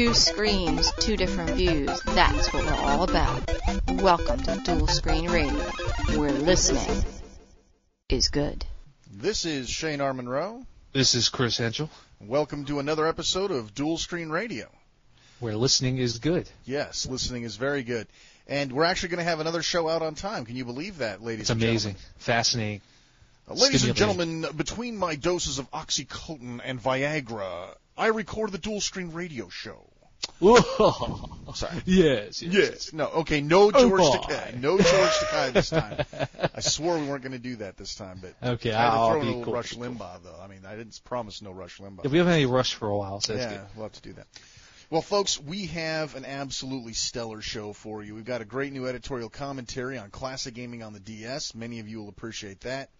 Two screens, two different views. That's what we're all about. Welcome to Dual Screen Radio, where listening is good. This is Shane Arman. This is Chris Hentschel. Welcome to another episode of Dual Screen Radio, where listening is good. Yes, listening is very good. And we're actually going to have another show out on time. Can you believe that, ladies and gentlemen? It's amazing. Fascinating. Ladies and gentlemen, between my doses of Oxycontin and Viagra, I record the Dual Screen Radio show. Sorry. Yes. No, okay, no George Takei. No George Takei this time. I swore we weren't going to do that this time, but okay, I had to throw in a little cool. Rush Limbaugh, though. I mean, I didn't promise no Rush Limbaugh. If we haven't had any Rush for a while, so that's good. We'll have to do that. Well, folks, we have an absolutely stellar show for you. We've got a great new editorial commentary on classic gaming on the DS. Many of you will appreciate that.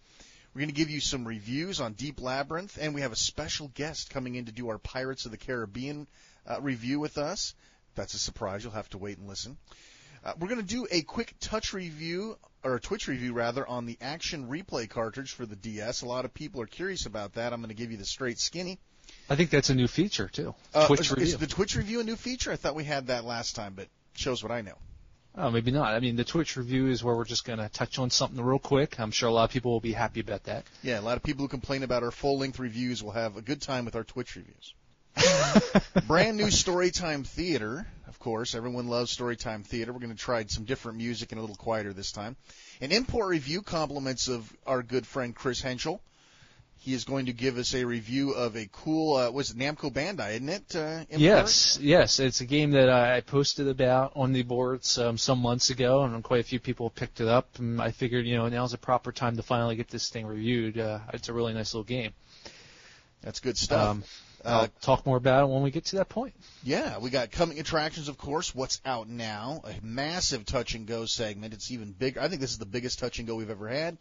We're going to give you some reviews on Deep Labyrinth, and we have a special guest coming in to do our Pirates of the Caribbean review with us. That's a surprise. You'll have to wait and listen. We're going to do a quick Twitch review, on the Action Replay cartridge for the DS. A lot of people are curious about that. I'm going to give you the straight skinny. I think that's a new feature, too. Twitch review. Is the Twitch review a new feature? I thought we had that last time, but shows what I know. Oh, maybe not. I mean, the Twitch review is where we're just going to touch on something real quick. I'm sure a lot of people will be happy about that. Yeah, a lot of people who complain about our full-length reviews will have a good time with our Twitch reviews. Brand new Storytime Theater. Of course, everyone loves Storytime Theater. We're going to try some different music and a little quieter this time. An import review, compliments of our good friend Chris Hentschel. He is going to give us a review of a cool, Namco Bandai, isn't it? Yes. It's a game that I posted about on the boards some months ago, and quite a few people picked it up. And I figured, now's a proper time to finally get this thing reviewed. It's a really nice little game. That's good stuff. I'll talk more about it when we get to that point. Yeah, we got coming attractions, of course, what's out now, a massive touch-and-go segment. It's even bigger. I think this is the biggest touch-and-go we've ever had.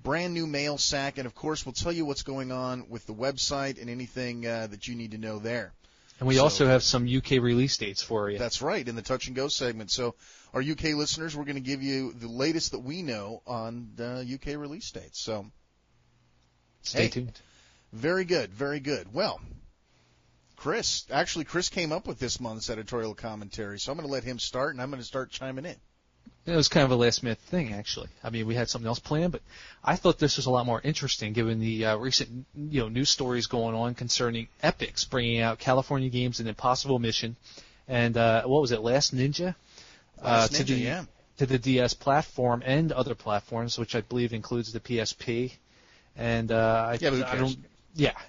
Brand new mail sack, and of course we'll tell you what's going on with the website and anything that you need to know there. And we also have some UK release dates for you. That's right, in the Touch and Go segment. So our UK listeners, we're going to give you the latest that we know on the UK release dates. So stay tuned. Very good, very good. Well, Chris came up with this month's editorial commentary, so I'm going to let him start, and I'm going to start chiming in. It was kind of a last-minute thing, actually. I mean, we had something else planned, but I thought this was a lot more interesting given the recent, news stories going on concerning Epix bringing out California games and Impossible Mission, and what was it, Last Ninja? To the DS platform and other platforms, which I believe includes the PSP. And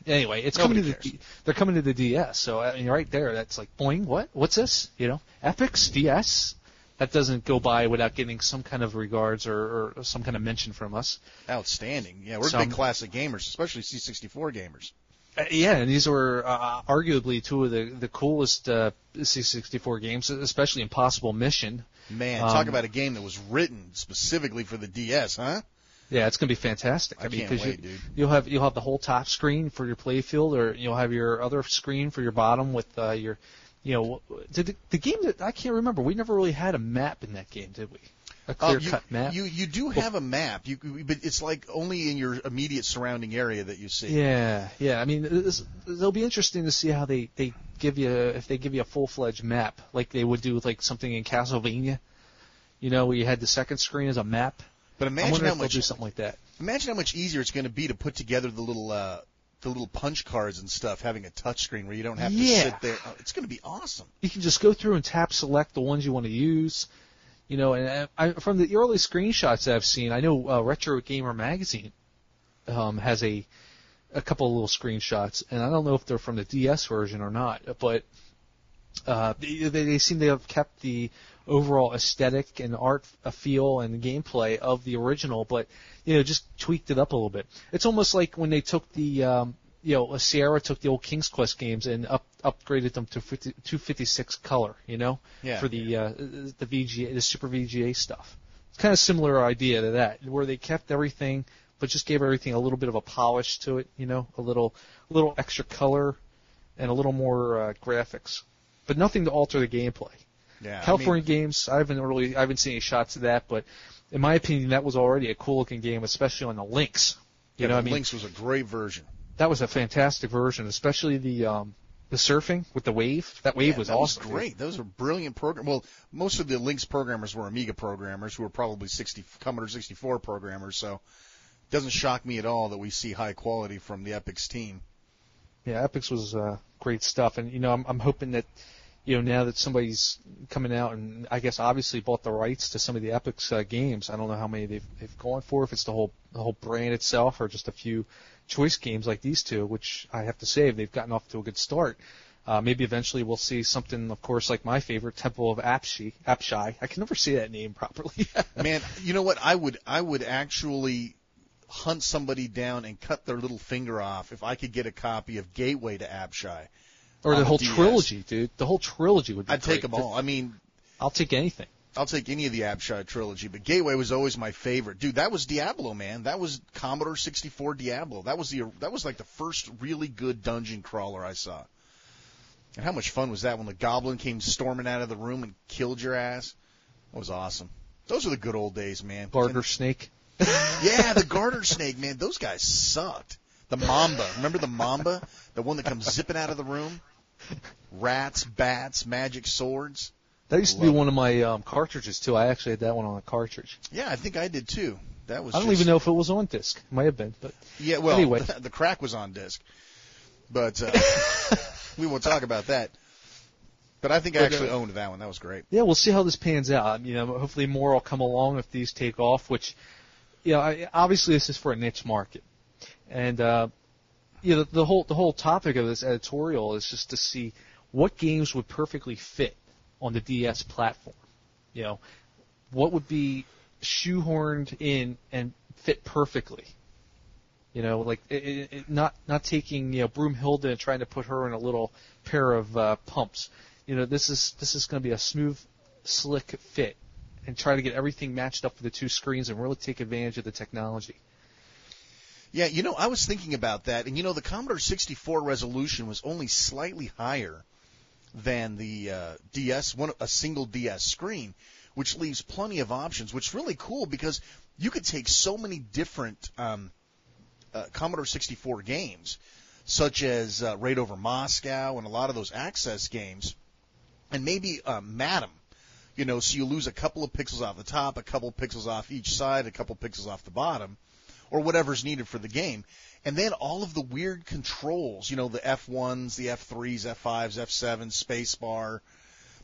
anyway, it's they're coming to the DS. So I mean, right there, that's like, boing, what? What's this? Epix DS. That doesn't go by without getting some kind of regards or some kind of mention from us. Outstanding. Yeah, we're big classic gamers, especially C64 gamers. And these were arguably two of the coolest C64 games, especially Impossible Mission. Man, talk about a game that was written specifically for the DS, huh? Yeah, it's going to be fantastic. I can't wait, dude. You'll have the whole top screen for your playfield, or you'll have your other screen for your bottom with your... the game that I can't remember. We never really had a map in that game, did we? A clear-cut map. You do have a map, but it's like only in your immediate surrounding area that you see. Yeah. I mean, it'll be interesting to see how they give you a full-fledged map, like they would do with like something in Castlevania, where you had the second screen as a map. But imagine how much they'll do something like that. Imagine how much easier it's going to be to put together the little punch cards and stuff, having a touch screen where you don't have to sit there. Oh, it's going to be awesome. You can just go through and tap select the ones you want to use. And from the early screenshots that I've seen, I know Retro Gamer Magazine has a couple of little screenshots, and I don't know if they're from the DS version or not, but they seem to have kept the overall aesthetic and art feel and gameplay of the original, but just tweaked it up a little bit. It's almost like when they took the Sierra took the old King's Quest games and upgraded them to 256 color, for the VGA, the Super VGA stuff. It's kind of similar idea to that, where they kept everything, but just gave everything a little bit of a polish to it, a little extra color and a little more graphics, but nothing to alter the gameplay. Yeah, California games, I haven't seen any shots of that, but in my opinion, that was already a cool looking game, especially on the Lynx. Lynx was a great version. That was a fantastic version, especially the The surfing with the Wave, that Wave was awesome. That was great. Those were brilliant programs. Well, most of the Lynx programmers were Amiga programmers who were probably Commodore 64 programmers, so it doesn't shock me at all that we see high quality from the Epyx team. Yeah, Epyx was great stuff, and I'm hoping that now that somebody's coming out and I guess obviously bought the rights to some of the Epyx games. I don't know how many they've gone for, if it's the whole brand itself or just a few choice games like these two, which I have to say they've gotten off to a good start. Maybe eventually we'll see something, of course, like my favorite, Temple of Apshai. I can never say that name properly. Man, you know what? I would actually hunt somebody down and cut their little finger off if I could get a copy of Gateway to Apshai. Or the whole trilogy, dude. The whole trilogy would be I'd great. take them all. I mean, I'll take anything. I'll take any of the Apshai trilogy, but Gateway was always my favorite. Dude, that was Diablo, man. That was Commodore 64 Diablo. That was like the first really good dungeon crawler I saw. And how much fun was that when the goblin came storming out of the room and killed your ass? That was awesome. Those are the good old days, man. Garter Snake. Yeah, the Garter Snake, man. Those guys sucked. The Mamba. Remember the Mamba? The one that comes zipping out of the room? Rats, bats, magic swords. That used to be one of my cartridges, too. I actually had that one on a cartridge. Yeah, I think I did, too. That was. I don't even know if it was on disc. It might have been. But yeah, well, anyway. The crack was on disc. But we won't talk about that. But I think I actually owned that one. That was great. Yeah, we'll see how this pans out. Hopefully more will come along if these take off, which, obviously this is for a niche market. And, the whole topic of this editorial is just to see what games would perfectly fit on the DS platform. What would be shoehorned in and fit perfectly. Not taking Broomhilda and trying to put her in a little pair of pumps. This is going to be a smooth, slick fit, and try to get everything matched up for the two screens and really take advantage of the technology. Yeah, I was thinking about that, and the Commodore 64 resolution was only slightly higher than the DS, a single DS screen, which leaves plenty of options, which is really cool because you could take so many different Commodore 64 games, such as Raid Over Moscow and a lot of those Access games, and maybe mat them, so you lose a couple of pixels off the top, a couple of pixels off each side, a couple of pixels off the bottom, or whatever's needed for the game. And then all of the weird controls, the F1s, the F3s, F5s, F7s, spacebar,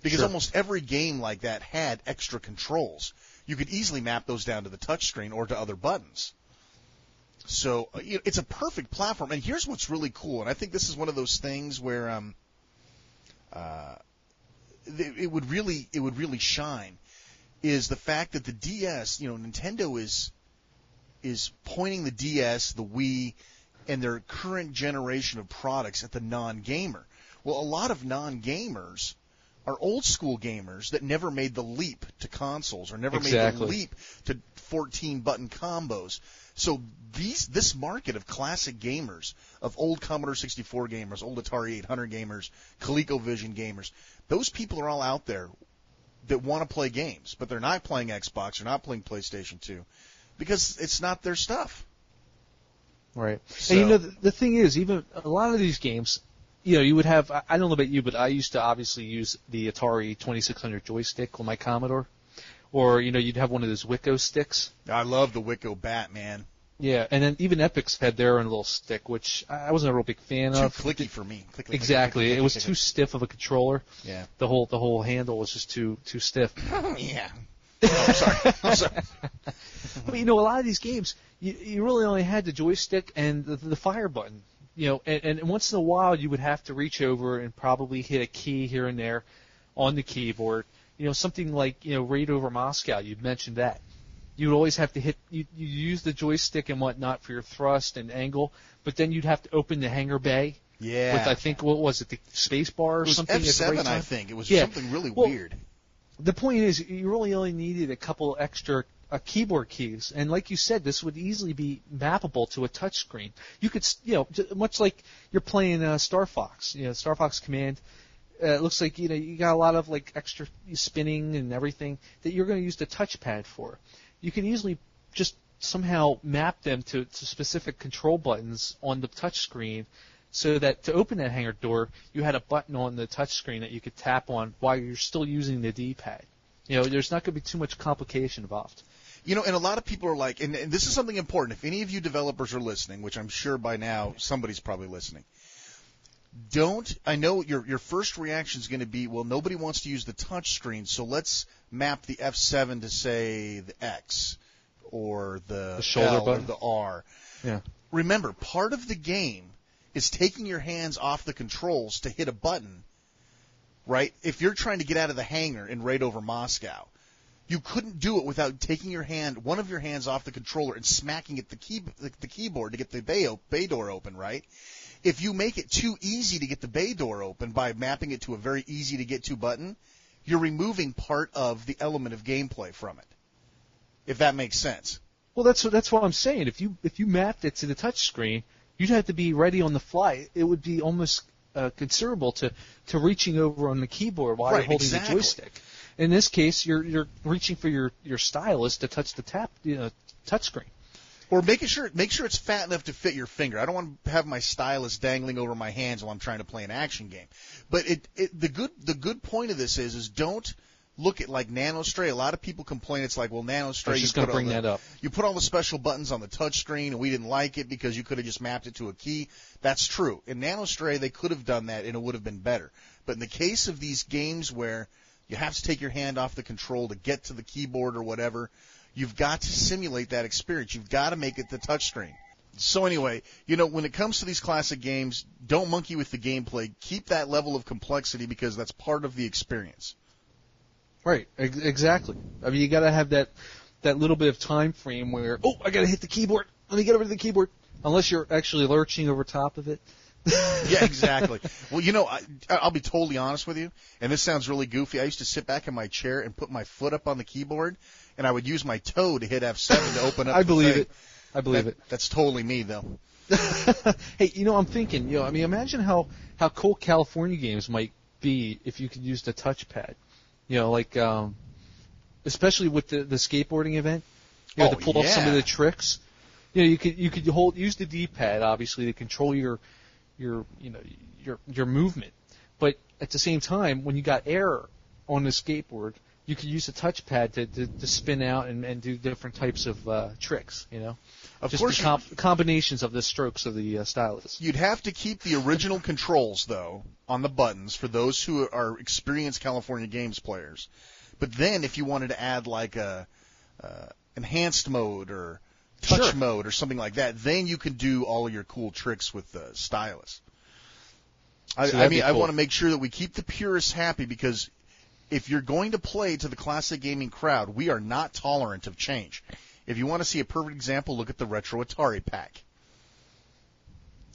because almost every game like that had extra controls. You could easily map those down to the touchscreen or to other buttons. So it's a perfect platform. And here's what's really cool, and I think this is one of those things where it would really shine, is the fact that the DS, Nintendo is pointing the DS, the Wii, and their current generation of products at the non-gamer. Well, a lot of non-gamers are old-school gamers that never made the leap to consoles or never made the leap to 14-button combos. So this market of classic gamers, of old Commodore 64 gamers, old Atari 800 gamers, ColecoVision gamers, those people are all out there that want to play games, but they're not playing Xbox, they're not playing PlayStation 2, because it's not their stuff. Right. So, and the thing is, even a lot of these games, you would have, I don't know about you, but I used to obviously use the Atari 2600 joystick on my Commodore. Or, you'd have one of those Wicco sticks. I love the Wicco bat, man. Yeah, and then even Epyx had their own little stick, which I wasn't a real big fan of. Too clicky for me. Click, exactly. Click, it was too stiff of a controller. Yeah. The whole handle was just too stiff. Yeah. Oh, I'm sorry. But, a lot of these games, you really only had the joystick and the fire button. And once in a while you would have to reach over and probably hit a key here and there on the keyboard. Something like, Raid Over Moscow, you'd mentioned that. You would always have to hit, you use the joystick and whatnot for your thrust and angle, but then you'd have to open the hangar bay. Yeah. With, I think, what was it, the space bar or something? It was F7, I think. It was something really weird. The point is, you really only needed a couple extra keyboard keys, and like you said, this would easily be mappable to a touchscreen. You could, much like you're playing Star Fox, Star Fox Command. It looks like you got a lot of extra spinning and everything that you're going to use the touchpad for. You can easily just somehow map them to specific control buttons on the touchscreen so that to open that hangar door, you had a button on the touchscreen that you could tap on while you're still using the D-pad. There's not going to be too much complication involved. And a lot of people are like, and this is something important. If any of you developers are listening, which I'm sure by now somebody's probably listening, I know your first reaction is going to be, well, nobody wants to use the touch screen, so let's map the F7 to, say, the X or the shoulder L button or the R. Yeah. Remember, part of the game is taking your hands off the controls to hit a button, right? If you're trying to get out of the hangar in Raid over Moscow, you couldn't do it without taking one of your hands off the controller and smacking at the keyboard to get the bay door open, right? If you make it too easy to get the bay door open by mapping it to a very easy to get to button, you're removing part of the element of gameplay from it. If that makes sense. Well, that's what I'm saying. If you mapped it to the touch screen, you'd have to be ready on the fly. It would be almost considerable to reaching over on the keyboard while you're holding the joystick. In this case, you're reaching for your stylus to touch the touch screen. Or make sure it's fat enough to fit your finger. I don't want to have my stylus dangling over my hands while I'm trying to play an action game. But the good point of this is don't look at like NanoStray. A lot of people complain it's like, well, NanoStray. I was just going to bring that up. You put all the special buttons on the touch screen, and we didn't like it because you could have just mapped it to a key. That's true. In NanoStray, they could have done that, and it would have been better. But in the case of these games where you have to take your hand off the control to get to the keyboard or whatever, you've got to simulate that experience. You've got to make it the touchscreen. So anyway, when it comes to these classic games, don't monkey with the gameplay. Keep that level of complexity because that's part of the experience. Right, exactly. I mean, you got to have that little bit of time frame where, I got to hit the keyboard. Let me get over to the keyboard. Unless you're actually lurching over top of it. Yeah, exactly. Well, I'll be totally honest with you, and this sounds really goofy. I used to sit back in my chair and put my foot up on the keyboard, and I would use my toe to hit F7 to open up I believe it. That's totally me, though. Hey, I'm thinking, imagine how cool California games might be if you could use the touchpad. Especially with the skateboarding event, to pull off some of the tricks. You could use the D-pad obviously to control your movement, but at the same time, when you got air on the skateboard, you could use the touchpad to spin out and do different types of tricks. Of just course, the combinations of the strokes of the stylus. You'd have to keep the original controls though on the buttons for those who are experienced California Games players. But then, if you wanted to add like a enhanced mode or touch mode or something like that, then you can do all of your cool tricks with the stylus. I want to make sure that we keep the purists happy because if you're going to play to the classic gaming crowd, we are not tolerant of change. If you want to see a perfect example, look at the Retro Atari pack.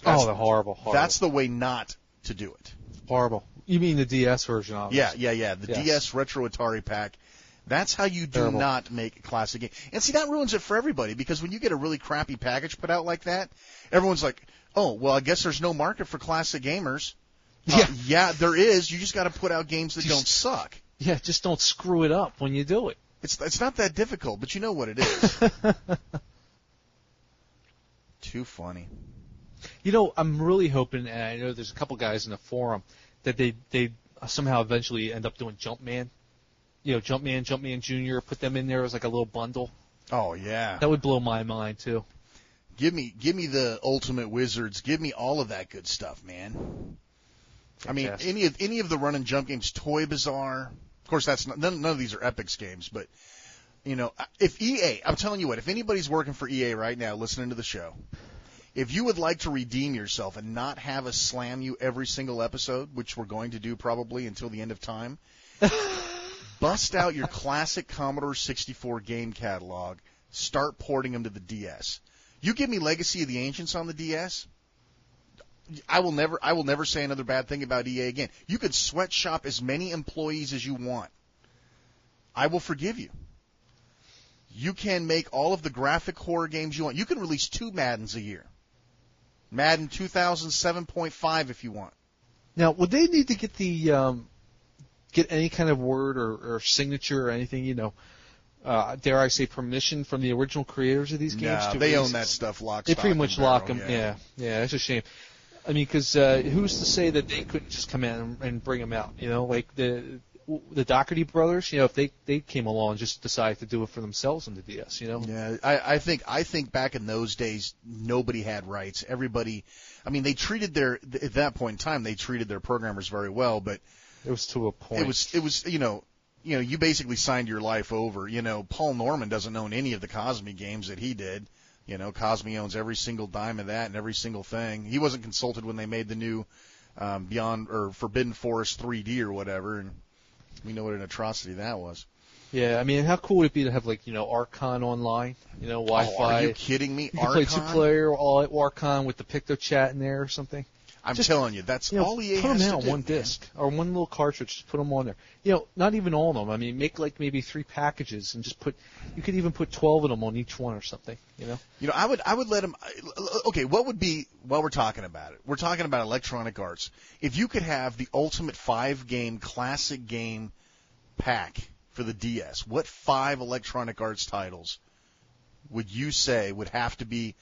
They're horrible. That's the way not to do it. Horrible. You mean the DS version of it? Yeah. The DS Retro Atari pack. That's how you do not make a classic game. And see, that ruins it for everybody because when you get a really crappy package put out like that, everyone's like, oh, well, I guess there's no market for classic gamers. Yeah, there is. You just got to put out games that don't suck. Yeah, just don't screw it up when you do it. It's not that difficult, but you know what it is. Too funny. I'm really hoping, and I know there's a couple guys in the forum, that they somehow eventually end up doing Jumpman. Jumpman Jr., put them in there as like a little bundle. Oh, yeah. That would blow my mind, too. Give me the Ultimate Wizards. Give me all of that good stuff, man. Fantastic. I mean, any of the run and jump games, Toy Bazaar. Of course, that's none of these are Epic's games, but if EA, I'm telling you what, if anybody's working for EA right now, listening to the show, if you would like to redeem yourself and not have us slam you every single episode, which we're going to do probably until the end of time, bust out your classic Commodore 64 game catalog, start porting them to the DS. You give me Legacy of the Ancients on the DS, I will never say another bad thing about EA again. You could sweatshop as many employees as you want. I will forgive you. You can make all of the graphic horror games you want. You can release 2 Maddens a year. Madden 2007.5 if you want. Now, would they need to get get any kind of word or signature or anything, dare I say, permission from the original creators of these games? No, they own that stuff lock, They stock, pretty much and barrel, lock them. Yeah, that's a shame. I mean, because who's to say that they couldn't just come in and bring them out? You know, like the Doherty brothers. You know, if they came along and just decided to do it for themselves on the DS. You know. Yeah, I think back in those days, nobody had rights. Everybody, I mean, they treated at that point in time, they treated their programmers very well, but it was to a point. It was you basically signed your life over. You know, Paul Norman doesn't own any of the Cosme games that he did. You know, Cosme owns every single dime of that and every single thing. He wasn't consulted when they made the new Beyond or Forbidden Forest 3D or whatever, and we know what an atrocity that was. Yeah, I mean, how cool would it be to have, like, you know, Archon online, you know, Wi-Fi. Oh, are you kidding me? You can play two-player Archon with the PictoChat in there or something. I'm telling you, that's all EA has to do. Put them out on one disc or one little cartridge. Just put them on there. You know, not even all of them. I mean, make like maybe 3 packages and just you could even put 12 of them on each one or something, you know? You know, I would let them, okay, what would be, while we're talking about it, we're talking about Electronic Arts. If you could have the ultimate 5-game classic game pack for the DS, what 5 Electronic Arts titles would you say would have to be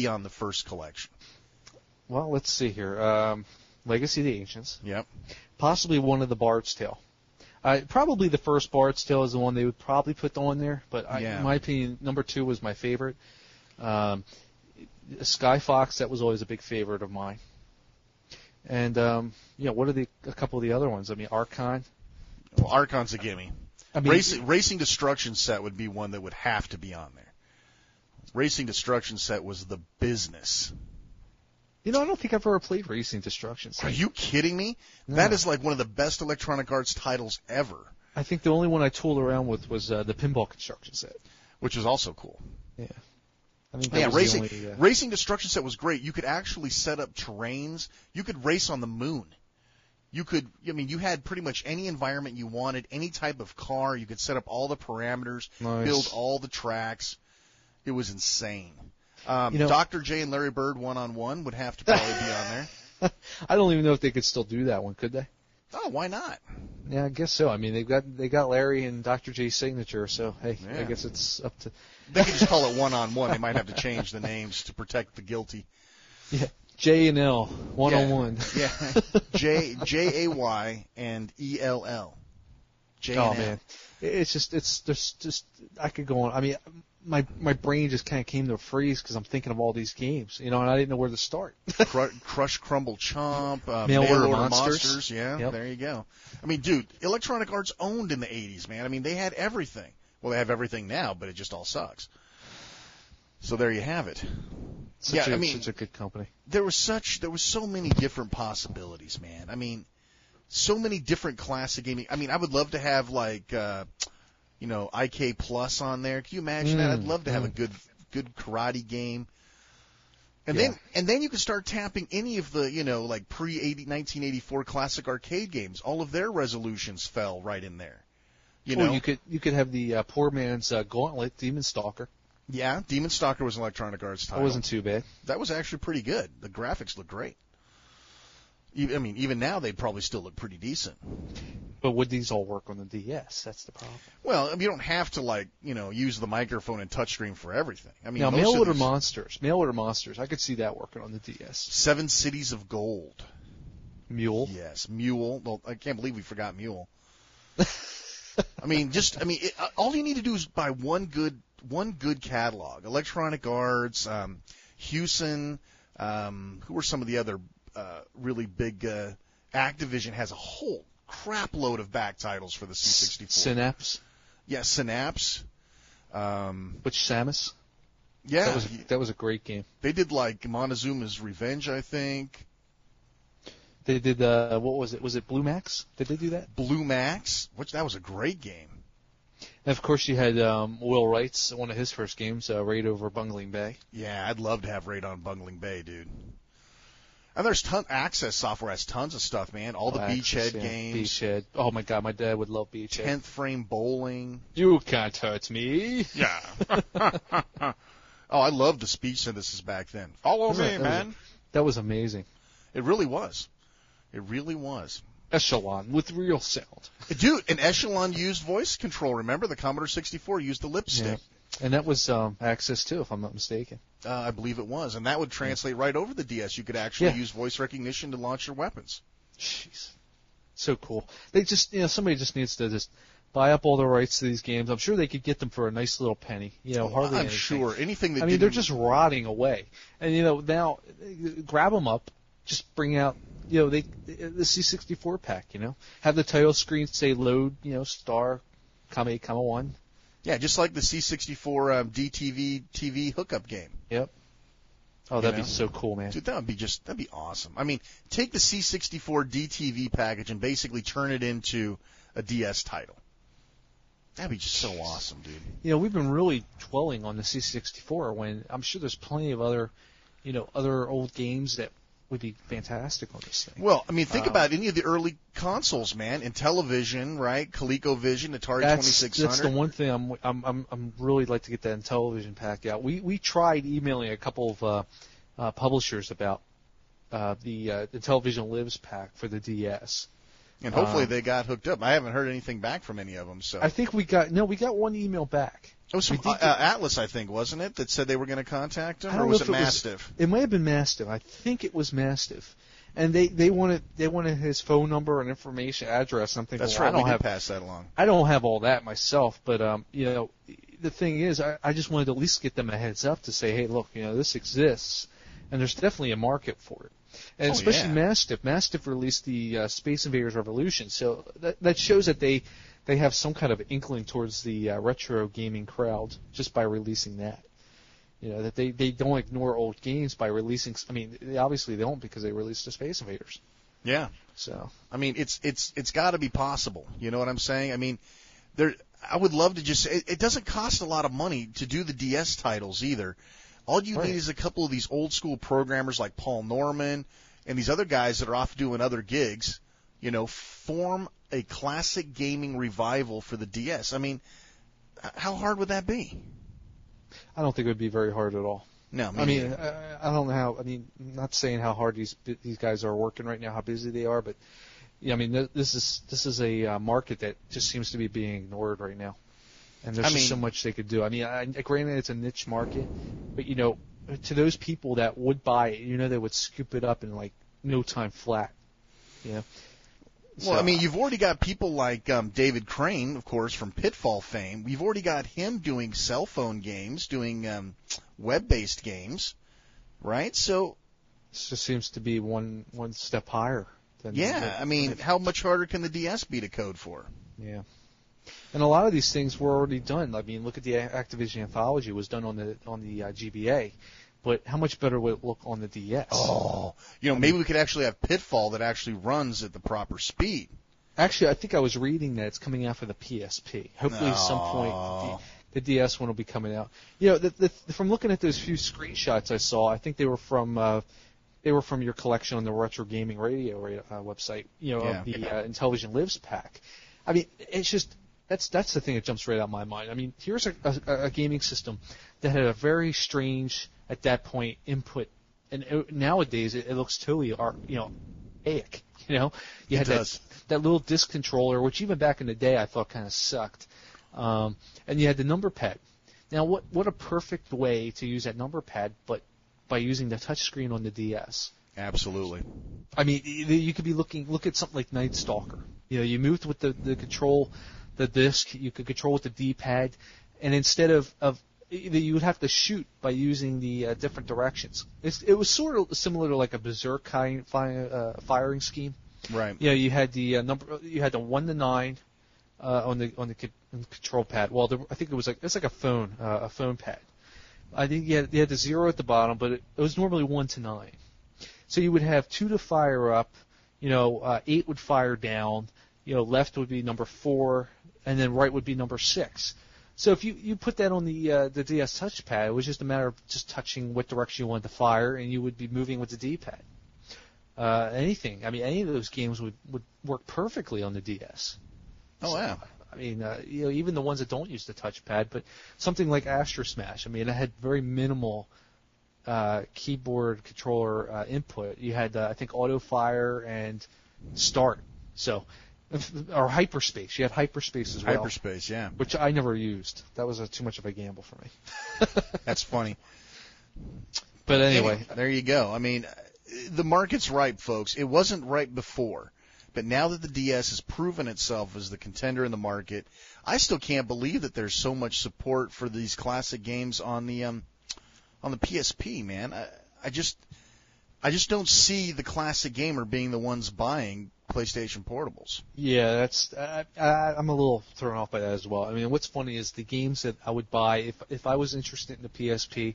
on the first collection? Well, let's see here. Legacy of the Ancients. Yep. Possibly one of the Bard's Tale. Probably the first Bard's Tale is the one they would probably put on there, but in my opinion, number 2 was my favorite. Sky Fox, that was always a big favorite of mine. And, what are a couple of the other ones? I mean, Archon. Well, Archon's a gimme. I mean, Racing Destruction Set would be one that would have to be on there. Racing Destruction Set was the business. You know, I don't think I've ever played Racing Destruction Set. Are you kidding me? No. That is like one of the best Electronic Arts titles ever. I think the only one I tooled around with was the Pinball Construction Set. Which was also cool. Yeah. I think Racing Destruction Set was great. You could actually set up terrains. You could race on the moon. You had pretty much any environment you wanted, any type of car. You could set up all the parameters, build all the tracks. It was insane. Dr. J and Larry Bird one-on-one would have to probably be on there. I don't even know if they could still do that one, could they? Oh, why not? Yeah, I guess so. I mean, they got Larry and Dr. J's signature, so hey, yeah. I guess it's up to. They could just call it one-on-one. They might have to change the names to protect the guilty. Yeah, J and L, one-on-one. Yeah, Jay and ELL. J and L. Man, it's just I could go on. I mean, my brain just kind of came to a freeze because I'm thinking of all these games, and I didn't know where to start. Crush, Crumble, Chomp, Mail Order Monsters. Yeah, yep. There you go. I mean, dude, Electronic Arts owned in the 80s, man. I mean, they had everything. Well, they have everything now, but it just all sucks. So there you have it. Such a good company. There was so many different possibilities, man. I mean, so many different classic gaming. I mean, I would love to have like. IK Plus on there. Can you imagine that? I'd love to have a good karate game. And then you can start tapping any of the, like pre-1984 classic arcade games. All of their resolutions fell right in there. You could have the poor man's Gauntlet, Demon Stalker. Yeah, Demon Stalker was an Electronic Arts title. That wasn't too bad. That was actually pretty good. The graphics looked great. I mean, even now they'd probably still look pretty decent. But would these all work on the DS? That's the problem. Well, you don't have to use the microphone and touchscreen for everything. I mean, now Mail Order Monsters. I could see that working on the DS. 7 Cities of Gold. Mule. Yes, Mule. Well, I can't believe we forgot Mule. All you need to do is buy one good catalog. Electronic Arts, Hewson. Who are some of the other really big? Activision has a whole crap load of back titles for the C64. Synapse. Yeah, Synapse. Which Samus? Yeah, that was a great game. They did like Montezuma's Revenge, I think. They did what was it? Was it Blue Max? Did they do that? Blue Max, that was a great game. And of course, you had Will Wright's one of his first games, Raid over Bungling Bay. Yeah, I'd love to have Raid on Bungling Bay, dude. And there's Access Software has tons of stuff, man. All the Beachhead games. Beachhead. Oh my God, my dad would love Beachhead. 10th Frame Bowling. You can't hurt me. Yeah. Oh, I loved the speech synthesis back then. Follow me, man. That was amazing. It really was. It really was. Echelon with real sound. Dude, and Echelon used voice control. Remember, the Commodore 64 used the lipstick. And that was Access too, if I'm not mistaken. I believe it was, and that would translate right over the DS. You could actually use voice recognition to launch your weapons. Jeez, so cool. They just, somebody just needs to just buy up all the rights to these games. I'm sure they could get them for a nice little penny. Hardly anything. Sure anything. They're just rotting away, and now grab them up, just bring out, the C64 pack. Have the title screen say load, star, comma 8, comma 1. Yeah, just like the C64 DTV TV hookup game. Yep. Oh, that'd be so cool, man. Dude, that'd be awesome. I mean, take the C64 DTV package and basically turn it into a DS title. That'd be just so awesome, dude. We've been really dwelling on the C64 when I'm sure there's plenty of other old games that would be fantastic on this thing. Well, I mean, think about any of the early consoles, man. Intellivision, right? ColecoVision, Atari 2600. That's the one thing I'm really like to get that Intellivision pack out. We tried emailing a couple of publishers about the Intellivision Lives pack for the DS. And hopefully they got hooked up. I haven't heard anything back from any of them. So I think we got one email back. It was from Atlas, I think, wasn't it, that said they were going to contact him, or was it Mastiff? It might have been Mastiff. I think it was Mastiff, and they wanted his phone number and information, address, something. That's right. We did pass that along. I don't have all that myself, but the thing is, I just wanted to at least get them a heads up to say, hey, look, this exists, and there's definitely a market for it. And especially Mastiff. Mastiff released the Space Invaders Revolution, so that shows that they have some kind of inkling towards the retro gaming crowd just by releasing that. That they don't ignore old games by releasing. I mean, obviously they don't, because they released the Space Invaders. Yeah. So I mean, it's got to be possible. You know what I'm saying? I mean, I would love to just. It doesn't cost a lot of money to do the DS titles either. All you need is a couple of these old school programmers like Paul Norman and these other guys that are off doing other gigs. Form a classic gaming revival for the DS. I mean, how hard would that be? I don't think it would be very hard at all. No, I mean, I don't know how. I mean, I'm not saying how hard these guys are working right now, how busy they are, but I mean, this is a market that just seems to be being ignored right now, and there's just so much they could do. I mean, granted it's a niche market, but to those people that would buy it, they would scoop it up in like no time flat. Well, I mean, you've already got people like David Crane, of course, from Pitfall fame. You've already got him doing cell phone games, doing web-based games, right? So this just seems to be one step higher. I mean, how much harder can the DS be to code for? Yeah. And a lot of these things were already done. I mean, look at the Activision Anthology. It was done on the GBA. But how much better would it look on the DS? Oh, maybe we could actually have Pitfall that actually runs at the proper speed. Actually, I think I was reading that it's coming out for the PSP. Hopefully, at some point, the DS one will be coming out. From looking at those few screenshots I saw, I think they were from your collection on the Retro Gaming Radio website. Of the Intellivision Lives pack. I mean, it's just that's the thing that jumps right out of my mind. I mean, here's a gaming system that had a very strange, at that point, input, and nowadays it looks totally archaic. You had that little disc controller, which even back in the day I thought kind of sucked, and you had the number pad. Now, what a perfect way to use that number pad, but by using the touchscreen on the DS. Absolutely. I mean, you could look at something like Night Stalker. You moved with the control, the disc, you could control with the D-pad, and instead of you would have to shoot by using the different directions. It was sort of similar to like a Berserk kind firing scheme. Right. You had the you had the 1 to 9 on the control pad. Well, I think it's like a phone pad. I think you had the 0 at the bottom, but it was normally 1 to 9. So you would have 2 to fire up, 8 would fire down, left would be number 4, and then right would be number 6. So if you put that on the DS touchpad, it was just a matter of just touching what direction you wanted to fire, and you would be moving with the D-pad. Any of those games would work perfectly on the DS. Oh, wow. I mean, even the ones that don't use the touchpad, but something like Astro Smash. I mean, it had very minimal keyboard controller input. You had, I think, auto fire and start. So Or Hyperspace. You had Hyperspace as well. Hyperspace, yeah. Which I never used. That was too much of a gamble for me. That's funny. But anyway. There you go. I mean, the market's ripe, folks. It wasn't ripe before. But now that the DS has proven itself as the contender in the market, I still can't believe that there's so much support for these classic games on the PSP, man. I just don't see the classic gamer being the ones buying PlayStation portables. Yeah, that's I'm a little thrown off by that as well. I mean, what's funny is the games that I would buy if I was interested in the PSP,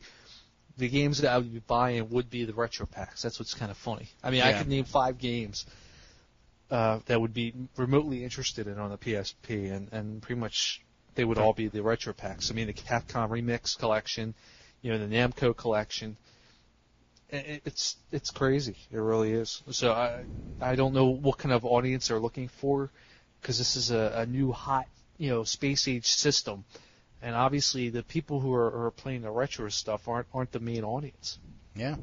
the games that I would be buying would be the retro packs. That's what's kind of funny. I mean, I could name 5 games that would be remotely interested in on the PSP, and pretty much they would all be the retro packs. I mean, the Capcom Remix collection, the Namco collection. It's crazy. It really is. So I don't know what kind of audience they're looking for, because this is a new hot space age system, and obviously the people who are playing the retro stuff aren't the main audience. Yeah,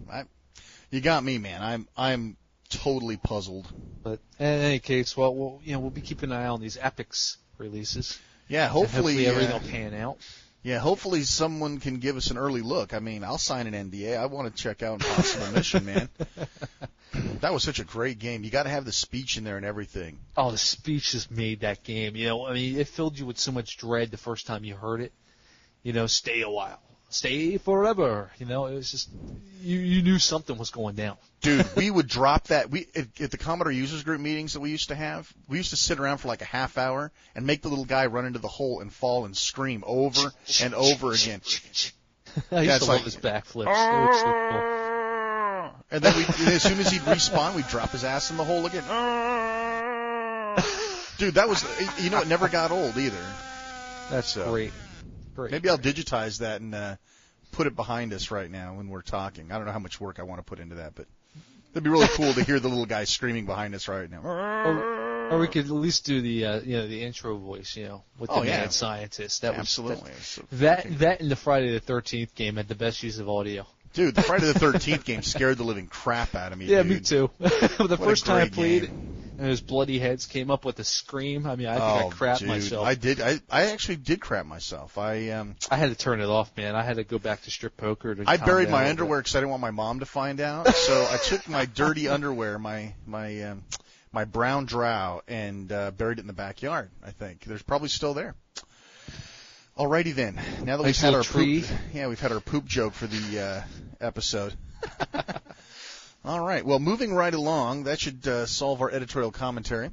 you got me, man. I'm totally puzzled. But in any case, we'll be keeping an eye on these Epic's releases. Yeah, hopefully everything will pan out. Yeah, hopefully someone can give us an early look. I mean, I'll sign an NDA. I want to check out Impossible Mission, man. That was such a great game. You got to have the speech in there and everything. Oh, the speech just made that game. I mean, it filled you with so much dread the first time you heard it. Stay a while. Stay forever. It was just, you knew something was going down. Dude, we would drop that. At the Commodore Users Group meetings that we used to have, we used to sit around for like a half hour and make the little guy run into the hole and fall and scream over and over again. I used to love his backflips. They were so cool. And then as soon as he'd respawn, we'd drop his ass in the hole again. Dude, that was, it never got old either. That's great. Maybe I'll digitize that and put it behind us right now when we're talking. I don't know how much work I want to put into that, but it'd be really cool to hear the little guy screaming behind us right now. Or we could at least do the the intro voice, with the mad scientist. That absolutely. That and the Friday the 13th game had the best use of audio. Dude, the Friday the 13th game scared the living crap out of me. Yeah, dude. me too. The first time I played it, game. and those bloody heads came up with a scream. I mean, I think I crapped myself. I did. I actually did crap myself. I had to turn it off, man. I had to go back to strip poker. I buried my underwear because I didn't want my mom to find out. So I took my dirty underwear, my brown drow, and buried it in the backyard. I think there's probably still there. Alrighty then. Now that we've had our poop joke for the episode. All right. Well, moving right along, that should solve our editorial commentary.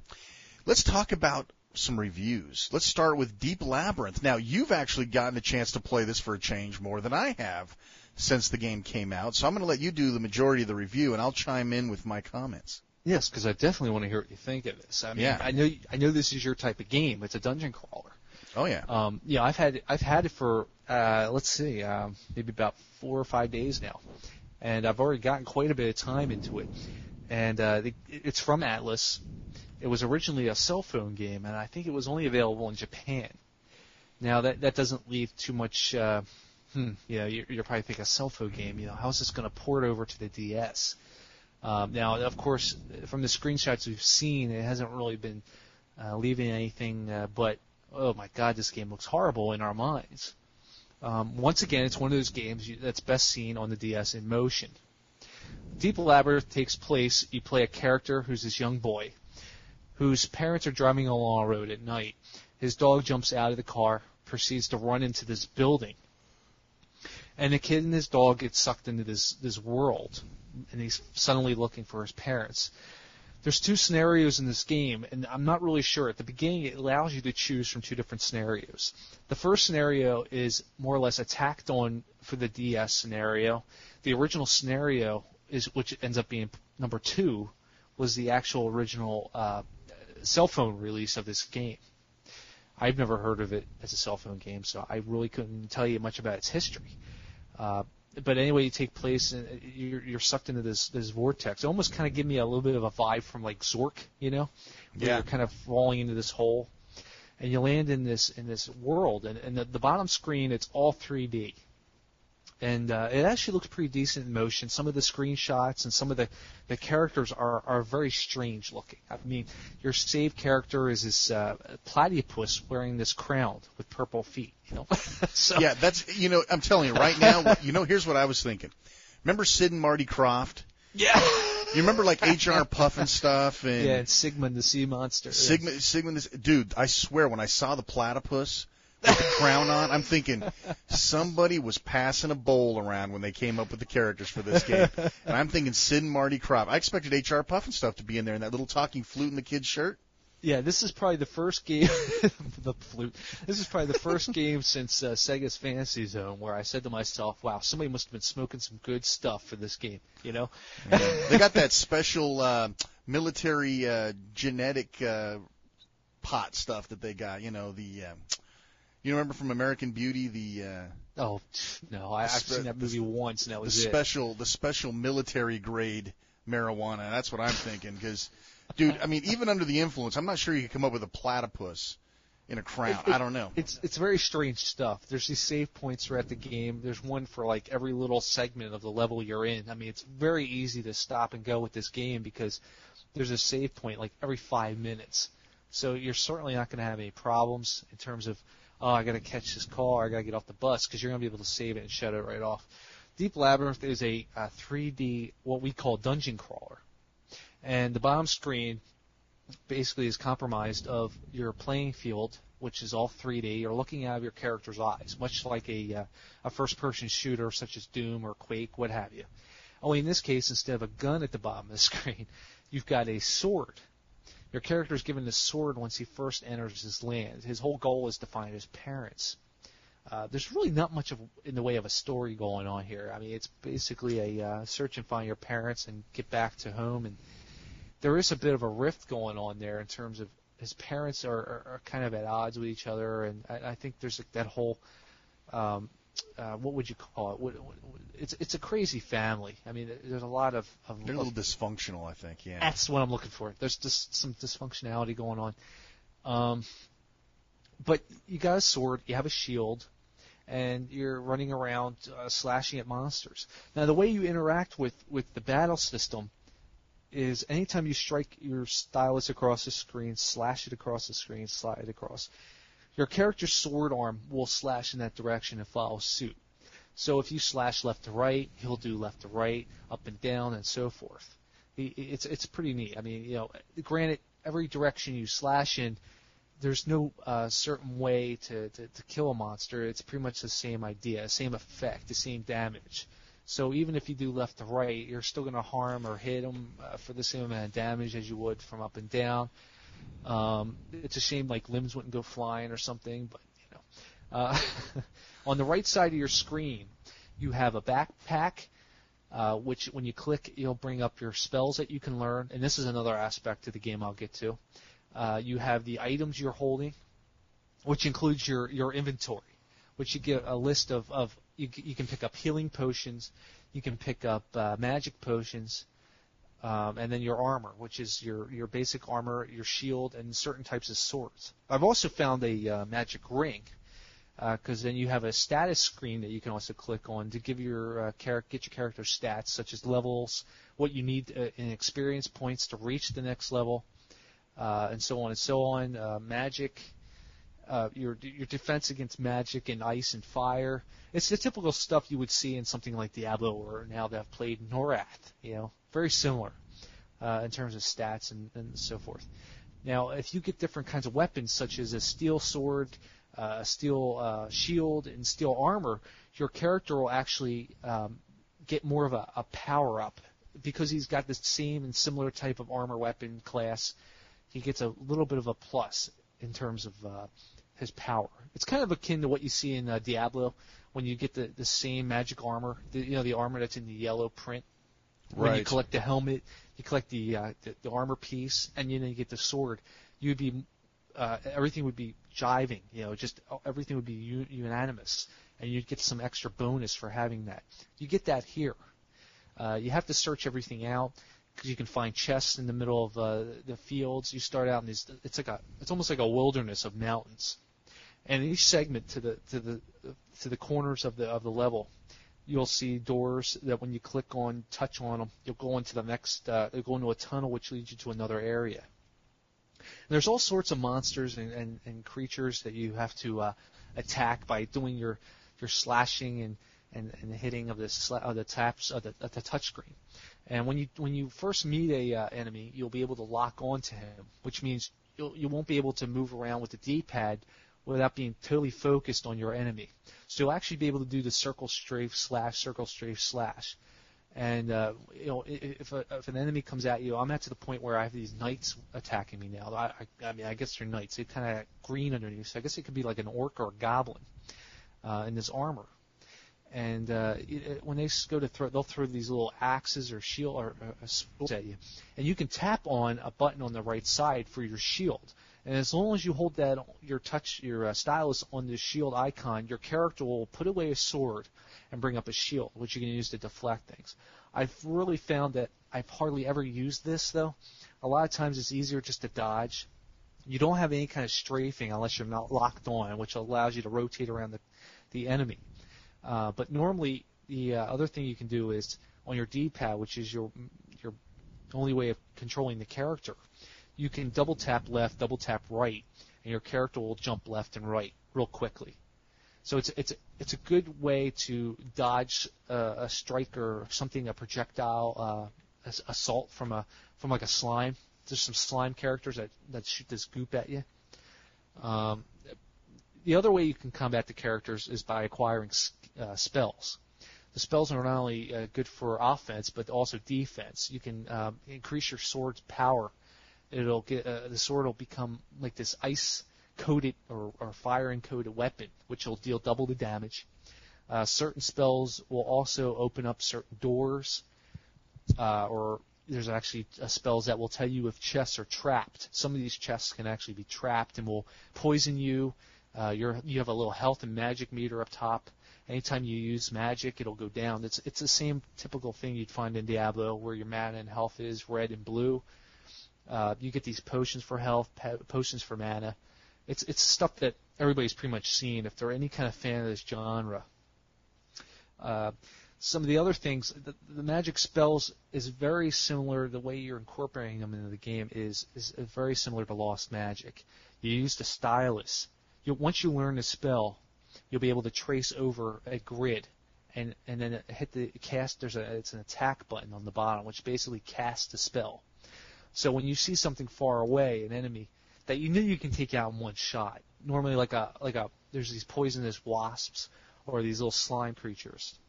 Let's talk about some reviews. Let's start with Deep Labyrinth. Now, you've actually gotten a chance to play this for a change more than I have since the game came out, so I'm going to let you do the majority of the review, and I'll chime in with my comments. Yes, because I definitely want to hear what you think of this. I mean, I know this is your type of game. It's a dungeon crawler. Oh yeah. I've had it for maybe about 4 or 5 days now, and I've already gotten quite a bit of time into it. And it's from Atlas. It was originally a cell phone game, and I think it was only available in Japan. Now that doesn't leave too much. You're probably thinking a cell phone game. How's this going to port over to the DS? Now, of course, from the screenshots we've seen, it hasn't really been leaving anything but. Oh my God, this game looks horrible in our minds. Once again, it's one of those games that's best seen on the DS in motion. Deep Labyrinth takes place, you play a character who's this young boy, whose parents are driving along a road at night. His dog jumps out of the car, proceeds to run into this building. And the kid and his dog get sucked into this world, and he's suddenly looking for his parents. There's 2 scenarios in this game, and I'm not really sure. At the beginning, it allows you to choose from 2 different scenarios. The first scenario is more or less attacked on for the DS scenario. The original scenario, which ends up being number 2, was the actual original cell phone release of this game. I've never heard of it as a cell phone game, so I really couldn't tell you much about its history. But anyway, you take place and you're sucked into this vortex. It almost kind of give me a little bit of a vibe from like Zork, where you're kind of falling into this hole, and you land in this world. And the bottom screen, it's all 3D. And it actually looks pretty decent in motion. Some of the screenshots and some of the characters are very strange looking. I mean, your save character is this platypus wearing this crown with purple feet. So, yeah, that's I'm telling you right now. Here's what I was thinking. Remember Sid and Marty Krofft? Yeah. You remember like HR Puff and stuff? And Sigmund the Sea Monster. Sigmund, dude, I swear when I saw the platypus with the crown on, I'm thinking somebody was passing a bowl around when they came up with the characters for this game. And I'm thinking Sid and Marty Krofft. I expected HR Puff and stuff to be in there, and that little talking flute in the kid's shirt. Yeah, this is probably the first game. The flute. This is probably the first game since Sega's Fantasy Zone where I said to myself, "Wow, somebody must have been smoking some good stuff for this game." Yeah. They got that special military genetic pot stuff that they got. You remember from American Beauty Oh no, I've seen that movie once, and that was the special military grade marijuana. That's what I'm thinking, because, dude, I mean, even under the influence, I'm not sure you could come up with a platypus in a crown. I don't know. It's very strange stuff. There's these save points throughout the game. There's one for like every little segment of the level you're in. I mean, it's very easy to stop and go with this game because there's a save point like every 5 minutes. So you're certainly not going to have any problems in terms of, oh, I got to catch this car, I got to get off the bus, because you're going to be able to save it and shut it right off. Deep Labyrinth is a 3D, what we call dungeon crawler. And the bottom screen basically is comprised of your playing field, which is all 3D. You're looking out of your character's eyes, much like a first-person shooter such as Doom or Quake, what have you. Only in this case, instead of a gun at the bottom of the screen, you've got a sword. Your character is given the sword once he first enters his land. His whole goal is to find his parents. There's really not much in the way of a story going on here. I mean, it's basically a search and find your parents and get back to home. And there is a bit of a rift going on there in terms of his parents are kind of at odds with each other. And I think there's that whole, what would you call it? It's a crazy family. I mean, there's a lot of they're a little dysfunctional, I think. Yeah, that's what I'm looking for. There's just some dysfunctionality going on. But you got a sword, you have a shield, and you're running around slashing at monsters. Now, the way you interact with the battle system is anytime you strike your stylus across the screen, slash it across the screen, slide it across, your character's sword arm will slash in that direction and follow suit. So if you slash left to right, he'll do left to right, up and down, and so forth. It's pretty neat. I mean, granted, every direction you slash in, there's no certain way to kill a monster. It's pretty much the same idea, same effect, the same damage. So even if you do left to right, you're still going to harm or hit them for the same amount of damage as you would from up and down. It's a shame like limbs wouldn't go flying or something, but on the right side of your screen, you have a backpack, which when you click, you'll bring up your spells that you can learn, and this is another aspect of the game I'll get to. You have the items you're holding, which includes your inventory, which you get a list of you can pick up healing potions, you can pick up magic potions, and then your armor, which is your basic armor, your shield, and certain types of swords. I've also found a magic ring, because then you have a status screen that you can also click on to give get your character stats, such as levels, what you need in experience points to reach the next level, and so on and so on. Magic, your defense against magic and ice and fire. It's the typical stuff you would see in something like Diablo or now that I've played Norath. Very similar in terms of stats and so forth. Now, if you get different kinds of weapons, such as a steel sword, a steel shield, and steel armor, your character will actually get more of a power-up. Because he's got the same and similar type of armor weapon class, he gets a little bit of a plus in terms of his power. It's kind of akin to what you see in Diablo when you get the same magic armor, the armor that's in the yellow print. When right. You collect the helmet, you collect the armor piece, and you get the sword. You'd be everything would be jiving, just everything would be unanimous, and you'd get some extra bonus for having that. You get that here. You have to search everything out because you can find chests in the middle of the fields. You start out in these. It's almost like a wilderness of mountains, and each segment to the corners of the level, you'll see doors that when you touch on them, you'll go into you'll go into a tunnel which leads you to another area. And there's all sorts of monsters and creatures that you have to attack by doing your slashing and hitting of the taps of the touch screen. And when you first meet a enemy, you'll be able to lock onto him, which means you won't be able to move around with the D-pad without being totally focused on your enemy. So you'll actually be able to do the circle strafe slash. And if an enemy comes at you, I'm at to the point where I have these knights attacking me now. I guess they're knights. They kind of green underneath, so I guess it could be like an orc or a goblin in this armor. And when they go to throw, they'll throw these little axes or shield or swords at you, and you can tap on a button on the right side for your shield. And as long as you hold your stylus on the shield icon, your character will put away a sword and bring up a shield, which you can use to deflect things. I've really found that I've hardly ever used this, though. A lot of times it's easier just to dodge. You don't have any kind of strafing unless you're not locked on, which allows you to rotate around the enemy. But normally, the other thing you can do is on your D-pad, which is your only way of controlling the character, you can double tap left, double tap right, and your character will jump left and right real quickly. So it's a good way to dodge a strike or something, a projectile assault from like a slime. There's some slime characters that shoot this goop at you. The other way you can combat the characters is by acquiring spells. The spells are not only good for offense but also defense. You can increase your sword's power. The sword will become like this ice-coated or fire-coated weapon, which will deal double the damage. Certain spells will also open up certain doors, or there's actually spells that will tell you if chests are trapped. Some of these chests can actually be trapped and will poison you. You have a little health and magic meter up top. Anytime you use magic, it'll go down. It's the same typical thing you'd find in Diablo, where your mana and health is red and blue. You get these potions for health, potions for mana. It's stuff that everybody's pretty much seen if they're any kind of fan of this genre. Some of the other things, the magic spells is very similar. The way you're incorporating them into the game is very similar to Lost Magic. You use the stylus. Once you learn the spell, you'll be able to trace over a grid, and then hit the cast. It's an attack button on the bottom, which basically casts the spell. So when you see something far away, an enemy that you know you can take out in one shot, normally there's these poisonous wasps or these little slime creatures,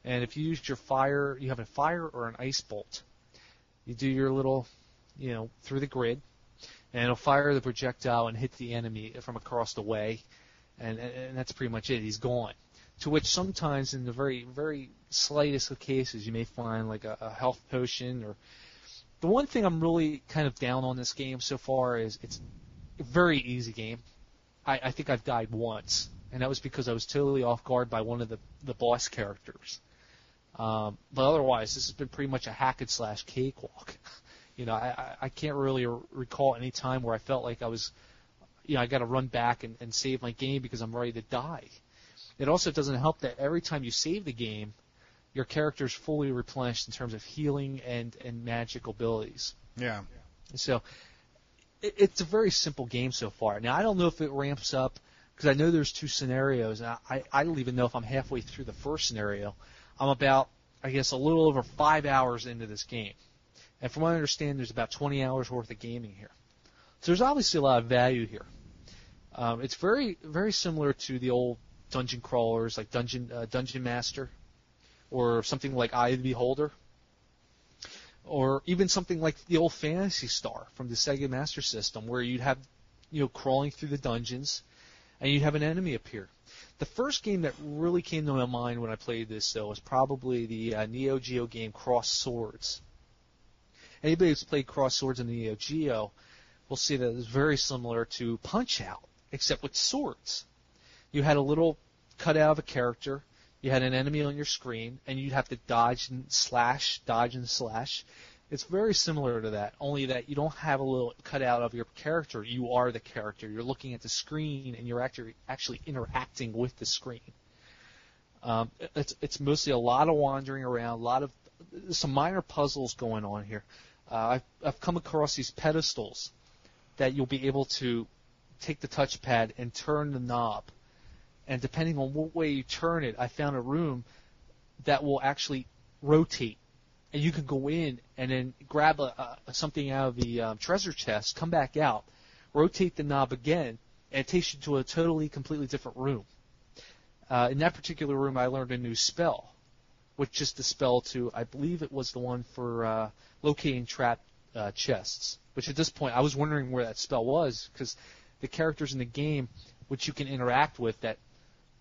and if you used your fire, you have a fire or an ice bolt. You do your little, through the grid, and it'll fire the projectile and hit the enemy from across the way, and that's pretty much it. He's gone. To which sometimes in the very, very slightest of cases, you may find like a health potion. Or the one thing I'm really kind of down on this game so far is it's a very easy game. I think I've died once, and that was because I was totally off guard by one of the boss characters. But otherwise, this has been pretty much a hack and slash cakewalk. I can't really recall any time where I felt like I was, I got to run back and save my game because I'm ready to die. It also doesn't help that every time you save the game, your character is fully replenished in terms of healing and magic abilities. Yeah. So it's a very simple game so far. Now, I don't know if it ramps up because I know there's two scenarios. And I don't even know if I'm halfway through the first scenario. I'm about, I guess, a little over 5 hours into this game. And from what I understand, there's about 20 hours worth of gaming here. So there's obviously a lot of value here. It's very, very similar to the old dungeon crawlers like Dungeon Master, or something like Eye of the Beholder, or even something like the old Phantasy Star from the Sega Master System, where you'd have, crawling through the dungeons, and you'd have an enemy appear. The first game that really came to my mind when I played this, though, was probably the Neo Geo game Cross Swords. Anybody who's played Cross Swords in the Neo Geo will see that it's very similar to Punch-Out, except with swords. You had a little cutout of a character, you had an enemy on your screen, and you'd have to dodge and slash. It's very similar to that, only that you don't have a little cutout of your character. You are the character. You're looking at the screen, and you're actually interacting with the screen. It's mostly a lot of wandering around, some minor puzzles going on here. I've come across these pedestals that you'll be able to take the touchpad and turn the knob. And depending on what way you turn it, I found a room that will actually rotate. And you can go in and then grab something out of the treasure chest, come back out, rotate the knob again, and it takes you to a completely different room. In that particular room, I learned a new spell, which is the spell to, I believe it was the one for locating trapped chests, which at this point I was wondering where that spell was, because the characters in the game which you can interact with that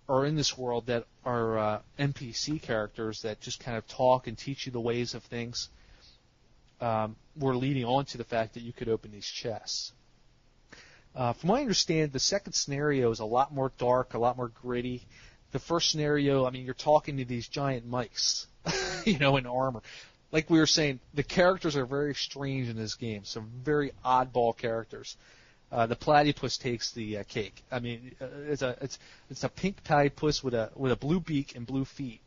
are in this world that are NPC characters that just kind of talk and teach you the ways of things, were leading on to the fact that you could open these chests. From what I understand, the second scenario is a lot more dark, a lot more gritty. The first scenario, I mean, you're talking to these giant mice, in armor. Like we were saying, the characters are very strange in this game, some very oddball characters. The platypus takes the cake. I mean, it's a pink platypus with a blue beak and blue feet.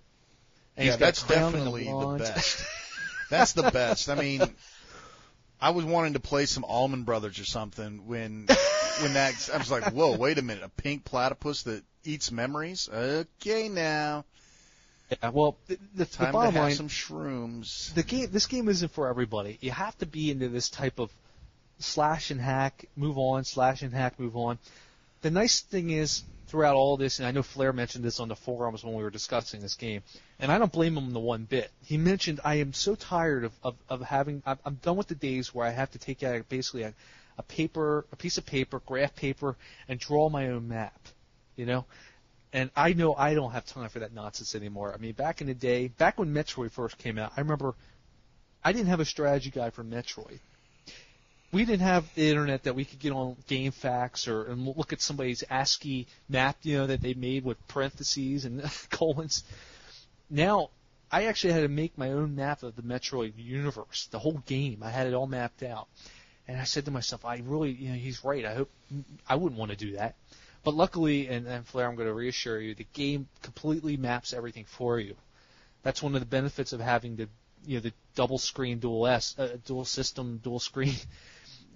And yeah, that's definitely the best. That's the best. I mean, I was wanting to play some Allman Brothers or something when that I was like, whoa, wait a minute, a pink platypus that eats memories? Okay, now. Yeah, well, the time bottom to have line, some shrooms. This game isn't for everybody. You have to be into this type of slash and hack, move on, slash and hack, move on. The nice thing is, throughout all this, and I know Flair mentioned this on the forums when we were discussing this game, and I don't blame him the one bit. He mentioned, I am so tired of having, I'm done with the days where I have to take out basically a piece of paper, graph paper, and draw my own map, And I know I don't have time for that nonsense anymore. I mean, back in the day, back when Metroid first came out, I remember I didn't have a strategy guide for Metroid. We didn't have the internet that we could get on GameFAQs and look at somebody's ASCII map, that they made with parentheses and colons. Now, I actually had to make my own map of the Metroid universe, the whole game. I had it all mapped out. And I said to myself, I really, he's right. I hope I wouldn't want to do that. But luckily, and Flair, I'm going to reassure you, the game completely maps everything for you. That's one of the benefits of having the double screen, dual system, dual screen.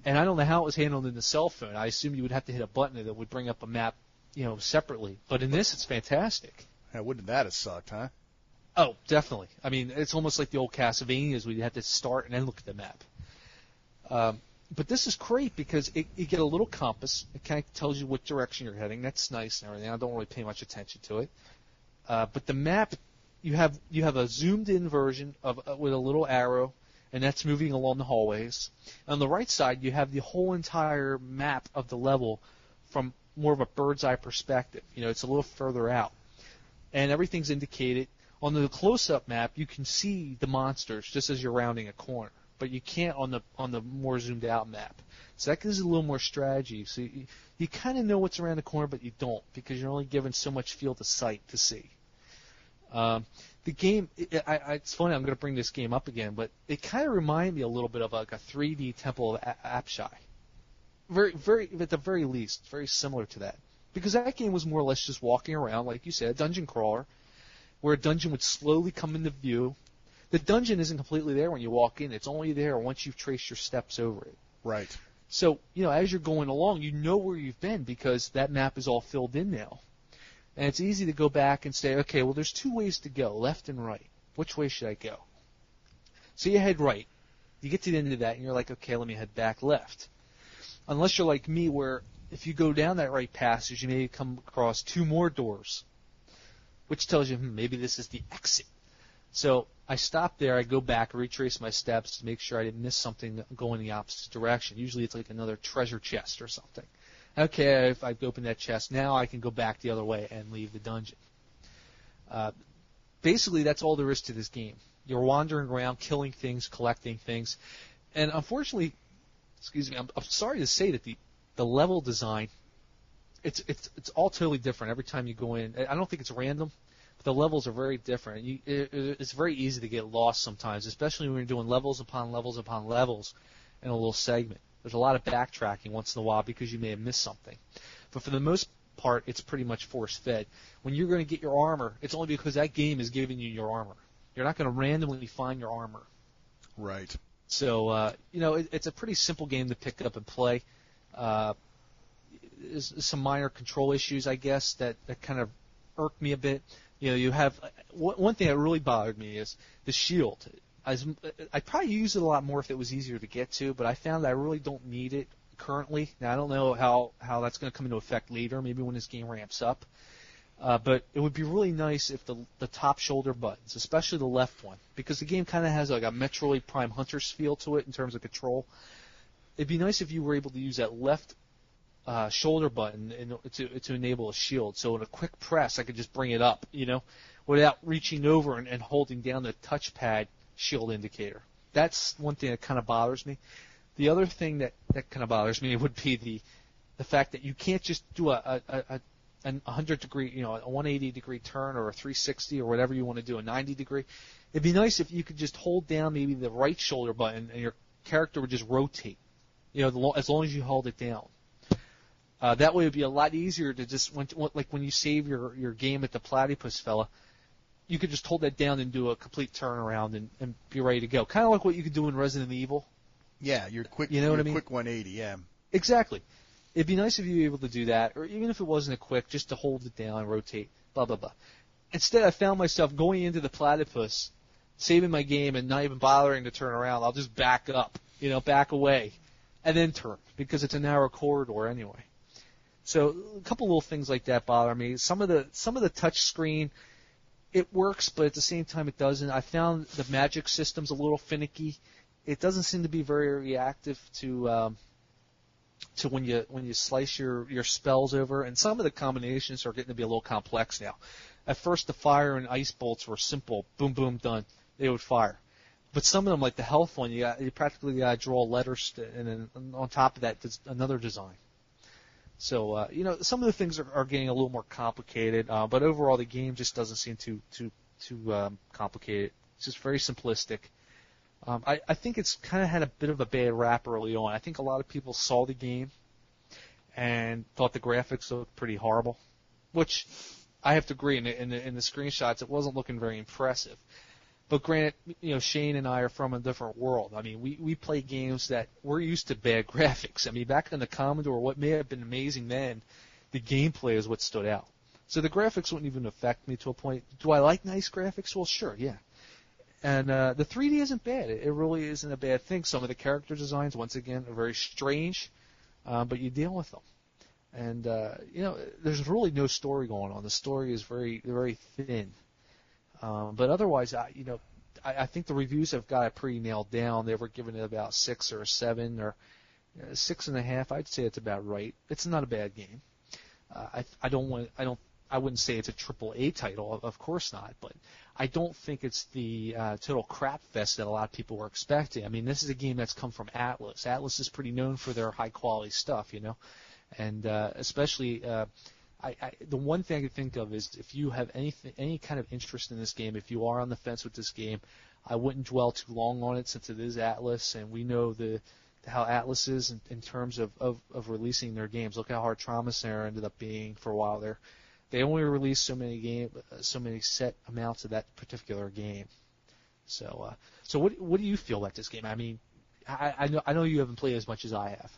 And I don't know how it was handled in the cell phone. I assume you would have to hit a button that would bring up a map, separately. But in this, it's fantastic. Yeah, wouldn't that have sucked, huh? Oh, definitely. I mean, it's almost like the old Castlevanias where you have to start and then look at the map. But this is great because you get a little compass. It kind of tells you what direction you're heading. That's nice and everything. I don't really pay much attention to it. But the map, you have a zoomed-in version with a little arrow, and that's moving along the hallways. On the right side, you have the whole entire map of the level from more of a bird's-eye perspective. It's a little further out. And everything's indicated. On the close-up map, you can see the monsters just as you're rounding a corner. But you can't on the more zoomed out map. So that gives you a little more strategy. So you kind of know what's around the corner, but you don't because you're only given so much field of sight to see. The game, it's funny, I'm going to bring this game up again, but it kind of reminded me a little bit of like a 3D Temple of Apshai. Very, very, at the very least, very similar to that. Because that game was more or less just walking around, like you said, a dungeon crawler, where a dungeon would slowly come into view. The dungeon isn't completely there when you walk in. It's only there once you've traced your steps over it. Right. So, as you're going along, you know where you've been because that map is all filled in now. And it's easy to go back and say, okay, well, there's two ways to go, left and right. Which way should I go? So you head right. You get to the end of that, and you're like, okay, let me head back left. Unless you're like me, where if you go down that right passage, you may come across two more doors, which tells you, maybe this is the exit. So I stop there, I go back, retrace my steps to make sure I didn't miss something going the opposite direction. Usually it's like another treasure chest or something. Okay, if I've opened that chest, now I can go back the other way and leave the dungeon. Basically, that's all there is to this game. You're wandering around, killing things, collecting things. And unfortunately, I'm sorry to say that the level design, it's all totally different every time you go in. I don't think it's random. The levels are very different. It's very easy to get lost sometimes, especially when you're doing levels upon levels upon levels in a little segment. There's a lot of backtracking once in a while because you may have missed something. But for the most part, it's pretty much force-fed. When you're going to get your armor, it's only because that game is giving you your armor. You're not going to randomly find your armor. Right. So, it's a pretty simple game to pick up and play. There's some minor control issues, I guess, that kind of irk me a bit. You have one thing that really bothered me is the shield. I'd probably use it a lot more if it was easier to get to, but I found I really don't need it currently. Now, I don't know how that's going to come into effect later, maybe when this game ramps up. But it would be really nice if the top shoulder buttons, especially the left one, because the game kind of has like a Metroid Prime Hunter's feel to it in terms of control. It'd be nice if you were able to use that left shoulder button to enable a shield. So in a quick press, I could just bring it up, without reaching over and holding down the touchpad shield indicator. That's one thing that kind of bothers me. The other thing that kind of bothers me would be the fact that you can't just do a 100-degree, a 180-degree turn or a 360 or whatever you want to do, a 90-degree. It'd be nice if you could just hold down maybe the right shoulder button and your character would just rotate, as long as you hold it down. That way it would be a lot easier to just, like when you save your game at the Platypus fella, you could just hold that down and do a complete turnaround and be ready to go. Kind of like what you could do in Resident Evil. Yeah, your quick, quick 180, yeah. Exactly. It'd be nice if you were able to do that, or even if it wasn't a quick, just to hold it down, rotate, blah, blah, blah. Instead, I found myself going into the Platypus, saving my game, and not even bothering to turn around. I'll just back up, back away, and then turn, because it's a narrow corridor anyway. So a couple little things like that bother me. Some of the touch screen, it works, but at the same time it doesn't. I found the magic system's a little finicky. It doesn't seem to be very reactive to when you slice your spells over, and some of the combinations are getting to be a little complex now. At first, the fire and ice bolts were simple, boom, boom, done. They would fire. But some of them, like the health one, you practically got to draw letters, and then on top of that, there's another design. So some of the things are getting a little more complicated, but overall, the game just doesn't seem too complicated. It's just very simplistic. I think it's kind of had a bit of a bad rap early on. I think a lot of people saw the game and thought the graphics looked pretty horrible, which I have to agree. In the screenshots, it wasn't looking very impressive. But granted, Shane and I are from a different world. I mean, we play games that we're used to bad graphics. I mean, back on the Commodore, what may have been amazing then, the gameplay is what stood out. So the graphics wouldn't even affect me to a point. Do I like nice graphics? Well, sure, yeah. And the 3D isn't bad. It really isn't a bad thing. Some of the character designs, once again, are very strange, but you deal with them. And, there's really no story going on. The story is very, very thin. But otherwise, I think the reviews have got it pretty nailed down. They were giving it about 6 or 7 or 6.5. I'd say it's about right. It's not a bad game. I wouldn't say it's a AAA title, of course not, but I don't think it's the total crap fest that a lot of people were expecting. I mean, this is a game that's come from Atlas. Atlas is pretty known for their high-quality stuff, and especially the one thing I can think of is if you have any kind of interest in this game, if you are on the fence with this game, I wouldn't dwell too long on it since it is Atlas, and we know how Atlas is in terms of releasing their games. Look how hard Trauma Center ended up being for a while there. They only released so many set amounts of that particular game. So what do you feel about this game? I mean, I know you haven't played as much as I have.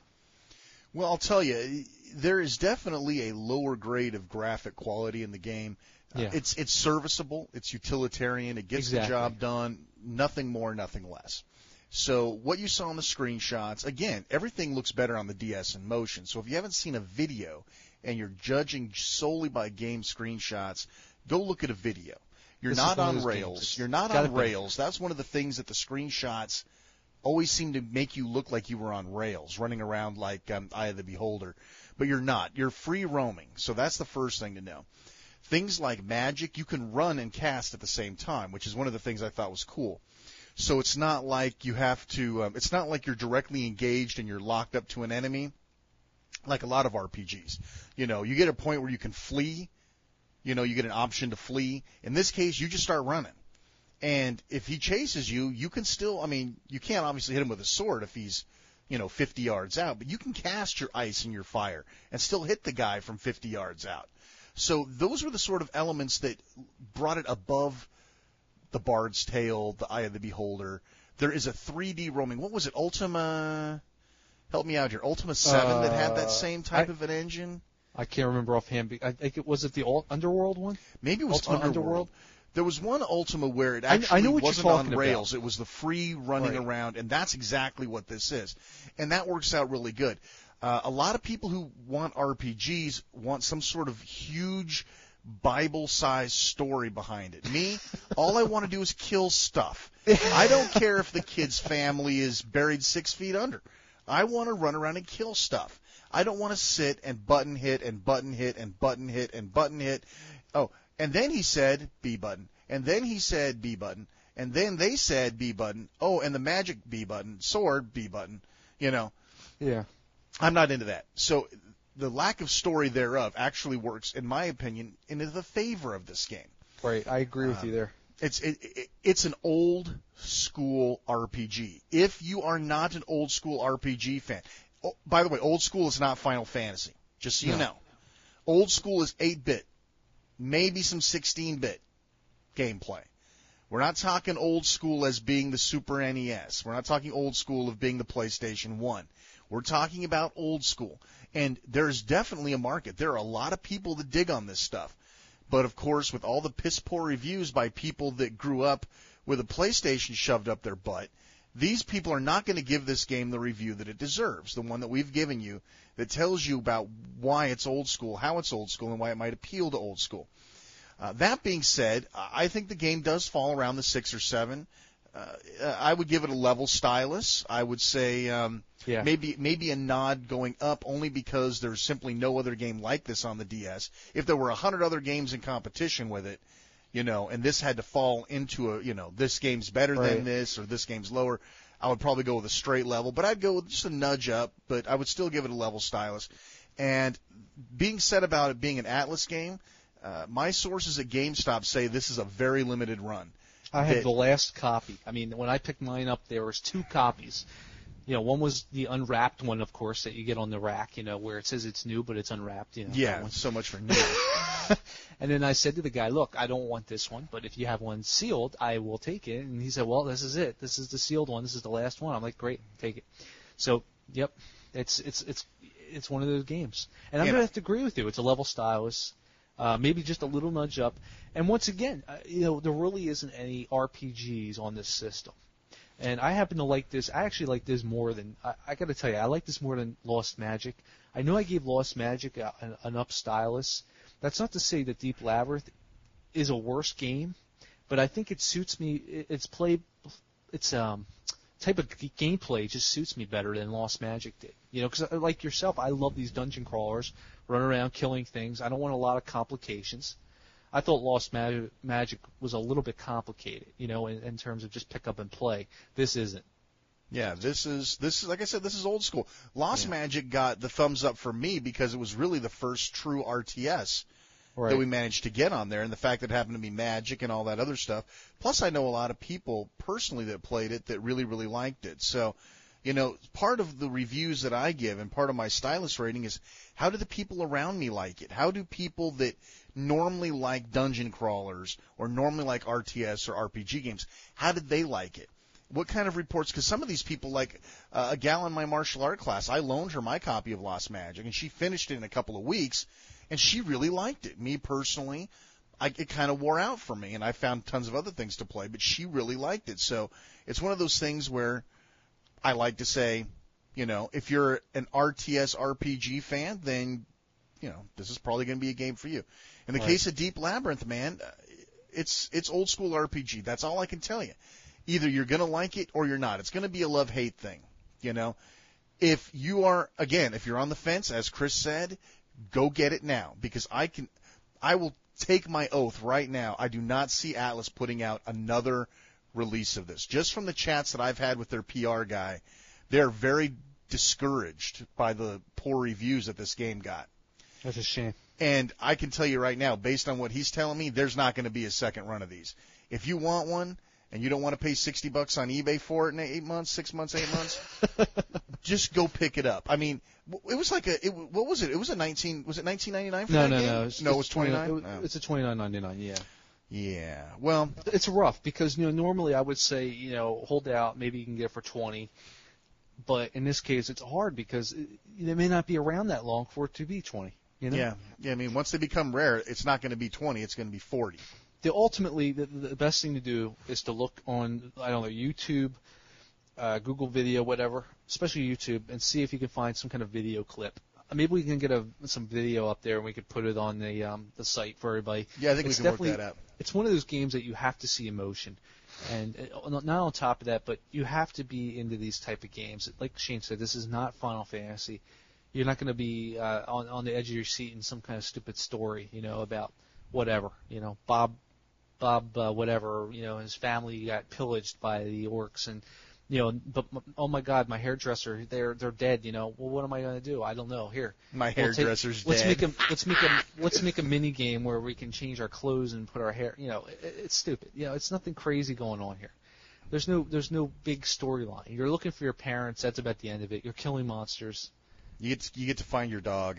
Well, I'll tell you, there is definitely a lower grade of graphic quality in the game. Yeah. It's serviceable, it's utilitarian, it gets the job done, nothing more, nothing less. So what you saw in the screenshots, again, everything looks better on the DS in motion. So if you haven't seen a video and you're judging solely by game screenshots, go look at a video. You're not on rails. You're not on rails. That's one of the things that the screenshots always seem to make you look like you were on rails, running around like Eye of the Beholder. But you're not. You're free roaming. So that's the first thing to know. Things like magic, you can run and cast at the same time, which is one of the things I thought was cool. So it's not like you have to, it's not like you're directly engaged and you're locked up to an enemy like a lot of RPGs. You get a point where you can flee. You get an option to flee. In this case, you just start running. And if he chases you, you can still, you can't obviously hit him with a sword if he's, 50 yards out, but you can cast your ice and your fire and still hit the guy from 50 yards out. So those were the sort of elements that brought it above the Bard's Tale, the Eye of the Beholder. There is a 3D roaming. What was it? Ultima? Help me out here. Ultima 7 that had that same type of an engine? I can't remember offhand. I think was it the Underworld one? Maybe it was Ultima Underworld. There was one Ultima where it actually wasn't on rails. About. It was the free running around, and that's exactly what this is. And that works out really good. A lot of people who want RPGs want some sort of huge Bible-sized story behind it. Me, all I want to do is kill stuff. I don't care if the kid's family is buried 6 feet under. I want to run around and kill stuff. I don't want to sit and button hit and button hit and button hit and button hit. Oh, and then he said B button. And then he said B button. And then they said B button. Oh, and the magic B button. Sword B button. Yeah. I'm not into that. So the lack of story thereof actually works, in my opinion, into the favor of this game. Right. I agree with you there. It's an old school RPG. If you are not an old school RPG fan, by the way, old school is not Final Fantasy, just so you know. Old school is 8-bit, maybe some 16-bit gameplay. We're not talking old school as being the Super NES. We're not talking old school of being the PlayStation 1. We're talking about old school. And there's definitely a market. There are a lot of people that dig on this stuff. But, of course, with all the piss-poor reviews by people that grew up with a PlayStation shoved up their butt, these people are not going to give this game the review that it deserves, the one that we've given you that tells you about why it's old school, how it's old school, and why it might appeal to old school. That being said, I think the game does fall around the 6 or 7. I would give it a level stylus. I would say maybe a nod going up only because there's simply no other game like this on the DS. If there were 100 other games in competition with it, and this had to fall into this game's better than this or this game's lower, I would probably go with a straight level. But I'd go with just a nudge up, but I would still give it a level stylus. And being said about it being an Atlas game, my sources at GameStop say this is a very limited run. I have the last copy. I mean, when I picked mine up, there was 2 copies. One was the unwrapped one, of course, that you get on the rack, where it says it's new, but it's unwrapped. Yeah, so much for new. And then I said to the guy, look, I don't want this one, but if you have one sealed, I will take it. And he said, well, this is it. This is the sealed one. This is the last one. I'm like, great, take it. So, yep, it's one of those games. And I'm going to have to agree with you. It's a level stylus. Maybe just a little nudge up. And once again, there really isn't any RPGs on this system. And I happen to like this. I actually like this more than, I got to tell you, I like this more than Lost Magic. I know I gave Lost Magic an up stylus. That's not to say that Deep Labyrinth is a worse game, but I think it suits me. Its type of gameplay just suits me better than Lost Magic did. Because like yourself, I love these dungeon crawlers, run around killing things. I don't want a lot of complications. I thought Lost Magic was a little bit complicated, in terms of just pick up and play. This isn't. Yeah, this is like I said, this is old school. Lost Magic got the thumbs up for me because it was really the first true RTS that we managed to get on there, and the fact that it happened to be Magic and all that other stuff. Plus, I know a lot of people personally that played it that really, really liked it. So, part of the reviews that I give and part of my stylus rating is how do the people around me like it? How do people that normally like dungeon crawlers or normally like RTS or RPG games, how did they like it? What kind of reports? Because some of these people, like a gal in my martial art class, I loaned her my copy of Lost Magic, and she finished it in a couple of weeks, and she really liked it. Me personally, it kind of wore out for me, and I found tons of other things to play, but she really liked it. So it's one of those things where I like to say, if you're an RTS RPG fan, then, this is probably going to be a game for you. In the case of Deep Labyrinth, man, it's old school RPG. That's all I can tell you. Either you're going to like it or you're not. It's going to be a love-hate thing, If you're on the fence, as Chris said, go get it now, because I will take my oath right now. I do not see Atlas putting out another release of this. Just from the chats that I've had with their PR guy, they're very discouraged by the poor reviews that this game got. That's a shame. And I can tell you right now, based on what he's telling me, there's not going to be a second run of these. If you want one, and you don't want to pay $60 on eBay for it in 8 months, 6 months, 8 months, just go pick it up. I mean, it was like what was it? It was a was it $19.99 for that game? No. It was $29. It's a $29.99. Yeah. Yeah. Well, it's rough because normally I would say hold out, maybe you can get it for $20, but in this case it's hard because they may not be around that long for it to be $20. Yeah. I mean, once they become rare, it's not going to be $20, it's going to be $40. Ultimately, the best thing to do is to look on, I don't know, YouTube, Google Video, whatever, especially YouTube, and see if you can find some kind of video clip. Maybe we can get some video up there and we could put it on the site for everybody. Yeah, I think we can work that out. It's one of those games that you have to see emotion. And not on top of that, but you have to be into these type of games. Like Shane said, this is not Final Fantasy. You're not going to be on the edge of your seat in some kind of stupid story, about whatever, Bob, whatever, his family got pillaged by the orcs, and but oh my God, my hairdresser, they're dead, Well, what am I going to do? I don't know. Here, my hairdresser's dead. Let's make a mini game where we can change our clothes and put our hair. It's stupid. It's nothing crazy going on here. There's no big storyline. You're looking for your parents. That's about the end of it. You're killing monsters. You get to find your dog.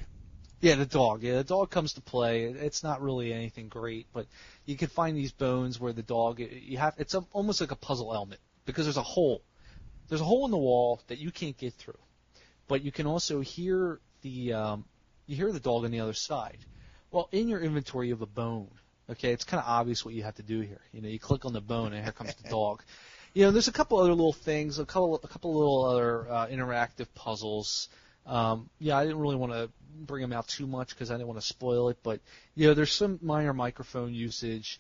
Yeah, the dog. Yeah, the dog comes to play. It's not really anything great, but you can find these bones where the dog. It's almost like a puzzle element because there's a hole. There's a hole in the wall that you can't get through, but you can also hear the dog on the other side. Well, in your inventory you have a bone. Okay, it's kind of obvious what you have to do here. You click on the bone and here comes the dog. There's a couple other little things, a couple little other interactive puzzles. I didn't really want to bring them out too much because I didn't want to spoil it, but there's some minor microphone usage.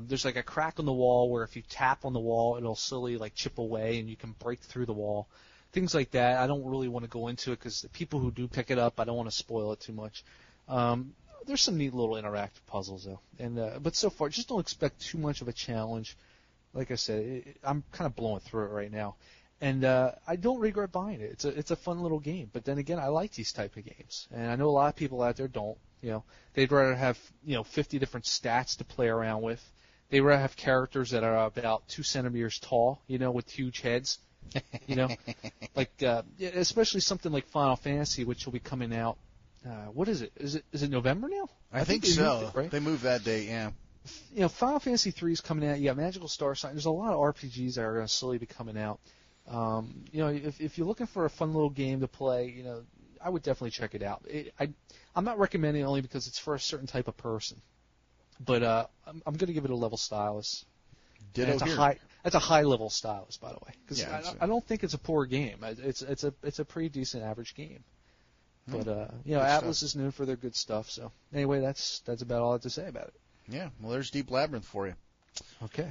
There's like a crack on the wall where if you tap on the wall, it'll slowly like chip away and you can break through the wall. Things like that. I don't really want to go into it because the people who do pick it up, I don't want to spoil it too much. There's some neat little interactive puzzles though, and but so far, just don't expect too much of a challenge. Like I said, I'm kind of blowing through it right now. And I don't regret buying it. It's a fun little game. But then again, I like these type of games, and I know a lot of people out there don't. They'd rather have 50 different stats to play around with. They'd rather have characters that are about 2 centimeters tall, with huge heads. Like especially something like Final Fantasy, which will be coming out. What is it? Is it November now? I think so. Moved it, right? They moved that date, yeah. Final Fantasy 3 is coming out. You got Magical Star Sign. There's a lot of RPGs that are going to slowly be coming out. If you're looking for a fun little game to play, I would definitely check it out. I'm not recommending it only because it's for a certain type of person, but I'm going to give it a level stylus. Ditto That's a high level stylus, by the way, because yeah, I don't think it's a poor game. It's a pretty decent average game. But Atlas is known for their good stuff. So anyway, that's about all I have to say about it. Yeah, well, there's Deep Labyrinth for you. Okay.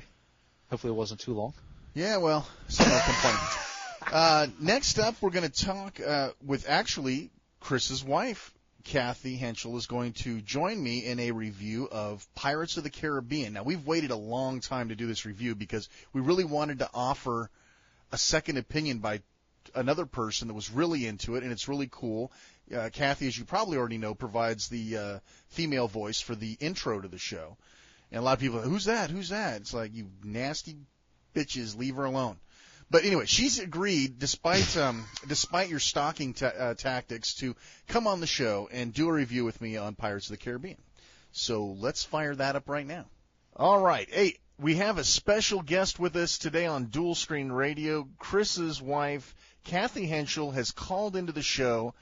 Hopefully it wasn't too long. Yeah, well, some are complaining. Next up, we're going to talk with actually Chris's wife, Kathy Hentschel, is going to join me in a review of Pirates of the Caribbean. Now, we've waited a long time to do this review because we really wanted to offer a second opinion by another person that was really into it, and it's really cool. Kathy, as you probably already know, provides the female voice for the intro to the show. And a lot of people are like, who's that? Who's that? It's like, you nasty bitches, leave her alone. But anyway, she's agreed, despite your stalking tactics, to come on the show and do a review with me on Pirates of the Caribbean. So let's fire that up right now. All right. Hey, we have a special guest with us today on Dual Screen Radio. Chris's wife, Kathy Hentschel, has called into the show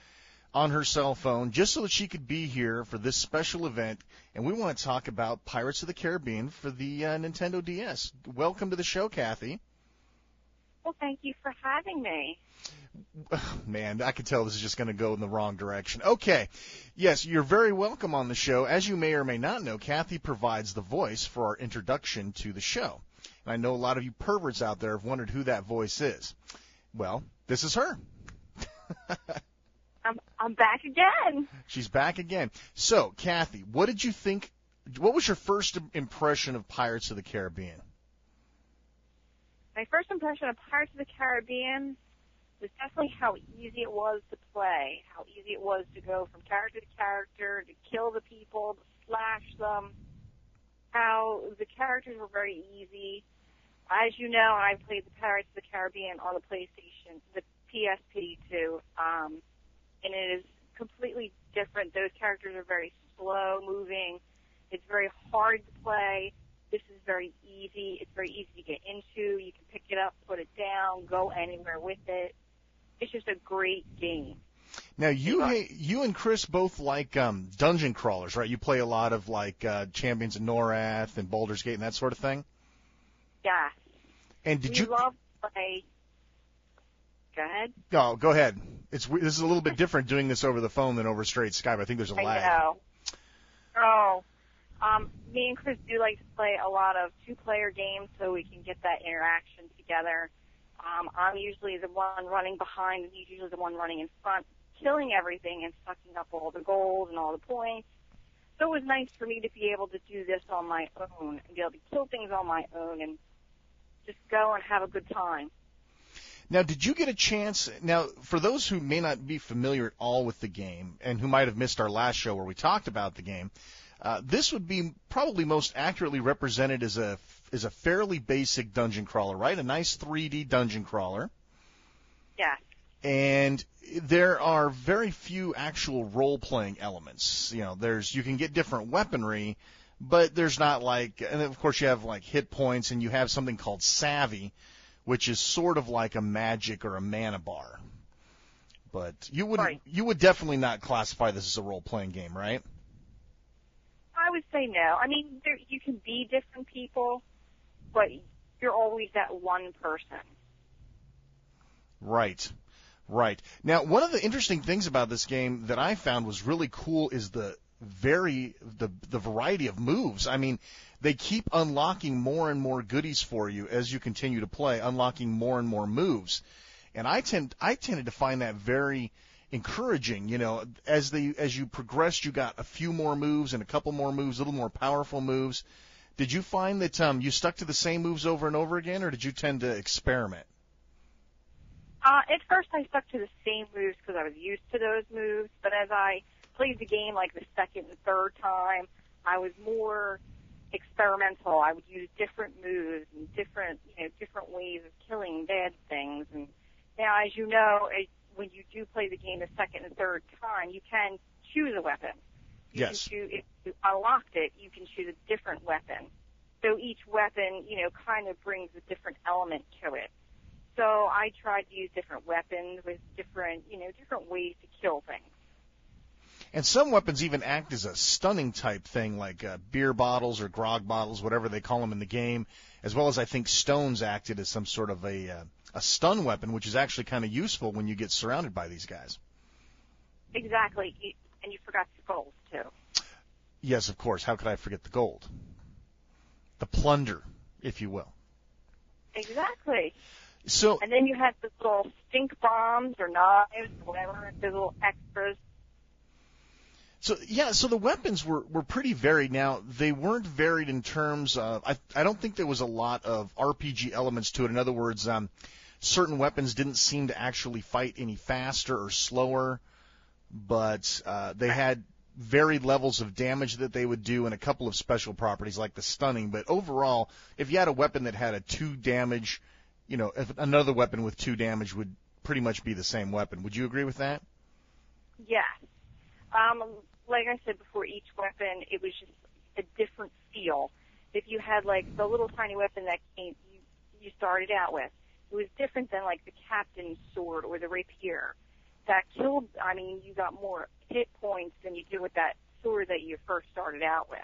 on her cell phone just so that she could be here for this special event, and we want to talk about Pirates of the Caribbean for the Nintendo DS. Welcome to the show, Kathy. Well, thank you for having me. Man, I can tell this is just going to go in the wrong direction. Okay. Yes, you're very welcome on the show. As you may or may not know, Kathy provides the voice for our introduction to the show. And I know a lot of you perverts out there have wondered who that voice is. Well, this is her. I'm back again. She's back again. So, Kathy, what did you think? What was your first impression of Pirates of the Caribbean? My first impression of Pirates of the Caribbean was definitely how easy it was to play, how easy it was to go from character to character, to kill the people, to slash them, how the characters were very easy. as you know, I played the Pirates of the Caribbean on the PlayStation, the PSP too, and it is completely different. Those characters are very slow moving. It's very hard to play. This is very easy. It's very easy to get into. You can pick it up, put it down, go anywhere with it. It's just a great game. Now, you and Chris both like dungeon crawlers, right? You play a lot of like Champions of Norath and Baldur's Gate and that sort of thing? Yes. And did you love to play? Go ahead. Oh, go ahead. This is a little bit different doing this over the phone than over straight Skype. I think there's a lag. I know. Oh. Me and Chris do like to play a lot of two-player games so we can get that interaction together. I'm usually the one running behind, and he's usually the one running in front, killing everything and sucking up all the gold and all the points. So it was nice for me to be able to do this on my own and be able to kill things on my own and just go and have a good time. Now, did you get a chance? Now, for those who may not be familiar at all with the game and who might have missed our last show where we talked about the game, this would be probably most accurately represented as a fairly basic dungeon crawler, right? A nice 3D dungeon crawler. Yeah. And there are very few actual role-playing elements. You know, you can get different weaponry, but there's not like, and of course you have like hit points, and you have something called savvy, which is sort of like a magic or a mana bar. But you would definitely not classify this as a role-playing game, right? I would say no. I mean, you can be different people, but you're always that one person. Right. Now, one of the interesting things about this game that I found was really cool is the variety of moves. I mean, they keep unlocking more and more goodies for you as you continue to play, unlocking more and more moves. And I tended to find that very encouraging. You know, as you progressed, you got a few more moves and a couple more moves, a little more powerful moves. Did you find that you stuck to the same moves over and over again, or did you tend to experiment? At first, I stuck to the same moves because I was used to those moves. But as I played the game, like the second and third time, I was more experimental. I would use different moves and different ways of killing bad things. And now, as you know, when you do play the game the second and third time, you can choose a weapon. Yes. If you unlocked it, you can choose a different weapon. So each weapon, kind of brings a different element to it. So I tried to use different weapons with different ways to kill things. And some weapons even act as a stunning type thing, like beer bottles or grog bottles, whatever they call them in the game, as well as I think stones acted as some sort of a stun weapon, which is actually kind of useful when you get surrounded by these guys. Exactly. And you forgot the gold, too. Yes, of course. How could I forget the gold? The plunder, if you will. Exactly. So, and then you had the little stink bombs or knives, whatever, the little extras. So the weapons were pretty varied. Now, they weren't varied in terms of, I don't think there was a lot of RPG elements to it. In other words, certain weapons didn't seem to actually fight any faster or slower, but they had varied levels of damage that they would do and a couple of special properties like the stunning. But overall, if you had a weapon that had a 2 damage, if another weapon with 2 damage would pretty much be the same weapon. Would you agree with that? Yes. Like I said before, each weapon, it was just a different feel. If you had, like, the little tiny weapon that you started out with, it was different than, like, the captain's sword or the rapier. That killed, you got more hit points than you do with that sword that you first started out with.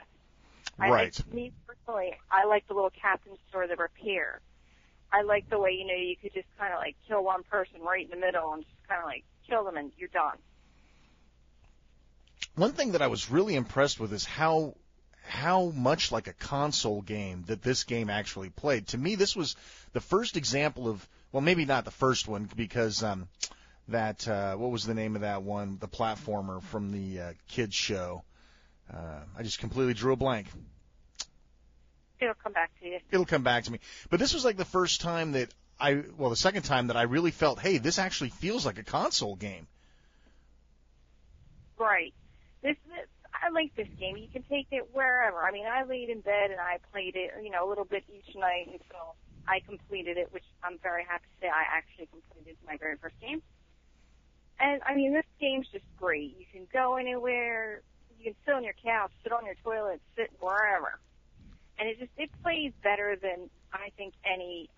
Right. Me personally, I like the little captain's sword, the rapier. I like the way, you could just kind of, like, kill one person right in the middle and just kind of, like, kill them and you're done. One thing that I was really impressed with is how much like a console game that this game actually played. To me, this was the first example of, well, maybe not the first one, because what was the name of that one, the platformer from the kids show? I just completely drew a blank. It'll come back to you. It'll come back to me. But this was like the first time that the second time that I really felt, hey, this actually feels like a console game. Right. I like this game. You can take it wherever. I laid in bed and I played it, a little bit each night until I completed it, which I'm very happy to say I actually completed my very first game. And, I mean, this game's just great. You can go anywhere. You can sit on your couch, sit on your toilet, sit wherever. And it plays better than, I think, any,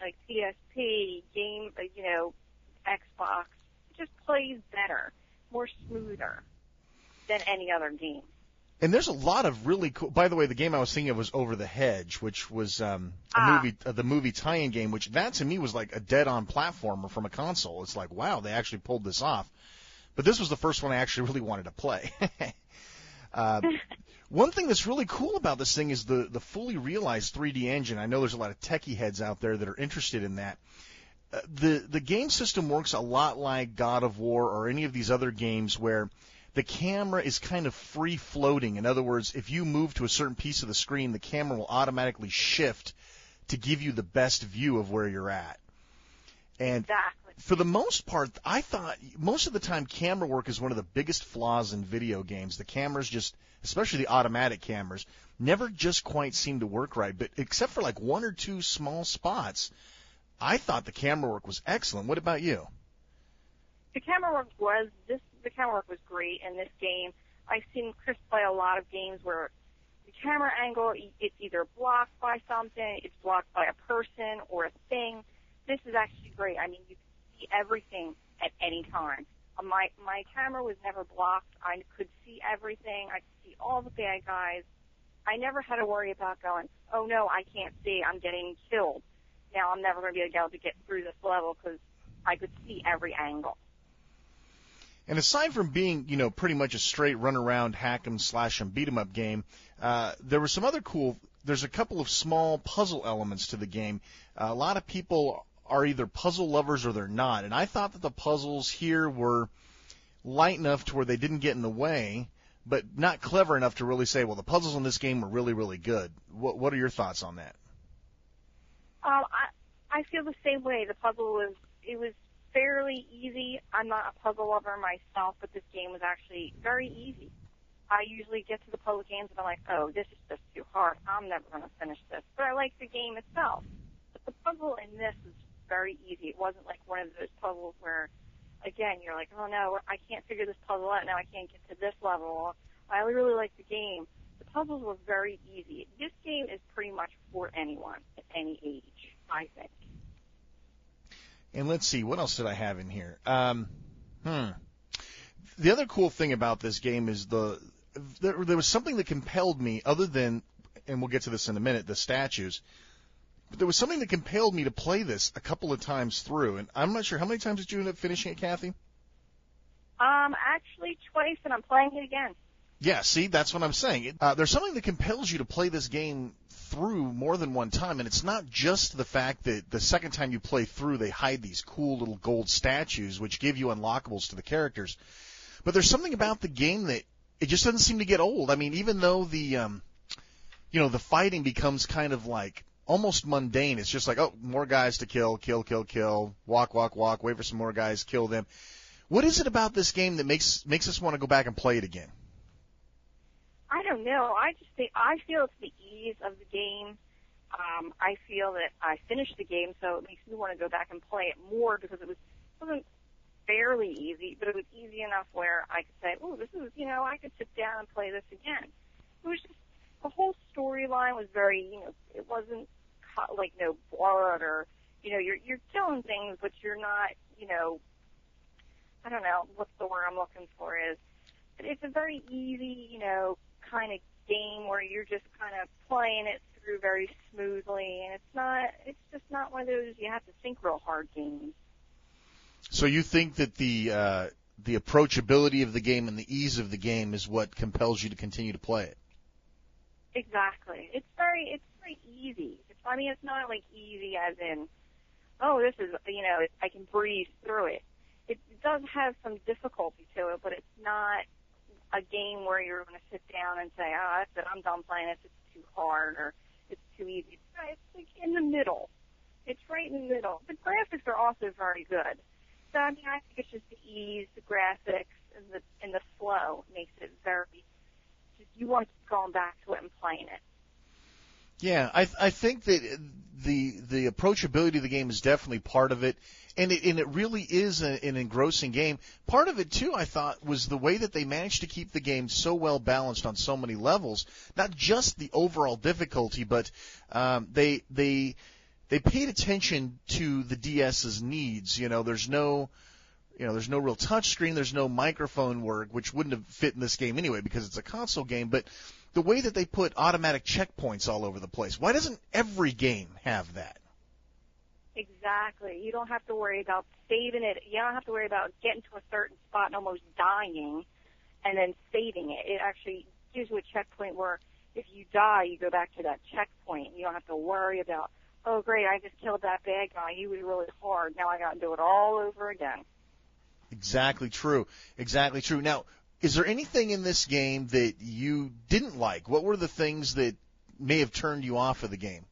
like PSP, game, Xbox. It just plays better, more smoother than any other game. And there's a lot of really cool. By the way, the game I was thinking of was Over the Hedge, which was the movie tie-in game. Which that to me was like a dead-on platformer from a console. It's like, wow, they actually pulled this off. But this was the first one I actually really wanted to play. One thing that's really cool about this thing is the fully realized 3D engine. I know there's a lot of techie heads out there that are interested in that. The game system works a lot like God of War or any of these other games where the camera is kind of free-floating. In other words, if you move to a certain piece of the screen, the camera will automatically shift to give you the best view of where you're at. And exactly. For the most part, I thought most of the time camera work is one of the biggest flaws in video games. The cameras just, especially the automatic cameras, never just quite seem to work right. But except for like one or two small spots, I thought the camera work was excellent. What about you? The camera work was great in this game. I've seen Chris play a lot of games where the camera angle, it's either blocked by something, it's blocked by a person or a thing. This is actually great. I mean, you can see everything at any time. My camera was never blocked. I could see everything. I could see all the bad guys. I never had to worry about going, oh no, I can't see, I'm getting killed. Now I'm never going to be able to get through this level because I could see every angle. And aside from being, pretty much a straight run-around, hack-em, slash-em, beat-em-up game, there were some other there's a couple of small puzzle elements to the game. A lot of people are either puzzle lovers or they're not. And I thought that the puzzles here were light enough to where they didn't get in the way, but not clever enough to really say, well, the puzzles in this game were really, really good. What are your thoughts on that? I feel the same way. The puzzle was fairly easy. I'm not a puzzle lover myself, but this game was actually very easy. I usually get to the puzzle games and I'm like, oh, this is just too hard. I'm never going to finish this. But I like the game itself. But the puzzle in this is very easy. It wasn't like one of those puzzles where, again, you're like, oh, no, I can't figure this puzzle out. Now I can't get to this level. I really like the game. The puzzles were very easy. This game is pretty much for anyone at any age, I think. And let's see, what else did I have in here? The other cool thing about this game is there was something that compelled me, other than, and we'll get to this in a minute, the statues, but there was something that compelled me to play this a couple of times through, and I'm not sure, how many times did you end up finishing it, Kathy? Actually twice, and I'm playing it again. Yeah, see, that's what I'm saying. There's something that compels you to play this game through more than one time, and it's not just the fact that the second time you play through, they hide these cool little gold statues which give you unlockables to the characters. But there's something about the game that it just doesn't seem to get old. I mean, even though the fighting becomes kind of like almost mundane. It's just like, oh, more guys to kill, walk, wait for some more guys, kill them. What is it about this game that makes us want to go back and play it again? I don't know. I feel it's the ease of the game. I feel that I finished the game, so it makes me want to go back and play it more because it wasn't fairly easy, but it was easy enough where I could say, oh, this is, I could sit down and play this again. It was just, the whole storyline was very, it wasn't like no blood or, you're killing things, but you're not, I don't know what the word I'm looking for is. But it's a very easy, kind of game where you're just kind of playing it through very smoothly, and it's just not one of those you have to think real hard games. So you think that the approachability of the game and the ease of the game is what compels you to continue to play it? Exactly. It's very easy. It's not like easy as in, oh, this is, I can breeze through it. It does have some difficulty to it, but it's not a game where you're going to sit down and say, oh, that's it, I'm done playing this, it's too hard or it's too easy. It's like in the middle. It's right in the middle. The graphics are also very good. So, I think it's just the ease, the graphics, and the flow makes it very, just, you want to keep going back to it and playing it. Yeah, I think that the approachability of the game is definitely part of it, and it really is an engrossing game. Part of it too, I thought, was the way that they managed to keep the game so well balanced on so many levels. Not just the overall difficulty, but they paid attention to the DS's needs. There's no real touch screen, there's no microphone work, which wouldn't have fit in this game anyway because it's a console game, but the way that they put automatic checkpoints all over the place. Why doesn't every game have that? Exactly. You don't have to worry about saving it. You don't have to worry about getting to a certain spot and almost dying and then saving it. It actually gives you a checkpoint where if you die, you go back to that checkpoint. You don't have to worry about, oh, great, I just killed that bad guy. He was really hard. Now I got to do it all over again. Exactly true. Exactly true. Now, is there anything in this game that you didn't like? What were the things that may have turned you off of the game?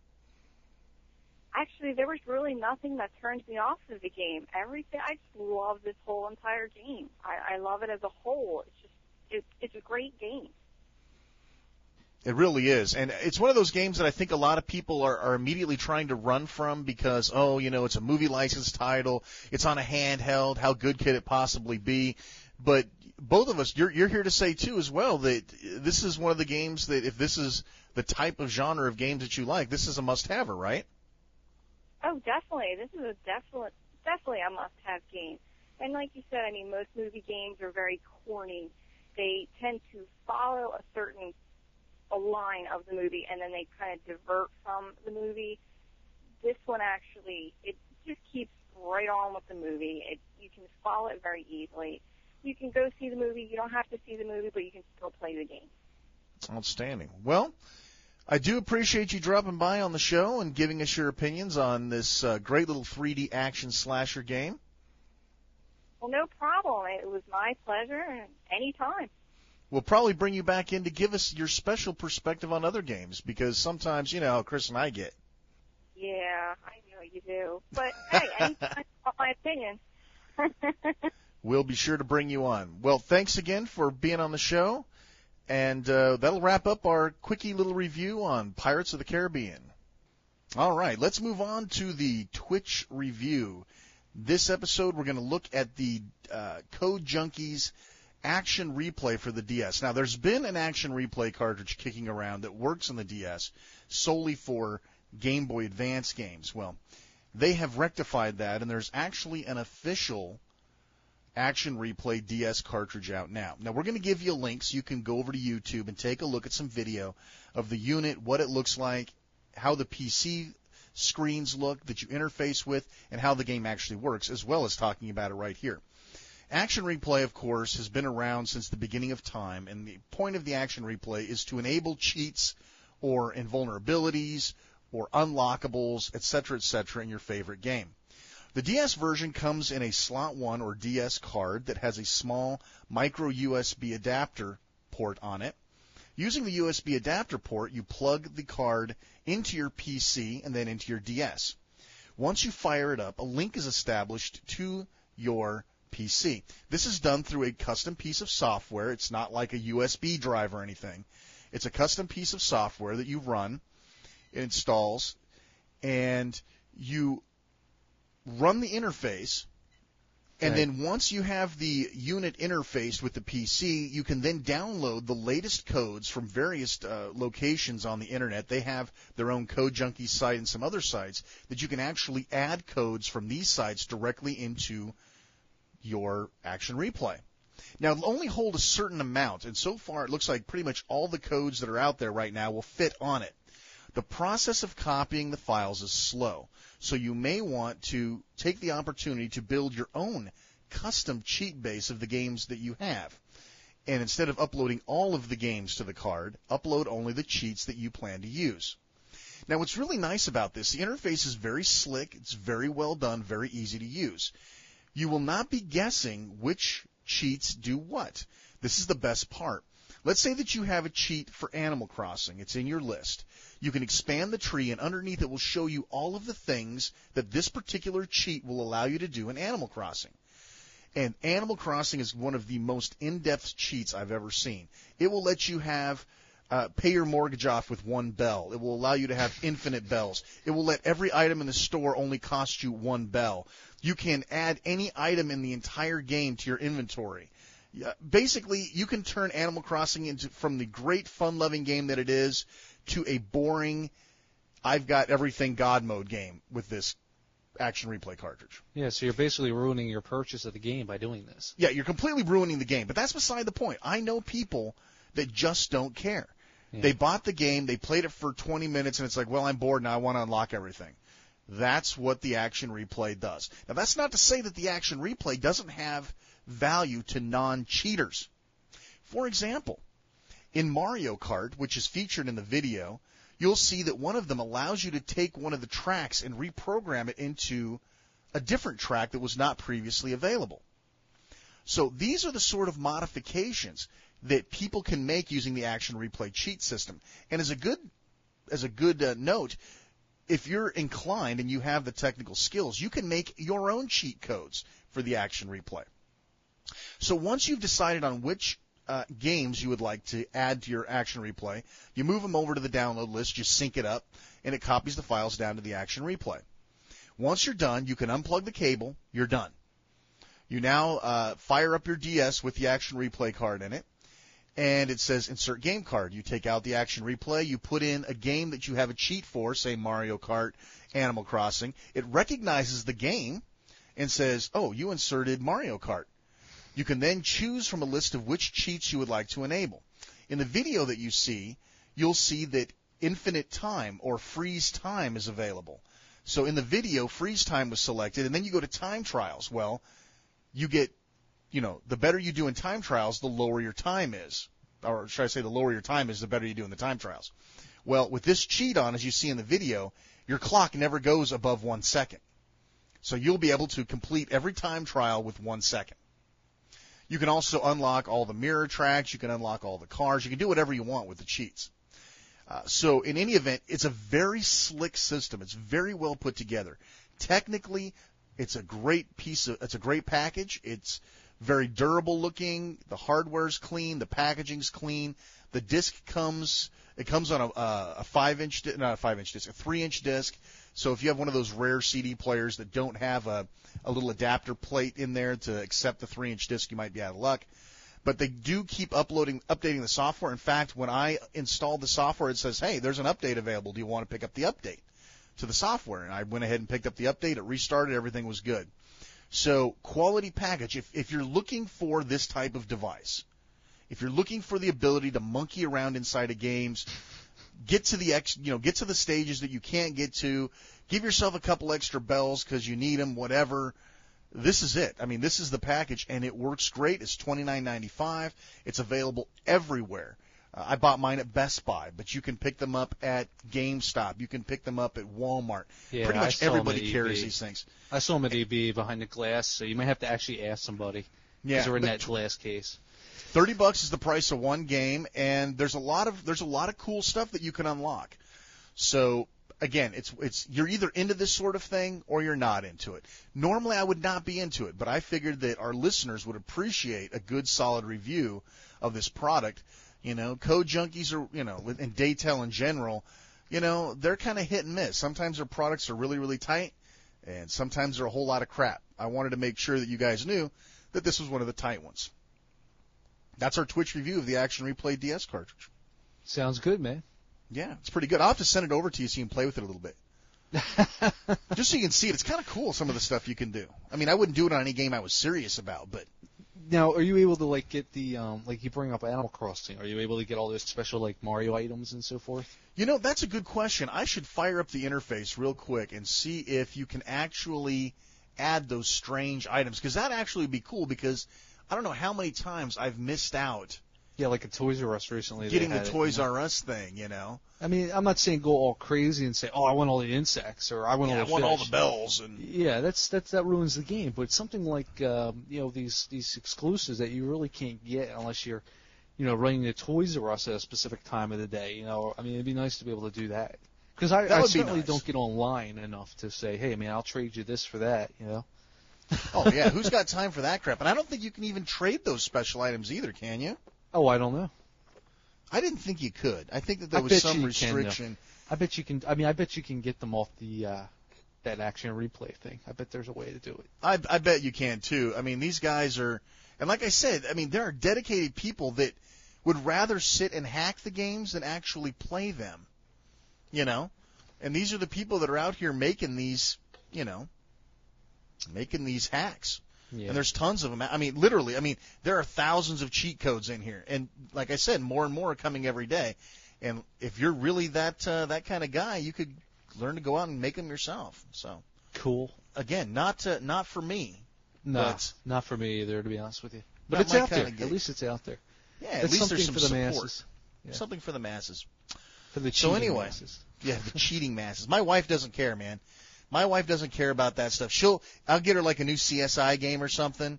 Actually, there was really nothing that turned me off of the game. Everything, I just love this whole entire game. I love it as a whole. It's a great game. It really is. And it's one of those games that I think a lot of people are immediately trying to run from because, it's a movie license title. It's on a handheld. How good could it possibly be? But both of us, you're here to say, too, as well, that this is one of the games that if this is the type of genre of games that you like, this is a must-haver, right? Oh, definitely. This is definitely a must-have game. And like you said, most movie games are very corny. They tend to follow a line of the movie, and then they kind of divert from the movie. This one actually, it just keeps right on with the movie. You can follow it very easily. You can go see the movie. You don't have to see the movie, but you can still play the game. Outstanding. Well, I do appreciate you dropping by on the show and giving us your opinions on this great little 3D action slasher game. Well, no problem. It was my pleasure, and anytime. We'll probably bring you back in to give us your special perspective on other games, because sometimes, how Chris and I get. Yeah, I know you do. But, hey, anytime you want my opinion. We'll be sure to bring you on. Well, thanks again for being on the show, and that'll wrap up our quickie little review on Pirates of the Caribbean. All right, let's move on to the Twitch review. This episode, we're going to look at the Code Junkies Action Replay for the DS. Now, there's been an Action Replay cartridge kicking around that works on the DS solely for Game Boy Advance games. Well, they have rectified that, and there's actually an official Action Replay DS cartridge out now. Now, we're going to give you a link so you can go over to YouTube and take a look at some video of the unit, what it looks like, how the PC screens look that you interface with, and how the game actually works, as well as talking about it right here. Action Replay, of course, has been around since the beginning of time, and the point of the Action Replay is to enable cheats or invulnerabilities or unlockables, etc., in your favorite game. The DS version comes in a Slot 1 or DS card that has a small micro USB adapter port on it. Using the USB adapter port, you plug the card into your PC and then into your DS. Once you fire it up, a link is established to your PC. This is done through a custom piece of software. It's not like a USB drive or anything. It's a custom piece of software that you run, it installs, and you run the interface, and then once you have the unit interfaced with the PC, you can then download the latest codes from various locations on the Internet. They have their own Code Junkies site and some other sites that you can actually add codes from these sites directly into your Action Replay. Now, it'll only hold a certain amount, and so far it looks like pretty much all the codes that are out there right now will fit on it. The process of copying the files is slow, so you may want to take the opportunity to build your own custom cheat base of the games that you have. And instead of uploading all of the games to the card, upload only the cheats that you plan to use. Now, what's really nice about this, the interface is very slick, it's very well done, very easy to use. You will not be guessing which cheats do what. This is the best part. Let's say that you have a cheat for Animal Crossing. It's in your list. You can expand the tree, and underneath it will show you all of the things that this particular cheat will allow you to do in Animal Crossing. And Animal Crossing is one of the most in-depth cheats I've ever seen. It will let you have pay your mortgage off with one bell. It will allow you to have infinite bells. It will let every item in the store only cost you one bell. You can add any item in the entire game to your inventory. Basically, you can turn Animal Crossing from the great fun-loving game that it is to a boring, I've got everything God mode game with this action replay cartridge. Yeah, so you're basically ruining your purchase of the game by doing this. Yeah, you're completely ruining the game, but that's beside the point. I know people that just don't care. Yeah. They bought the game, they played it for 20 minutes, and it's like, well, I'm bored now, I want to unlock everything. That's what the action replay does. Now, that's not to say that the action replay doesn't have value to non-cheaters. For example, in Mario Kart, which is featured in the video, you'll see that one of them allows you to take one of the tracks and reprogram it into a different track that was not previously available. So these are the sort of modifications that people can make using the action replay cheat system. And as a good note, if you're inclined and you have the technical skills, you can make your own cheat codes for the action replay. So once you've decided on which games you would like to add to your action replay, you move them over to the download list, you sync it up, and it copies the files down to the action replay. Once you're done, you can unplug the cable, you're done. You now fire up your DS with the action replay card in it, and it says insert game card. You take out the action replay, you put in a game that you have a cheat for, say Mario Kart, Animal Crossing. It recognizes the game and says, oh, you inserted Mario Kart. You can then choose from a list of which cheats you would like to enable. In the video that you see, you'll see that infinite time or freeze time is available. So in the video, freeze time was selected, and then you go to time trials. Well, you get, the better you do in time trials, the lower your time is. Or should I say the lower your time is, the better you do in the time trials. Well, with this cheat on, as you see in the video, your clock never goes above 1 second. So you'll be able to complete every time trial with 1 second. You can also unlock all the mirror tracks. You can unlock all the cars. You can do whatever you want with the cheats. So in any event, it's a very slick system. It's very well put together. Technically, it's a great package. It's very durable looking. The hardware's clean. The packaging's clean. The disc comes on a 3-inch disc. So if you have one of those rare CD players that don't have a little adapter plate in there to accept the 3-inch disc, you might be out of luck. But they do keep updating the software. In fact, when I installed the software, it says, hey, there's an update available. Do you want to pick up the update to the software? And I went ahead and picked up the update. It restarted. Everything was good. So quality package. If you're looking for this type of device, if you're looking for the ability to monkey around inside of games, get to the stages that you can't get to, give yourself a couple extra bells because you need them, whatever. This is it. I mean, this is the package, and it works great. It's $29.95. It's available everywhere. I bought mine at Best Buy, but you can pick them up at GameStop. You can pick them up at Walmart. Yeah, pretty much everybody carries these things. I saw them at EB behind the glass, so you might have to actually ask somebody. Yeah, they're in that glass case. $30 is the price of one game, and there's a lot of cool stuff that you can unlock. So again, it's you're either into this sort of thing or you're not into it. Normally, I would not be into it, but I figured that our listeners would appreciate a good, solid review of this product. Code junkies are, and Daytel in general, they're kind of hit and miss. Sometimes their products are really, really tight, and sometimes they're a whole lot of crap. I wanted to make sure that you guys knew that this was one of the tight ones. That's our Twitch review of the Action Replay DS cartridge. Sounds good, man. Yeah, it's pretty good. I'll have to send it over to you so you can play with it a little bit. Just so you can see it. It's kind of cool, some of the stuff you can do. I mean, I wouldn't do it on any game I was serious about, but... Now, are you able to, get the, you bring up Animal Crossing, are you able to get all those special, Mario items and so forth? That's a good question. I should fire up the interface real quick and see if you can actually add those strange items, because that actually would be cool, because I don't know how many times I've missed out. Yeah, like a Toys R Us recently. Getting the Toys R Us thing, I mean, I'm not saying go all crazy and say, oh, I want all the insects, or I want all the fish. I want all the bells. And yeah, that ruins the game. But something like, these exclusives that you really can't get unless you're, running the Toys R Us at a specific time of the day. I mean, it'd be nice to be able to do that. Because I certainly don't get online enough to say, hey, I'll trade you this for that, Oh, yeah, who's got time for that crap? And I don't think you can even trade those special items either, can you? Oh, I don't know. I didn't think you could. I think that there I was bet some you can, though. restriction. I bet you can. I mean, I bet you can get them off the that action replay thing. I bet there's a way to do it. I bet you can too. I mean, these guys are, and like I said, I mean, there are dedicated people that would rather sit and hack the games than actually play them. You know, and these are the people that are out here making these, you know, making these hacks. Yeah. And there's tons of them. I mean, literally, I mean, there are thousands of cheat codes in here, and like I said, more and more are coming every day. And if you're really that kind of guy, you could learn to go out and make them yourself. So Cool. again, not for me. No, but not for me either, to be honest with you. But Not it's my out there. kinda gig. At least it's out there. Yeah, at It's least something there's some for the support. masses. Yeah. Something for the masses. For the So cheating anyway. masses. Yeah, the cheating masses. My wife doesn't care, man. My wife doesn't care about that stuff. I'll get her like a new CSI game or something,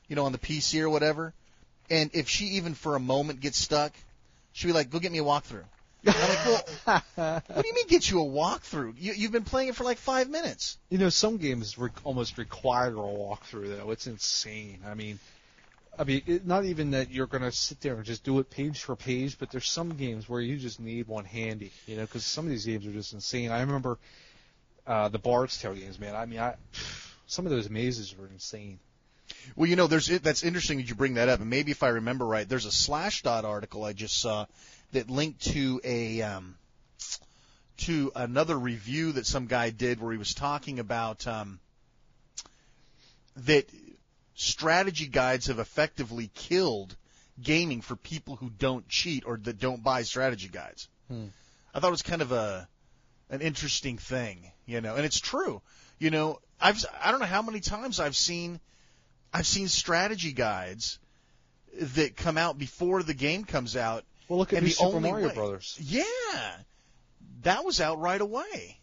you know, on the PC or whatever. And if she even for a moment gets stuck, she'll be like, "Go get me a walkthrough." And I'm like, "Well, what do you mean get you a walkthrough? You've been playing it for like 5 minutes." You know, some games almost require a walkthrough, though. It's insane. I mean, not even that you're going to sit there and just do it page for page, but there's some games where you just need one handy, you know, because some of these games are just insane. I remember the Bard's Tale games, man. I mean, some of those mazes were insane. Well, you know, that's interesting that you bring that up, and maybe if I remember right, there's a Slashdot article I just saw that linked to to another review that some guy did where he was talking about that strategy guides have effectively killed gaming for people who don't cheat or that don't buy strategy guides. I thought it was kind of an interesting thing, you know, and it's true. You know, I don't know how many times I've seen strategy guides that come out before the game comes out. Well, look at and New the Super only Mario way- Brothers. Yeah, that was out right away,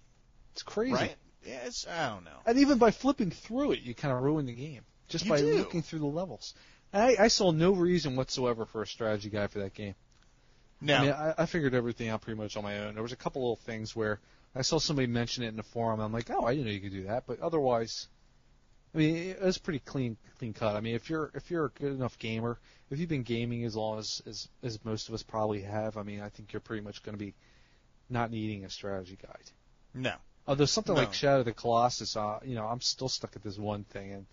It's crazy. right? Yeah, I don't know. And even by flipping through it, you kind of ruin the game just You by do. looking through the levels. I saw no reason whatsoever for a strategy guide for that game. Now, I mean, I figured everything out pretty much on my own. There was a couple little things where I saw somebody mention it in the forum. I'm like, oh, I didn't know you could do that. But otherwise, I mean, it was pretty clean cut. I mean, if you're a good enough gamer, if you've been gaming as long as most of us probably have, I mean, I think you're pretty much going to be not needing a strategy guide. no. Although something No. like Shadow of the Colossus, you know, I'm still stuck at this one thing, and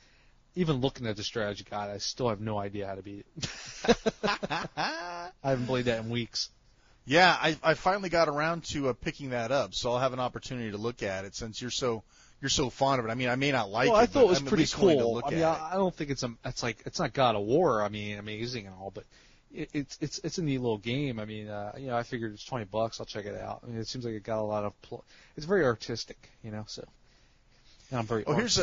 even looking at the strategy guide, I still have no idea how to beat it. I haven't played that in weeks. Yeah, I finally got around to picking that up, so I'll have an opportunity to look at it since you're so fond of it. I mean, I may not like Well, it. I thought it was but I'm at pretty least willing to cool. look I mean, at it. I don't think it's not God of War. I mean, amazing and all, but it's a neat little game. I mean, you know, I figured it's $20. I'll check it out. I mean, it seems like it got a lot of. It's very artistic, you know. So, and I'm very. Oh, here's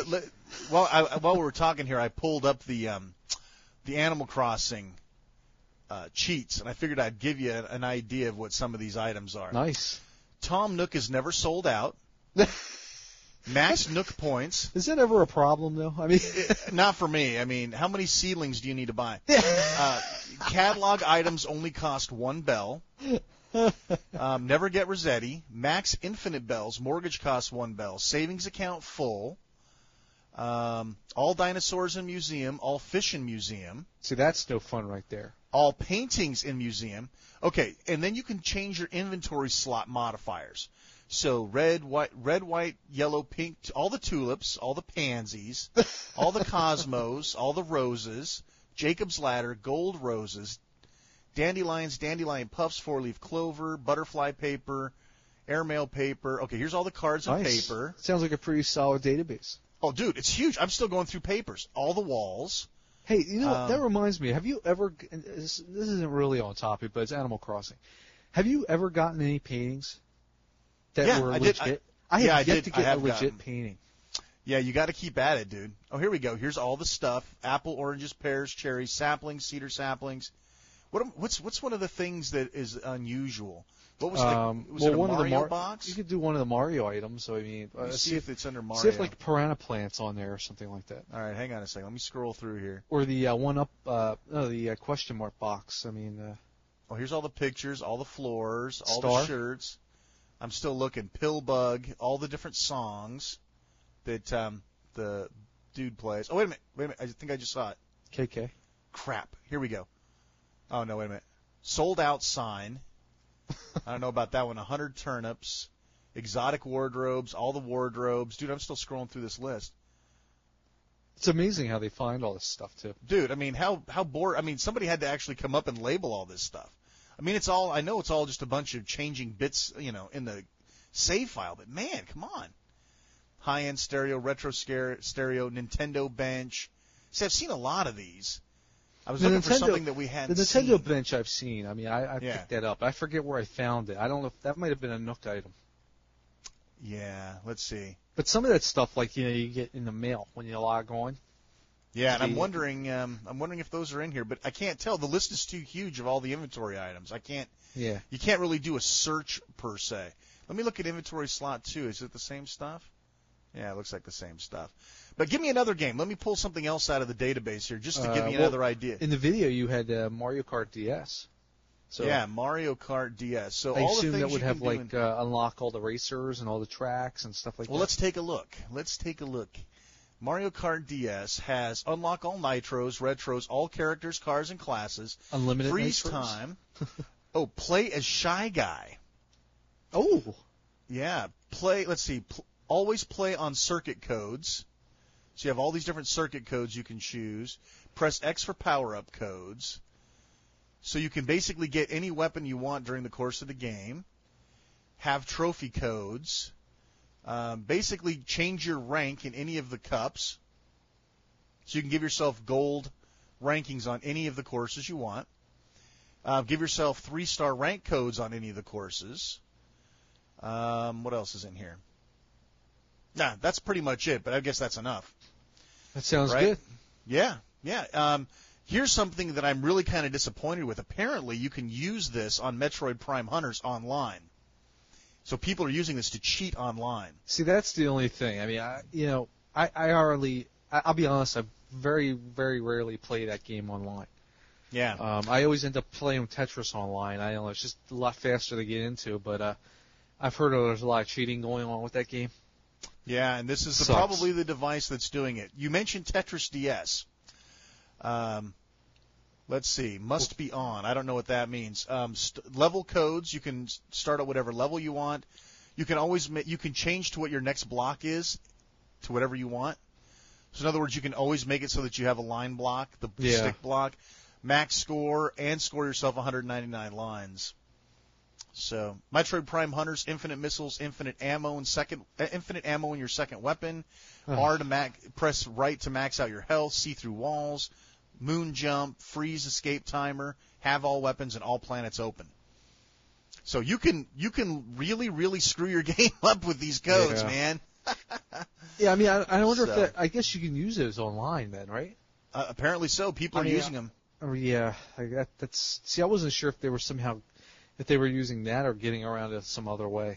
while we were talking here, I pulled up the Animal Crossing cheats, and I figured I'd give you an idea of what some of these items are. Nice. Tom Nook is never sold out. Max Nook points. Is that ever a problem, though? I mean, Not for me. I mean, how many seedlings do you need to buy? Catalog items only cost 1 bell. Never get Rossetti. Max Infinite Bells. Mortgage costs 1 bell. Savings account full. All dinosaurs in museum. All fish in museum. see, that's no fun right there. All paintings in museum. Okay, and then you can change your inventory slot modifiers. So red, white, yellow, pink, all the tulips, all the pansies, all the cosmos, all the roses, Jacob's ladder, gold roses, dandelions, dandelion puffs, 4-leaf clover, butterfly paper, airmail paper. Okay, here's all the cards and Nice. paper. Sounds like a pretty solid database. Oh, dude, it's huge. I'm still going through papers. All the walls. Hey, you know, that reminds me. Have you ever? And this isn't really on topic, but it's Animal Crossing. Have you ever gotten any paintings that Yeah, were I did. legit? I have yeah, I yet did. to I get a have legit gotten. painting. Yeah, you got to keep at it, dude. Oh, here we go. Here's all the stuff: apple, oranges, pears, cherries, saplings, cedar saplings. What's one of the things that is unusual? What was it? Was it a one Mario of the box? You could do one of the Mario items. So I mean, Let me see if it's under Mario. see if like piranha plants on there or something like that, All right, hang on a second. Let me scroll through here. or the the question mark box. I mean, Oh, here's all the pictures, all the floors, all Star? the shirts. I'm still looking. Pillbug, all the different songs that the dude plays. Oh, wait a minute. I think I just saw it. KK. Crap. Here we go. Oh, no, wait a minute. sold out sign. I don't know about that one. 100 turnips, exotic wardrobes, all the wardrobes. Dude, I'm still scrolling through this list. It's amazing how they find all this stuff too. Dude, I mean, how bored? I mean, somebody had to actually come up and label all this stuff. I mean, it's all. I know it's all just a bunch of changing bits, in the save file. But man, come on. High-end stereo, retro stereo, Nintendo bench. See, I've seen a lot of these. I was looking for something that we hadn't seen. The Nintendo bench I've seen. I mean, I picked that up. I forget where I found it. I don't know if that might have been a Nook item. Yeah, let's see. But some of that stuff, like you get in the mail when you log on. Yeah, and I'm wondering if those are in here, but I can't tell. The list is too huge of all the inventory items. I can't. Yeah. You can't really do a search per se. Let me look at inventory slot 2. Is it the same stuff? Yeah, it looks like the same stuff. But give me another game. Let me pull something else out of the database here just to give me another idea. In the video, you had Mario Kart DS. So yeah, Mario Kart DS. So I all assume the things that would you have can do unlock all the racers and all the tracks and stuff like that. Well, let's take a look. Mario Kart DS has unlock all nitros, retros, all characters, cars, and classes. Unlimited freeze nitros? Time. Play as Shy Guy. Oh. Yeah, let's see. Always play on circuit codes. So you have all these different circuit codes you can choose. Press X for power-up codes. So you can basically get any weapon you want during the course of the game. Have trophy codes. Basically change your rank in any of the cups. So you can give yourself gold rankings on any of the courses you want. Give yourself 3-star rank codes on any of the courses. What else is in here? Nah, that's pretty much it, but I guess that's enough. That sounds good. Yeah. Here's something that I'm really kind of disappointed with. Apparently, you can use this on Metroid Prime Hunters online. So people are using this to cheat online. See, that's the only thing. I mean, I'll be honest, I very, very rarely play that game online. Yeah. I always end up playing Tetris online. I don't know, it's just a lot faster to get into, but I've heard there's a lot of cheating going on with that game. Yeah, and this is probably the device that's doing it. You mentioned Tetris DS. Let's see. Must be on. I don't know what that means. Level codes. You can start at whatever level you want. You can always you can change to what your next block is, to whatever you want. So in other words, you can always make it so that you have a line block, the stick block, max score, and score yourself 199 lines. So, Metroid Prime Hunters, infinite missiles, infinite ammo in your second weapon. R to press right to max out your health, see through walls, moon jump, freeze escape timer, have all weapons and all planets open. So you can really, really screw your game up with these codes, man. Yeah, I mean, I wonder if that. I guess you can use those online then, right? Apparently so. People are using them. Yeah, that's. See, I wasn't sure if they were somehow. If they were using that or getting around it some other way,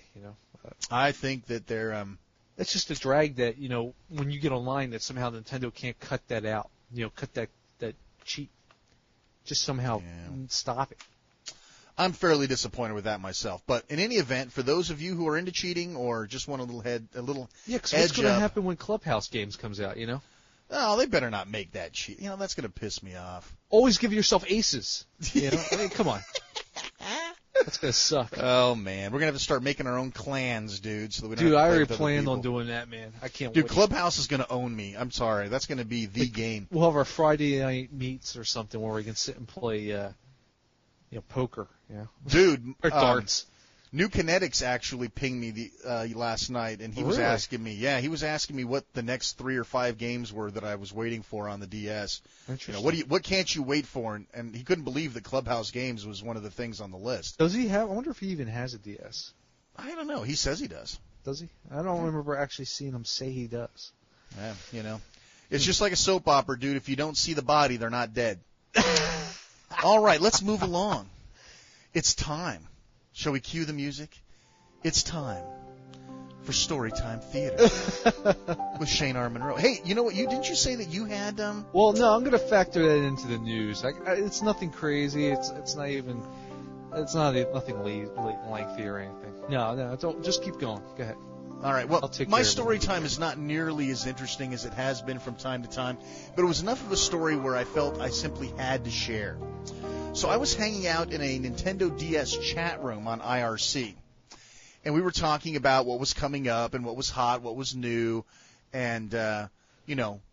I think that they're. It's just a drag that when you get online that somehow Nintendo can't cut that out. Cut that cheat. Just somehow stop it. I'm fairly disappointed with that myself. But in any event, for those of you who are into cheating or just want a little yeah, because what's going to happen when Clubhouse Games comes out? Oh, they better not make that cheat. That's going to piss me off. Always give yourself aces. I mean, come on. That's going to suck. Oh, man. We're going to have to start making our own clans, dude. So that we don't Dude, have to I play already with other planned people. on doing that, man. I can't Dude, wait. Clubhouse is going to own me. I'm sorry. That's going to be the game. We'll have our Friday night meets or something where we can sit and play poker. Yeah. Dude. Or darts. New Kinetics actually pinged me last night, and he was asking me. Yeah, he was asking me what the next 3 or 5 games were that I was waiting for on the DS. Interesting. What can't you wait for? And he couldn't believe that Clubhouse Games was one of the things on the list. Does he have? I wonder if he even has a DS. I don't know. He says he does. Does he? I don't remember actually seeing him say he does. Yeah, it's just like a soap opera, dude. If you don't see the body, they're not dead. All right, let's move along. It's time. Shall we cue the music? It's time for Storytime Theater with Shane Arman. Hey, you know what? Didn't you say that you had Well, no, I'm going to factor that into the news. It's nothing crazy. It's not even. It's not nothing lengthy or anything. No, don't. Just keep going. Go ahead. All right. Well, I'll take my care of it. story time is not nearly as interesting as it has been from time to time, but it was enough of a story where I felt I simply had to share. So I was hanging out in a Nintendo DS chat room on IRC, and we were talking about what was coming up and what was hot, what was new, and,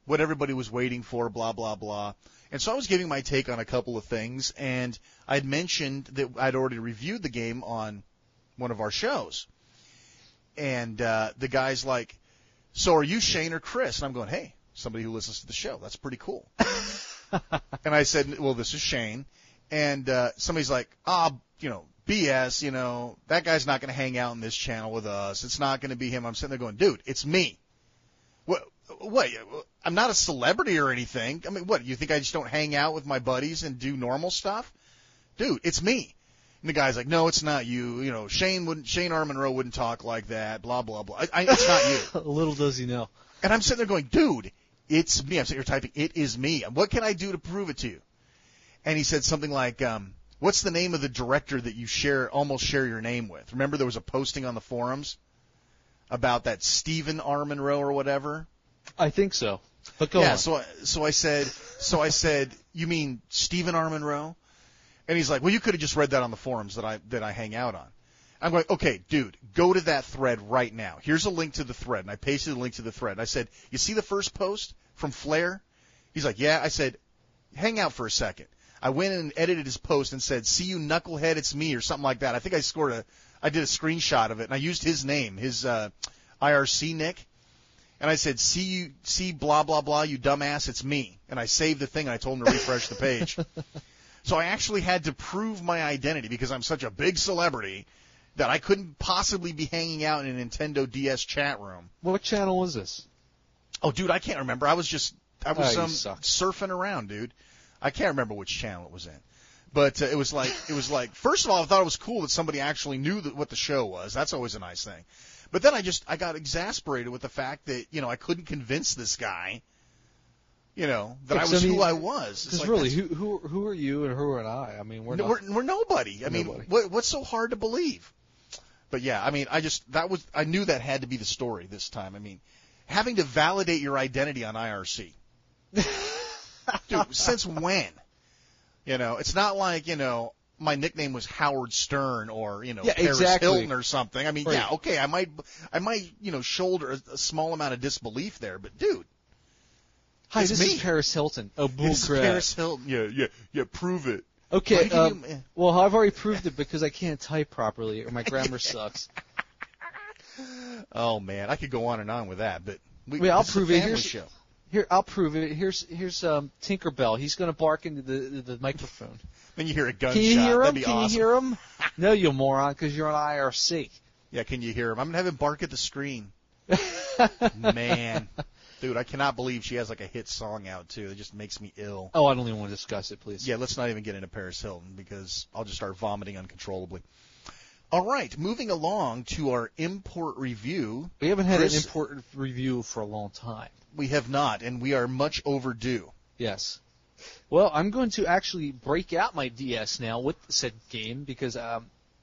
what everybody was waiting for, blah, blah, blah. And so I was giving my take on a couple of things, and I'd mentioned that I'd already reviewed the game on one of our shows. And the guy's like, so are you Shane or Chris? And I'm going, hey, somebody who listens to the show. That's pretty cool. And I said, well, this is Shane. And somebody's like, BS, that guy's not going to hang out in this channel with us. It's not going to be him. I'm sitting there going, dude, it's me. What? I'm not a celebrity or anything. I mean, what? You think I just don't hang out with my buddies and do normal stuff? Dude, it's me. And the guy's like, no, it's not you. Shane Arman wouldn't talk like that, blah, blah, blah. It's not you. Little does he know. And I'm sitting there going, dude, it's me. I'm sitting here typing, it is me. What can I do to prove it to you? And he said something like, what's the name of the director that you almost share your name with? Remember there was a posting on the forums about that Stephen Arman or whatever? I think so. But go on. So I said, you mean Stephen Arman? And he's like, well, you could have just read that on the forums that I hang out on. I'm going, okay, dude, go to that thread right now. Here's a link to the thread. And I pasted a link to the thread. I said, you see the first post from Flair? He's like, yeah. I said, hang out for a second. I went in and edited his post and said, see you knucklehead, it's me, or something like that. I think I did a screenshot of it, and I used his name, his IRC nick. And I said, see blah, blah, blah, you dumbass, it's me. And I saved the thing, and I told him to refresh the page. So I actually had to prove my identity because I'm such a big celebrity that I couldn't possibly be hanging out in a Nintendo DS chat room. What channel was this? Oh, dude, I can't remember. I was suck. surfing around, dude. I can't remember which channel it was in. But it was like, first of all, I thought it was cool that somebody actually knew what the show was. That's always a nice thing. But then I got exasperated with the fact that, I couldn't convince this guy, that I was who I was. Because really, who are you and who am I? I mean, we're nobody. I mean, what's so hard to believe? But yeah, I mean, I knew that had to be the story this time. I mean, having to validate your identity on IRC. Dude, since when? It's not like, my nickname was Howard Stern or, Paris Hilton or something. I mean, right. Yeah, okay, I might, shoulder a small amount of disbelief there, but dude. Hi, this is Paris Hilton. Oh, bull This crap. is Paris Hilton. Yeah, prove it. Okay, well, I've already proved it because I can't type properly or my grammar sucks. Oh, man, I could go on and on with that, but I'll prove it. Show. Here, I'll prove it. Here's Tinkerbell. He's going to bark into the microphone. Then you hear a gunshot. Can you hear him? That'd be awesome. You hear him? No, you moron, because you're on IRC. Yeah, can you hear him? I'm going to have him bark at the screen. Man. Dude, I cannot believe she has like a hit song out, too. It just makes me ill. Oh, I don't even want to discuss it, please. Yeah, let's not even get into Paris Hilton because I'll just start vomiting uncontrollably. All right, moving along to our import review. We haven't had an import review for a long time. We have not, and we are much overdue. Yes. Well, I'm going to actually break out my DS now with said game because, I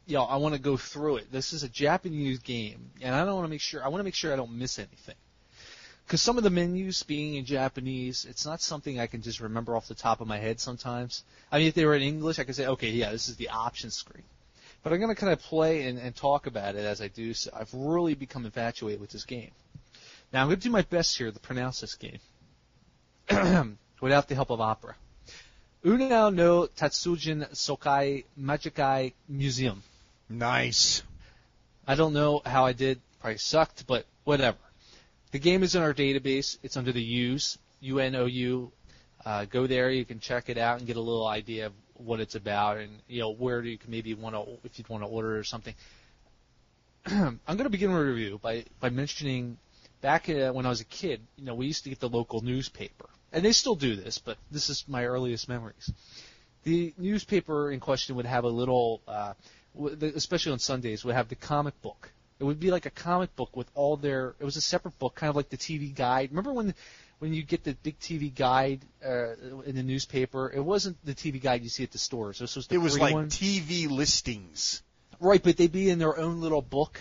want to go through it. This is a Japanese game, and I want to make sure I don't miss anything. Because some of the menus being in Japanese, it's not something I can just remember off the top of my head sometimes. I mean, if they were in English, I could say, okay, yeah, this is the option screen. But I'm going to kind of play and talk about it as I do so. I've really become infatuated with this game. Now, I'm going to do my best here to pronounce this game without the help of opera. Unao no Tatsujin Sokai Majikai Museum. Nice. I don't know how I did. Probably sucked, but whatever. The game is in our database. It's under the U's, UNOU. Go there. You can check it out and get a little idea of what it's about and, where you can maybe if you'd want to order it or something. I'm going to begin my review by mentioning back when I was a kid, we used to get the local newspaper. And they still do this, but this is my earliest memories. The newspaper in question would have a little, especially on Sundays, would have the comic book. It would be like a comic book with it was a separate book, kind of like the TV guide. Remember when you get the big TV guide in the newspaper? It wasn't the TV guide you see at the stores. This was the free one. TV listings. Right, but they'd be in their own little book.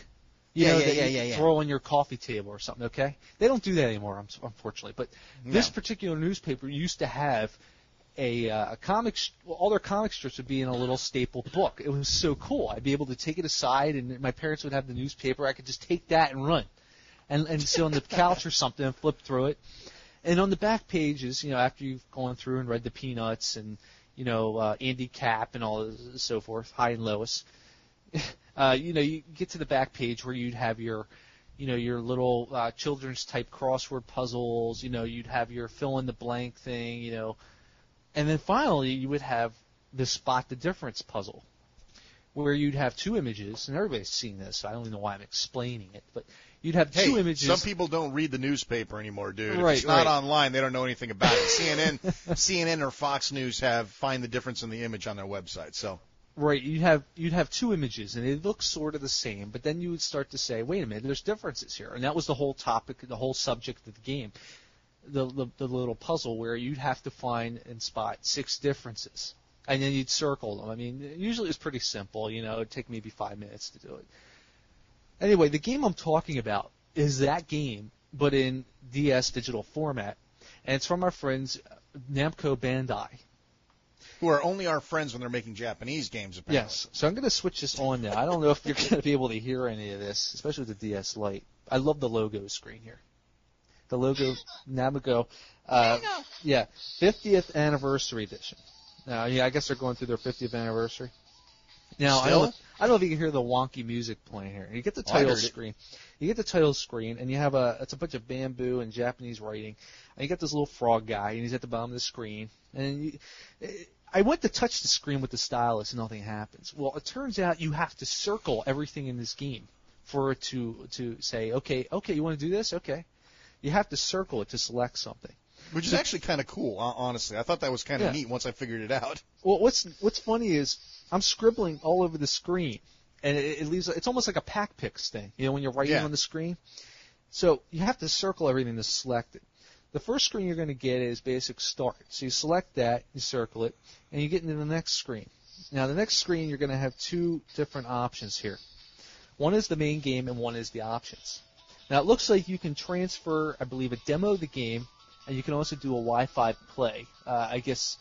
That you throw on your coffee table or something, okay? They don't do that anymore, unfortunately. But this particular newspaper used to have a comic, all their comic strips would be in a little stapled book. It was so cool. I'd be able to take it aside, and my parents would have the newspaper. I could just take that and run, and sit on the couch or something and flip through it. And on the back pages, after you've gone through and read the Peanuts and Andy Capp and all so forth, High and Lois, you get to the back page where you'd have your little children's type crossword puzzles. You'd have your fill in the blank thing. And then finally, you would have the spot the difference puzzle, where you'd have two images, and everybody's seen this, so I don't even know why I'm explaining it, but you'd have two images. Some people don't read the newspaper anymore, dude. Right, if it's not online, they don't know anything about it. CNN or Fox News find the difference in the image on their website. So. Right, you'd have two images, and they look sort of the same, but then you would start to say, wait a minute, there's differences here, and that was the whole topic, the whole subject of the game. The little puzzle where you'd have to find and spot 6 differences, and then you'd circle them. I mean, usually it's pretty simple. It'd take maybe 5 minutes to do it. Anyway, the game I'm talking about is that game, but in DS digital format, and it's from our friends Namco Bandai. Who are only our friends when they're making Japanese games, apparently. Yes, so I'm going to switch this on now. I don't know if you're going to be able to hear any of this, especially with the DS Lite. I love the logo screen here. The logo, Namco, 50th anniversary edition. Now, I guess they're going through their 50th anniversary. Now, I don't know if you can hear the wonky music playing here. You get the title screen. You get the title screen, and you have it's a bunch of bamboo and Japanese writing. And you got this little frog guy, and he's at the bottom of the screen. And I went to touch the screen with the stylus, and nothing happens. Well, it turns out you have to circle everything in this game for it to say, okay, you want to do this? Okay. You have to circle it to select something. Which is actually kind of cool, honestly. I thought that was kind of neat once I figured it out. Well, what's funny is I'm scribbling all over the screen, and it leaves. It's almost like a PackPix thing, when you're writing on the screen. So you have to circle everything to select it. The first screen you're going to get is basic start. So you select that, you circle it, and you get into the next screen. Now, the next screen you're going to have 2 different options here. One is the main game, and one is the options. Now, it looks like you can transfer, I believe, a demo of the game, and you can also do a Wi-Fi play. I guess,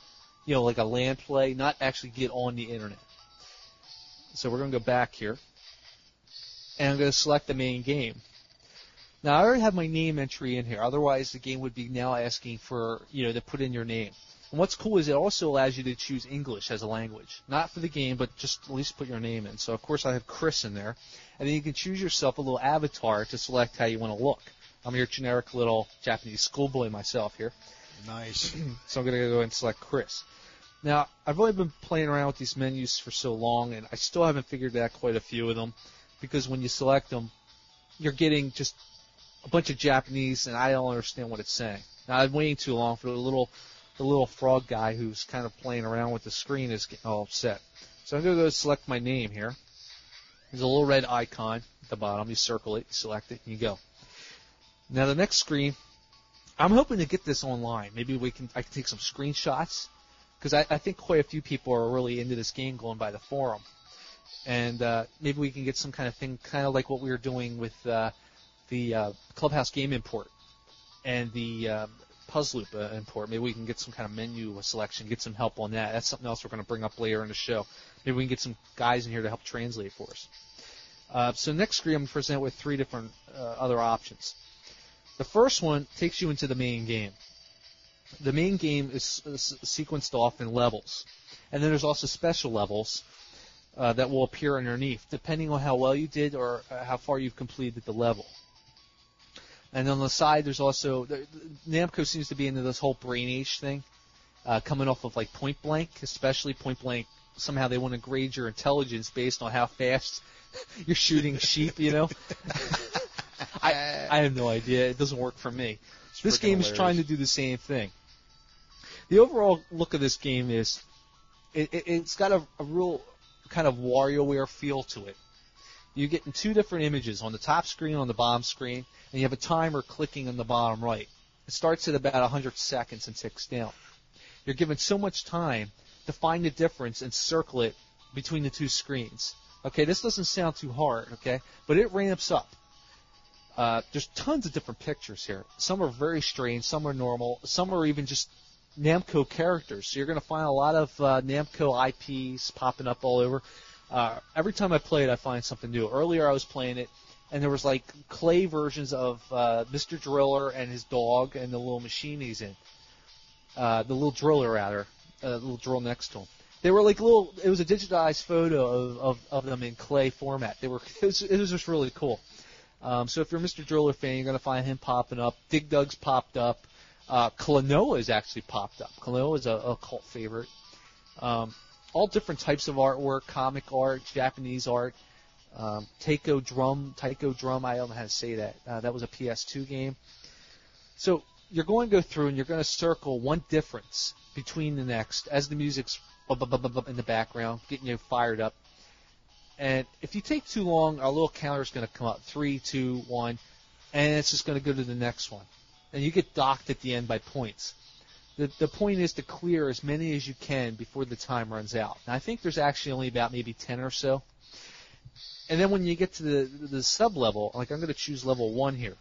like a LAN play, not actually get on the internet. So we're going to go back here, and I'm going to select the main game. Now, I already have my name entry in here. Otherwise, the game would be now asking for, to put in your name. And what's cool is it also allows you to choose English as a language. Not for the game, but just at least put your name in. So, of course, I have Chris in there. And then you can choose yourself a little avatar to select how you want to look. I'm your generic little Japanese schoolboy myself here. Nice. So I'm going to go ahead and select Chris. Now, I've only been playing around with these menus for so long, and I still haven't figured out quite a few of them. Because when you select them, you're getting just a bunch of Japanese, and I don't understand what it's saying. Now, I'm waiting too long for the little frog guy who's kind of playing around with the screen is getting all upset. So I'm going to go select my name here. There's a little red icon at the bottom. You circle it, you select it, and you go. Now the next screen, I'm hoping to get this online. Maybe I can take some screenshots, because I think quite a few people are really into this game going by the forum. And maybe we can get some kind of thing, kind of like what we were doing with the Clubhouse Game Import and the Puzzle Loop import. Maybe we can get some kind of menu selection, get some help on that. That's something else we're going to bring up later in the show. Maybe we can get some guys in here to help translate for us. So next screen, I'm presented with 3 different other options. The first one takes you into the main game. The main game is sequenced off in levels. And then there's also special levels that will appear underneath, depending on how well you did or how far you've completed the level. And on the side, there's also Namco seems to be into this whole Brain Age thing, coming off of like Point Blank, especially Point Blank. Somehow they want to grade your intelligence based on how fast you're shooting sheep. I have no idea. It doesn't work for me. This game is trying to do the same thing. The overall look of this game is it's got a real kind of WarioWare feel to it. You get in 2 different images, on the top screen and on the bottom screen, and you have a timer clicking on the bottom right. It starts at about 100 seconds and ticks down. You're given so much time to find the difference and circle it between the 2 screens. Okay, this doesn't sound too hard, okay, but it ramps up. There's tons of different pictures here. Some are very strange, some are normal, some are even just Namco characters. So you're going to find a lot of Namco IPs popping up all over. Every time I play it, I find something new. Earlier I was playing it, and there was like clay versions of Mr. Driller and his dog and the little machine he's in. The little driller, rather. The little drill next to him. They were like little. It was a digitized photo of them in clay format. It was just really cool. So if you're a Mr. Driller fan, you're going to find him popping up. Dig Dug's popped up. Klonoa has actually popped up. Klonoa is a cult favorite. All different types of artwork, comic art, Japanese art. Taiko Drum, I don't know how to say that. That was a PS2 game. So you're going to go through and you're going to circle one difference between the next as the music's in the background, getting you fired up. And if you take too long, our little counter is going to come up, 3, 2, 1, and it's just going to go to the next one. And you get docked at the end by points. The point is to clear as many as you can before the time runs out. And I think there's actually only about maybe 10 or so. And then when you get to the sub-level, like I'm going to choose level 1 here.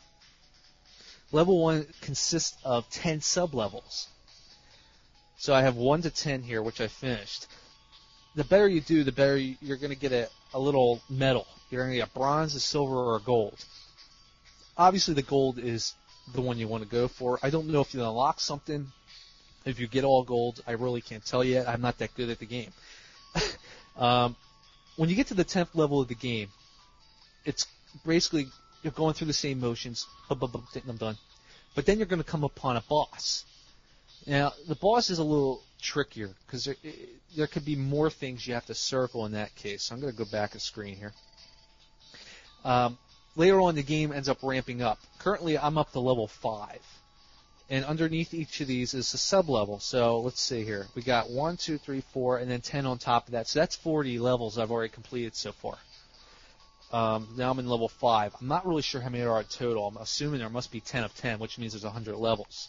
Level 1 consists of 10 sub-levels. So I have 1 to 10 here, which I finished. The better you do, the better you're going to get a little medal. You're going to get bronze, a silver, or a gold. Obviously, the gold is the one you want to go for. I don't know if you unlock something. If you get all gold, I really can't tell you. I'm not that good at the game. When you get to the 10th level of the game, it's basically you're going through the same motions, getting them done. But then you're going to come upon a boss. Now, the boss is a little trickier because there could be more things you have to circle in that case. So I'm going to go back a screen here. Later on, the game ends up ramping up. Currently, I'm up to level 5. And underneath each of these is a sub-level. So let's see here. We got 1, 2, 3, 4, and then 10 on top of that. So that's 40 levels I've already completed so far. Now I'm in level 5. I'm not really sure how many there are total. I'm assuming there must be 10 of 10, which means there's 100 levels.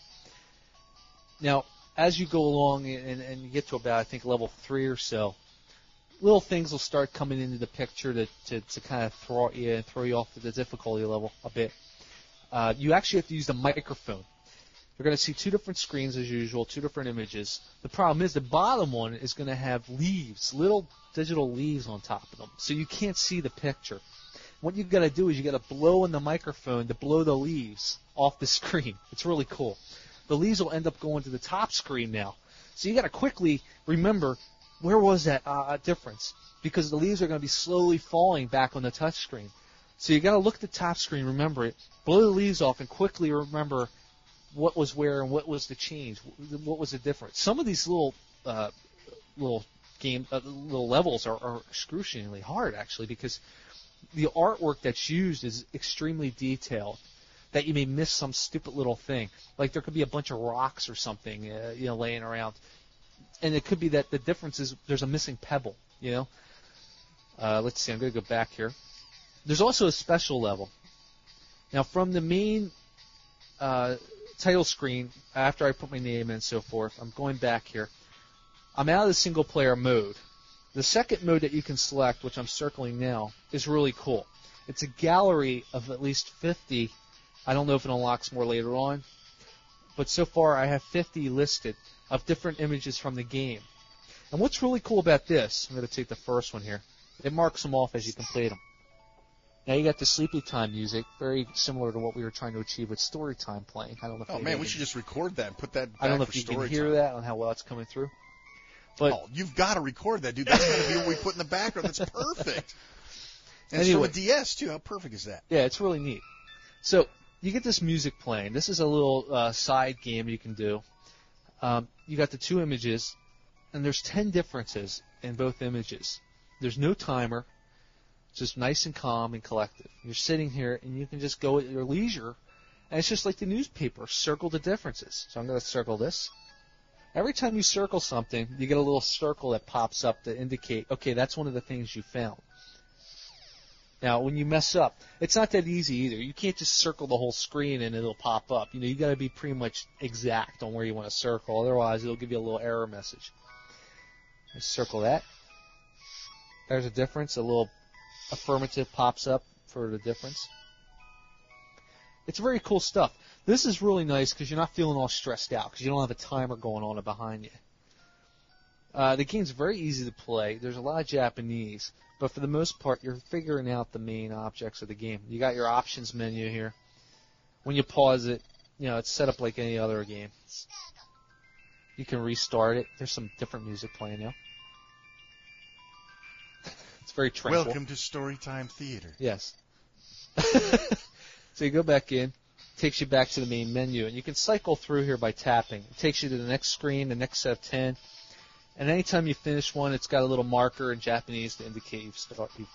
Now, as you go along and you get to about, I think, level 3 or so, little things will start coming into the picture to kind of throw you off the difficulty level a bit. You actually have to use the microphone. You're going to see 2 different screens as usual, 2 different images. The problem is the bottom one is going to have leaves, little digital leaves on top of them, so you can't see the picture. What you've got to do is you got to blow in the microphone to blow the leaves off the screen. It's really cool. The leaves will end up going to the top screen now. So you got to quickly remember where was that difference, because the leaves are going to be slowly falling back on the touch screen. So you got to look at the top screen, remember it, blow the leaves off, and quickly remember what was where and what was the change, what was the difference. Some of these little levels are excruciatingly hard, actually, because the artwork that's used is extremely detailed, that you may miss some stupid little thing. Like there could be a bunch of rocks or something, laying around, and it could be that the difference is there's a missing pebble. Let's see. I'm going to go back here. There's also a special level. Now, from the main title screen, after I put my name in and so forth, I'm going back here. I'm out of the single-player mode. The second mode that you can select, which I'm circling now, is really cool. It's a gallery of at least 50. I don't know if it unlocks more later on, but so far I have 50 listed of different images from the game. And what's really cool about this, I'm going to take the first one here. It marks them off as you complete them. Now you got the sleepy time music, very similar to what we were trying to achieve with story time playing. I don't know if we should just record that and put that back. I don't know for if you story can hear time. that on how well it's coming through. But you've got to record that, dude. That's going to be what we put in the background. That's perfect. And anyway, it's from a DS too. How perfect is that? Yeah, it's really neat. So you get this music playing. This is a little side game you can do. You got the 2 images, and there's 10 differences in both images. There's no timer. It's just nice and calm and collective. You're sitting here, and you can just go at your leisure, and it's just like the newspaper. Circle the differences. So I'm going to circle this. Every time you circle something, you get a little circle that pops up to indicate, okay, that's one of the things you found. Now, when you mess up, it's not that easy either. You can't just circle the whole screen and it'll pop up. You got to be pretty much exact on where you want to circle. Otherwise, it'll give you a little error message. Just circle that. There's a difference, a little affirmative pops up for the difference. It's very cool stuff. This is really nice because you're not feeling all stressed out because you don't have a timer going on behind you. The game's very easy to play. There's a lot of Japanese, but for the most part, you're figuring out the main objects of the game. You got your options menu here. When you pause it, it's set up like any other game. You can restart it. There's some different music playing now. It's very tranquil. Welcome to Storytime Theater. Yes. So you go back in, takes you back to the main menu, and you can cycle through here by tapping. It takes you to the next screen, the next set of 10. And anytime you finish one, it's got a little marker in Japanese to indicate you've started.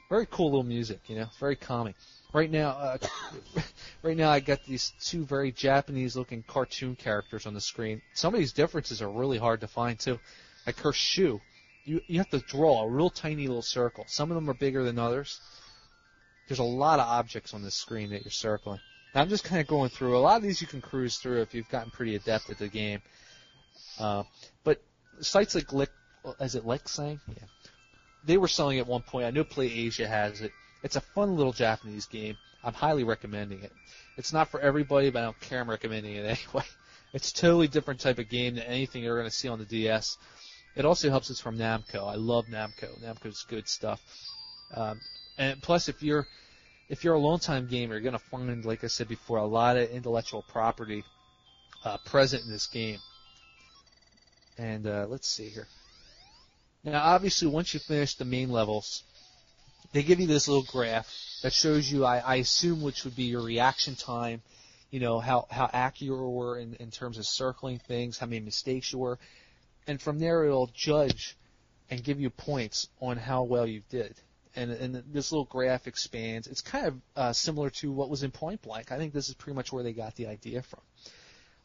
Very cool little music, It's very calming. Right now, I got these two very Japanese-looking cartoon characters on the screen. Some of these differences are really hard to find too. Like her shoe, you have to draw a real tiny little circle. Some of them are bigger than others. There's a lot of objects on this screen that you're circling. Now, I'm just kind of going through. A lot of these you can cruise through if you've gotten pretty adept at the game. But sites like Lexang? Yeah. They were selling it at one point. I know Play Asia has it. It's a fun little Japanese game. I'm highly recommending it. It's not for everybody, but I don't care. I'm recommending it anyway. It's a totally different type of game than anything you're going to see on the DS. It also helps it's from Namco. I love Namco. Namco's good stuff. And plus, if you're a long-time gamer, you're going to find, like I said before, a lot of intellectual property present in this game. And let's see here. Now, obviously, once you finish the main levels, they give you this little graph that shows you, I assume, which would be your reaction time, how accurate you were in terms of circling things, how many mistakes you were. And from there, it'll judge and give you points on how well you did. And this little graph expands. It's kind of similar to what was in Point Blank. I think this is pretty much where they got the idea from.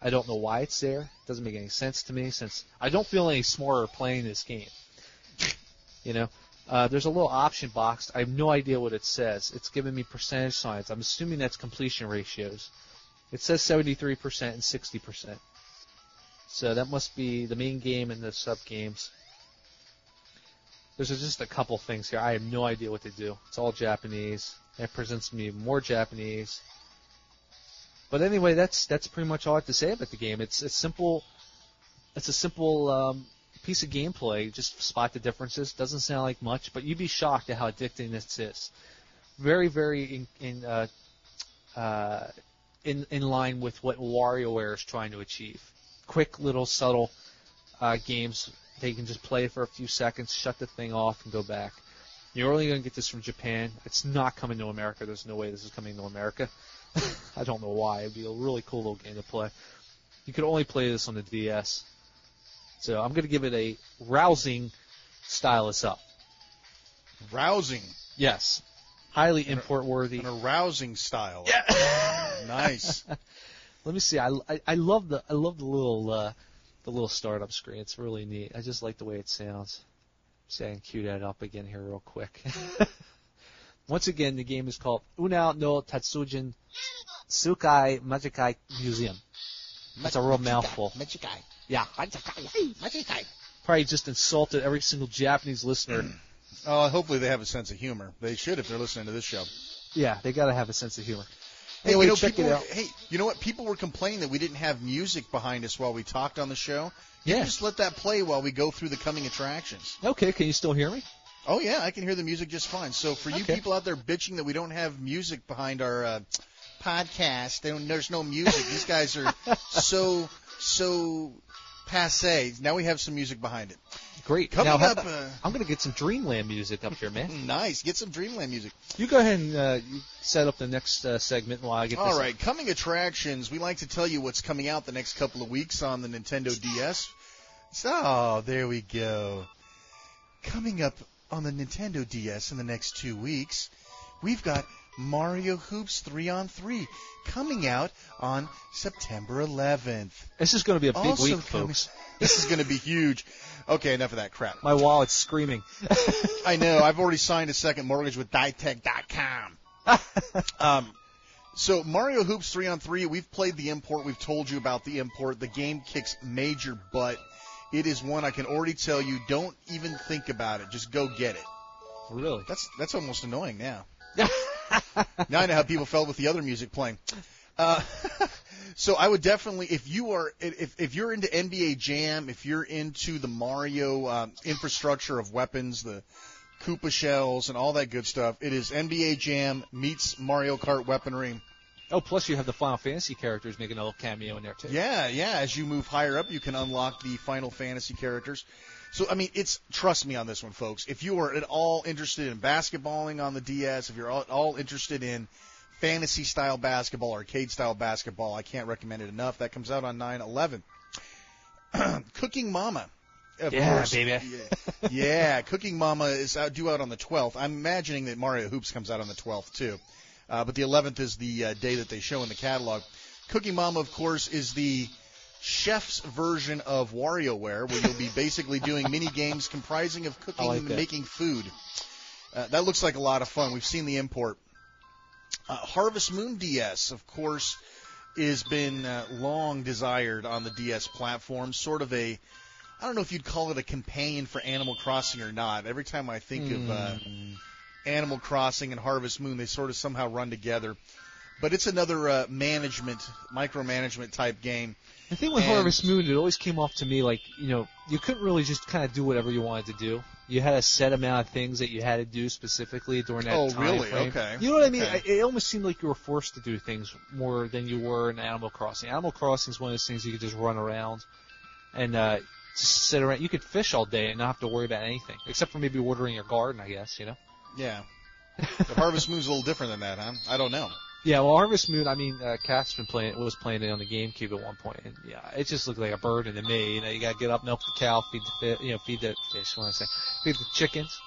I don't know why it's there. It doesn't make any sense to me since I don't feel any smarter playing this game. There's a little option box. I have no idea what it says. It's giving me percentage signs. I'm assuming that's completion ratios. It says 73% and 60%. So that must be the main game and the sub-games. There's just a couple things here. I have no idea what they do. It's all Japanese. It presents me more Japanese. But anyway, that's pretty much all I have to say about the game. It's simple. It's a simple piece of gameplay. Just spot the differences. Doesn't sound like much, but you'd be shocked at how addicting this is. Very, very in line with what WarioWare is trying to achieve. Quick, little, subtle games. They can just play for a few seconds, shut the thing off, and go back. You're only going to get this from Japan. It's not coming to America. There's no way this is coming to America. I don't know why. It'd be a really cool little game to play. You could only play this on the DS. So I'm going to give it a rousing stylus up. Rousing? Yes. Highly import-worthy. An arousing style. Yeah. Nice. Let me see. I love the little startup screen. It's really neat. I just like the way it sounds. See, I can cue that up again here real quick. Once again, the game is called Una no Tatsujin Tsukai Majikai Museum. That's a real mouthful. Majikai. Yeah. Majikai. Probably just insulted every single Japanese listener. Oh, hopefully they have a sense of humor. They should if they're listening to this show. Yeah, they got to have a sense of humor. Hey, Anyway, check it out. Hey, you know what? People were complaining that we didn't have music behind us while we talked on the show. You Yeah. just let that play while we go through the coming attractions. Okay, can you still hear me? Oh, yeah, I can hear the music just fine. So for you Okay. people out there bitching that we don't have music behind our podcast, there's no music. These guys are so passé. Now we have some music behind it. Great. Coming now, up, I'm going to get some Dreamland music up here, man. Nice. Get some Dreamland music. You go ahead and you set up the next segment while I get this. All right, coming attractions. We like to tell you what's coming out the next couple of weeks on the Nintendo DS. So, there we go. Coming up on the Nintendo DS in the next 2 weeks, we've got Mario Hoops 3-on-3 coming out on September 11th. This is going to be a big Also week, coming- folks. This is going to be huge. Okay, enough of that crap. My wallet's screaming. I know. I've already signed a second mortgage with Ditech.com. So Mario Hoops 3-on-3, we've played the import. We've told you about the import. The game kicks major butt. It is one I can already tell you, don't even think about it. Just go get it. Really? That's almost annoying now. Now I know how people felt with the other music playing. So I would definitely, if you're into NBA Jam, if you're into the Mario infrastructure of weapons, the Koopa shells and all that good stuff, it is NBA Jam meets Mario Kart weaponry. Oh, plus you have the Final Fantasy characters making a little cameo in there, too. Yeah. As you move higher up, you can unlock the Final Fantasy characters. So, I mean, trust me on this one, folks. If you are at all interested in basketballing on the DS, if you're at all interested in fantasy-style basketball, arcade-style basketball, I can't recommend it enough. That comes out on 9/11. Cooking Mama. Of course, baby. Yeah, Cooking Mama is due out on the 12th. I'm imagining that Mario Hoops comes out on the 12th, too. But the 11th is the day that they show in the catalog. Cooking Mama, of course, is the chef's version of WarioWare, where you'll be basically doing mini games comprising of cooking and making food. That looks like a lot of fun. We've seen the import. Harvest Moon DS, of course, has been long desired on the DS platform. Sort of I don't know if you'd call it a companion for Animal Crossing or not. Every time I think of Animal Crossing and Harvest Moon, they sort of somehow run together. But it's another micromanagement type game. The thing with Harvest Moon, it always came off to me like, you couldn't really just kind of do whatever you wanted to do. You had a set amount of things that you had to do specifically during that time really? frame. Okay. You know what I mean? Okay. It almost seemed like you were forced to do things more than you were in Animal Crossing. Animal Crossing is one of those things you could just run around and just sit around. You could fish all day and not have to worry about anything, except for maybe watering your garden, I guess, Yeah. But Harvest Moon's a little different than that, huh? I don't know. Yeah, well, Harvest Moon, I mean, Kath's was playing it on the GameCube at one point, and yeah, it just looked like a burden to me. You got to get up, milk the cow, feed the feed the fish. What I say, feed the chickens.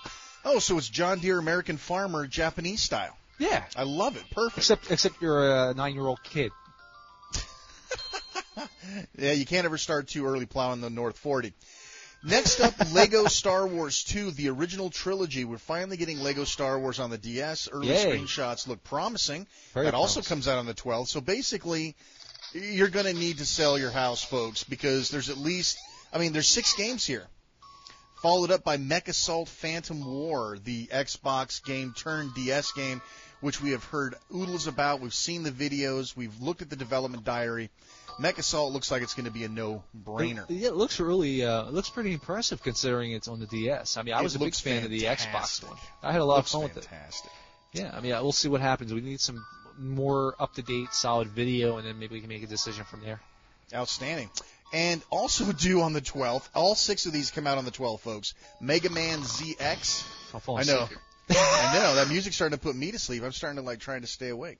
Oh, so it's John Deere American Farmer Japanese style. Yeah, I love it. Perfect. Except you're a 9-year-old kid. Yeah, you can't ever start too early plowing the North 40. Next up, Lego Star Wars 2, the original trilogy. We're finally getting Lego Star Wars on the DS. Early screenshots look promising. That also comes out on the 12th. So basically, you're going to need to sell your house, folks, because there's there's 6 games here. Followed up by MechAssault Phantom War, the Xbox game turned DS game, which we have heard oodles about. We've seen the videos. We've looked at the development diary. MechAssault looks like it's going to be a no-brainer. It looks really, looks pretty impressive considering it's on the DS. I mean, I was a big fan of the Xbox one. I had a lot of fun with it. Yeah, I mean, we'll see what happens. We need some more up-to-date, solid video, and then maybe we can make a decision from there. Outstanding. And also due on the 12th, all 6 of these come out on the 12th, folks. Mega Man ZX. I know. I know. That music's starting to put me to sleep. I'm starting to trying to stay awake.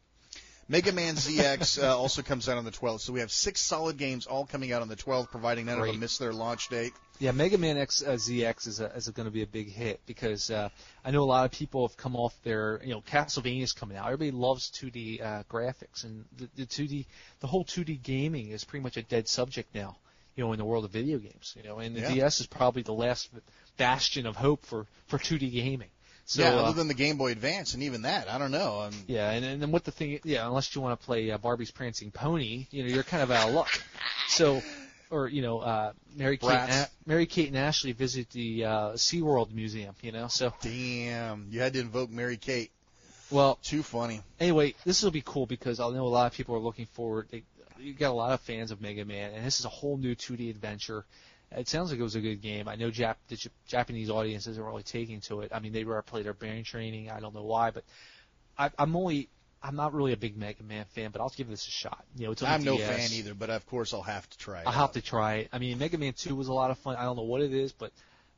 Mega Man ZX also comes out on the 12th. So we have 6 solid games all coming out on the 12th, providing none of them miss their launch date. Yeah, Mega Man ZX is going to be a big hit because I know a lot of people have come off their, Castlevania's coming out. Everybody loves 2D graphics, and the whole 2D gaming is pretty much a dead subject now, in the world of video games. And the DS is probably the last bastion of hope for 2D gaming. So, other than the Game Boy Advance, and even that, I don't know. And then what the thing, unless you want to play Barbie's Prancing Pony, you're kind of out of luck. So, or Mary Kate and Ashley visit the SeaWorld Museum, So damn, you had to invoke Mary Kate. Well, too funny. Anyway, this will be cool because I know a lot of people are looking forward. You got a lot of fans of Mega Man, and this is a whole new 2D adventure. It sounds like it was a good game. I know the Japanese audience isn't really taking to it. I mean, they play their brain training. I don't know why, but I'm not really a big Mega Man fan, but I'll give this a shot. It's on I'm the no DS. fan either, but of course I'll have to try it. I'll have to try it. I mean, Mega Man 2 was a lot of fun. I don't know what it is, but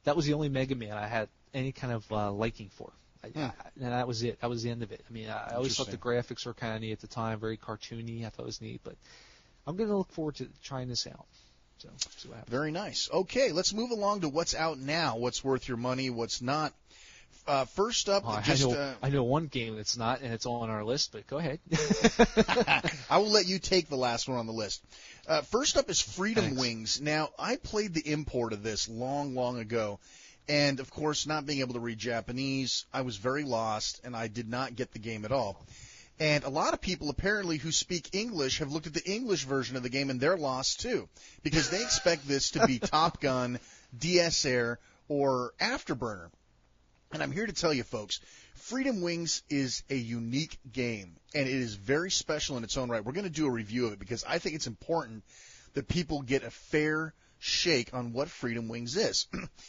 that was the only Mega Man I had any kind of liking for. And that was it. That was the end of it. I mean, I always thought the graphics were kind of neat at the time, very cartoony. I thought it was neat, but I'm going to look forward to trying this out. So, see what happens. Very nice. Okay, let's move along to what's out now, what's worth your money, what's not. First up, I know one game that's not, and it's on our list, but go ahead. I will let you take the last one on the list. First up is Freedom Wings. Now, I played the import of this long, long ago, and, of course, not being able to read Japanese, I was very lost, and I did not get the game at all. And a lot of people apparently who speak English have looked at the English version of the game and they're lost too, because they expect this to be Top Gun, DS Air, or Afterburner. And I'm here to tell you, folks, Freedom Wings is a unique game, and it is very special in its own right. We're going to do a review of it because I think it's important that people get a fair shake on what Freedom Wings is.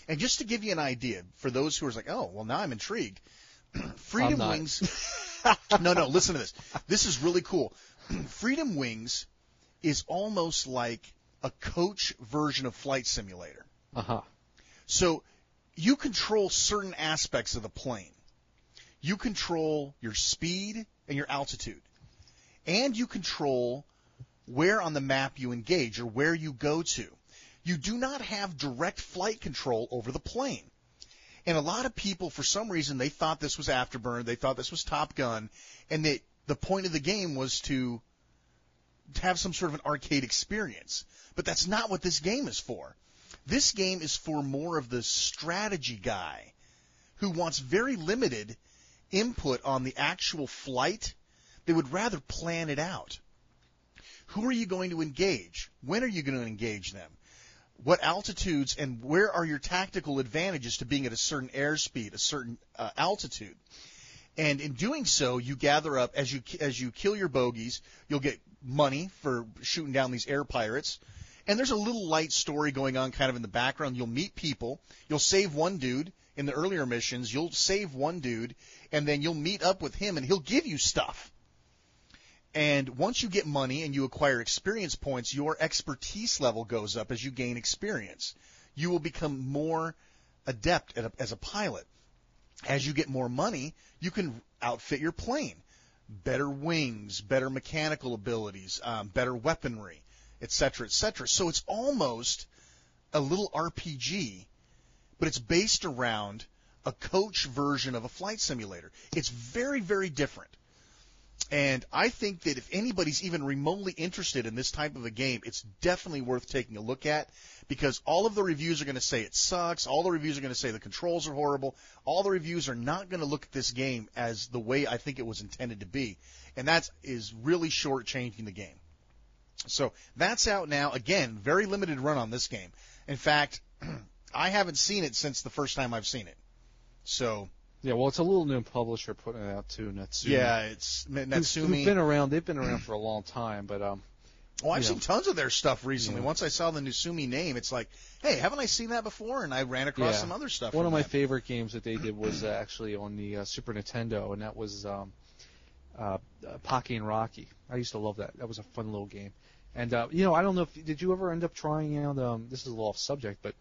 And just to give you an idea, for those who are like, oh, well, now I'm intrigued. Freedom Wings. No, listen to this. This is really cool. Freedom Wings is almost like a coach version of Flight Simulator. Uh-huh. So you control certain aspects of the plane. You control your speed and your altitude. And you control where on the map you engage or where you go to. You do not have direct flight control over the plane. And a lot of people, for some reason, they thought this was Afterburner, they thought this was Top Gun, and the point of the game was to have some sort of an arcade experience. But that's not what this game is for. This game is for more of the strategy guy who wants very limited input on the actual flight. They would rather plan it out. Who are you going to engage? When are you going to engage them? What altitudes and where are your tactical advantages to being at a certain airspeed, a certain altitude? And in doing so, you gather up, as you kill your bogeys, you'll get money for shooting down these air pirates. And there's a little light story going on kind of in the background. You'll meet people. You'll save one dude in the earlier missions. You'll save one dude, and then you'll meet up with him, and he'll give you stuff. And once you get money and you acquire experience points, your expertise level goes up as you gain experience. You will become more adept as a pilot. As you get more money, you can outfit your plane. Better wings, better mechanical abilities, better weaponry, etc., etc. So it's almost a little RPG, but it's based around a coach version of a flight simulator. It's very, very different. And I think that if anybody's even remotely interested in this type of a game, it's definitely worth taking a look at, because all of the reviews are going to say it sucks. All the reviews are going to say the controls are horrible. All the reviews are not going to look at this game as the way I think it was intended to be. And that is really shortchanging the game. So that's out now. Again, very limited run on this game. In fact, I haven't seen it since the first time I've seen it. So... Yeah, well, it's a little new publisher putting it out too, Natsumi. Yeah, it's Natsumi. Who've been around. They've been around for a long time, but I've seen tons of their stuff recently. Yeah. Once I saw the Natsumi name, it's like, hey, haven't I seen that before? And I ran across some other stuff. One of my favorite games that they did was actually on the Super Nintendo, and that was Pocky and Rocky. I used to love that. That was a fun little game. And I don't know did you ever end up trying out? This is a little off subject, but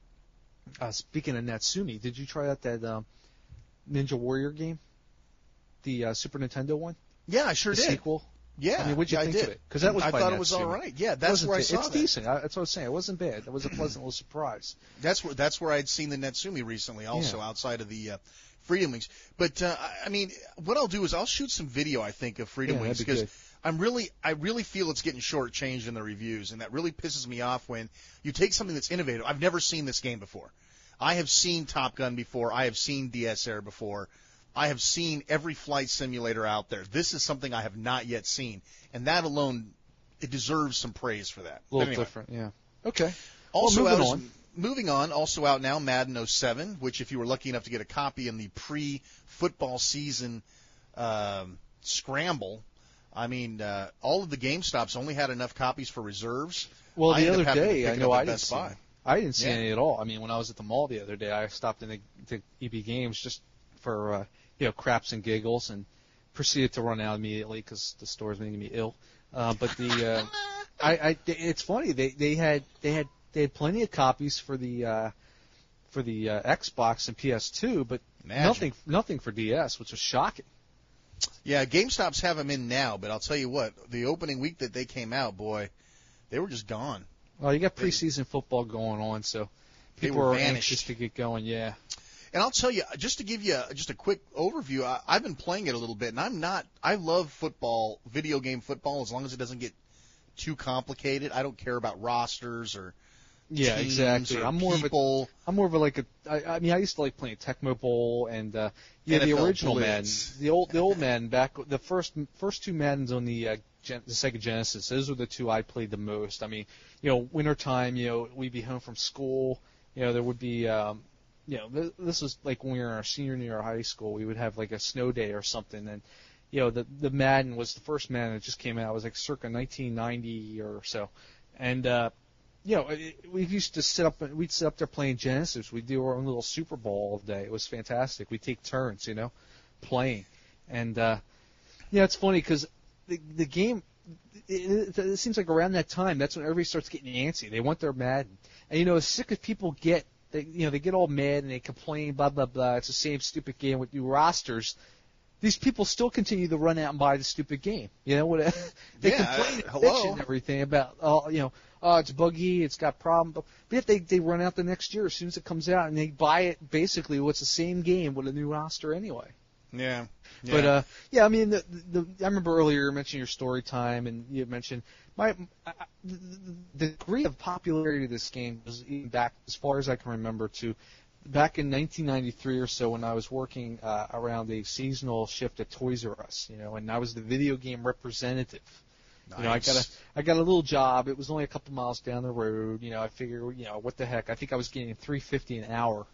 speaking of Natsumi, did you try out that Ninja Warrior game, the Super Nintendo one? Yeah, I sure did. Sequel. Yeah, I mean, what'd you think of it? Because that was I by thought Natsumi. It was all right. Yeah, that's where I saw It's that. decent. That's what I was saying. It wasn't bad. It was a pleasant little surprise. That's where I'd seen the Natsumi recently, also outside of the Freedom Wings. But I mean, what I'll do is I'll shoot some video, I think, of Freedom Wings, because I really feel it's getting shortchanged in the reviews, and that really pisses me off when you take something that's innovative. I've never seen this game before. I have seen Top Gun before. I have seen DS Air before. I have seen every flight simulator out there. This is something I have not yet seen, and that alone, it deserves some praise for that. A little different, yeah. Okay. Also, moving on, also out now, Madden 07, which if you were lucky enough to get a copy in the pre-football season scramble, I mean, all of the GameStops only had enough copies for reserves. Well, the other day, I know I didn't see any at all. I mean, when I was at the mall the other day, I stopped in the EB Games just for craps and giggles, and proceeded to run out immediately because the store's making me ill. But it's funny. They had plenty of copies for the Xbox and PS2, but nothing for DS, which was shocking. Yeah, GameStops have them in now, but I'll tell you what, the opening week that they came out, boy, they were just gone. Well, you got preseason football going on, so people are anxious to get going. Yeah. And I'll tell you, just to give you just a quick overview, I've been playing it a little bit, and I love football, video game football, as long as it doesn't get too complicated. I don't care about rosters or, Yeah, teams exactly. or I'm more people. I used to like playing Tecmo Bowl and the NFL original Blitz. Madden, the old Madden back the first two Maddens on the Sega Genesis. Those were the two I played the most. I mean, wintertime, we'd be home from school. There would be, this was like when we were in our senior year of high school. We would have like a snow day or something, and the Madden was the first Madden that just came out. It was like circa 1990 or so, and we used to we'd sit up there playing Genesis. We'd do our own little Super Bowl all day. It was fantastic. We'd take turns, playing. And, it's funny because the game, it seems like around that time, that's when everybody starts getting antsy. They want their Madden. And, as sick as people get, they get all mad and they complain, blah, blah, blah. It's the same stupid game with new rosters. These people still continue to run out and buy the stupid game. They complain and bitch and everything about, it's buggy, it's got problems. But yet they run out the next year as soon as it comes out and they buy it basically what's the same game with a new roster anyway. Yeah. But I mean, I remember earlier you mentioned your story time, and you mentioned the degree of popularity of this game was even back as far as I can remember to back in 1993 or so when I was working around a seasonal shift at Toys R Us, and I was the video game representative. Nice. I got a little job. It was only a couple miles down the road. I figured, what the heck? I think I was getting $3.50 an hour,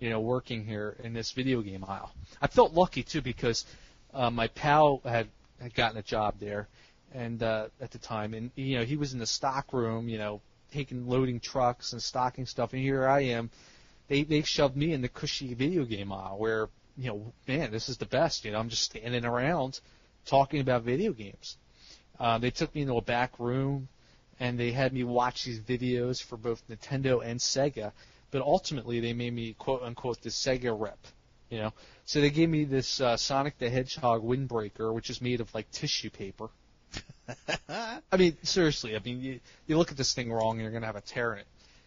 working here in this video game aisle. I felt lucky too because my pal had gotten a job there, and at the time, and he was in the stock room, loading trucks and stocking stuff, and here I am. They shoved me in the cushy video game aisle where, man, this is the best. I'm just standing around talking about video games. They took me into a back room, and they had me watch these videos for both Nintendo and Sega, but ultimately they made me, quote-unquote, the Sega rep, So they gave me this Sonic the Hedgehog windbreaker, which is made of, like, tissue paper. I mean, seriously, you look at this thing wrong, and you're going to have a tear in it.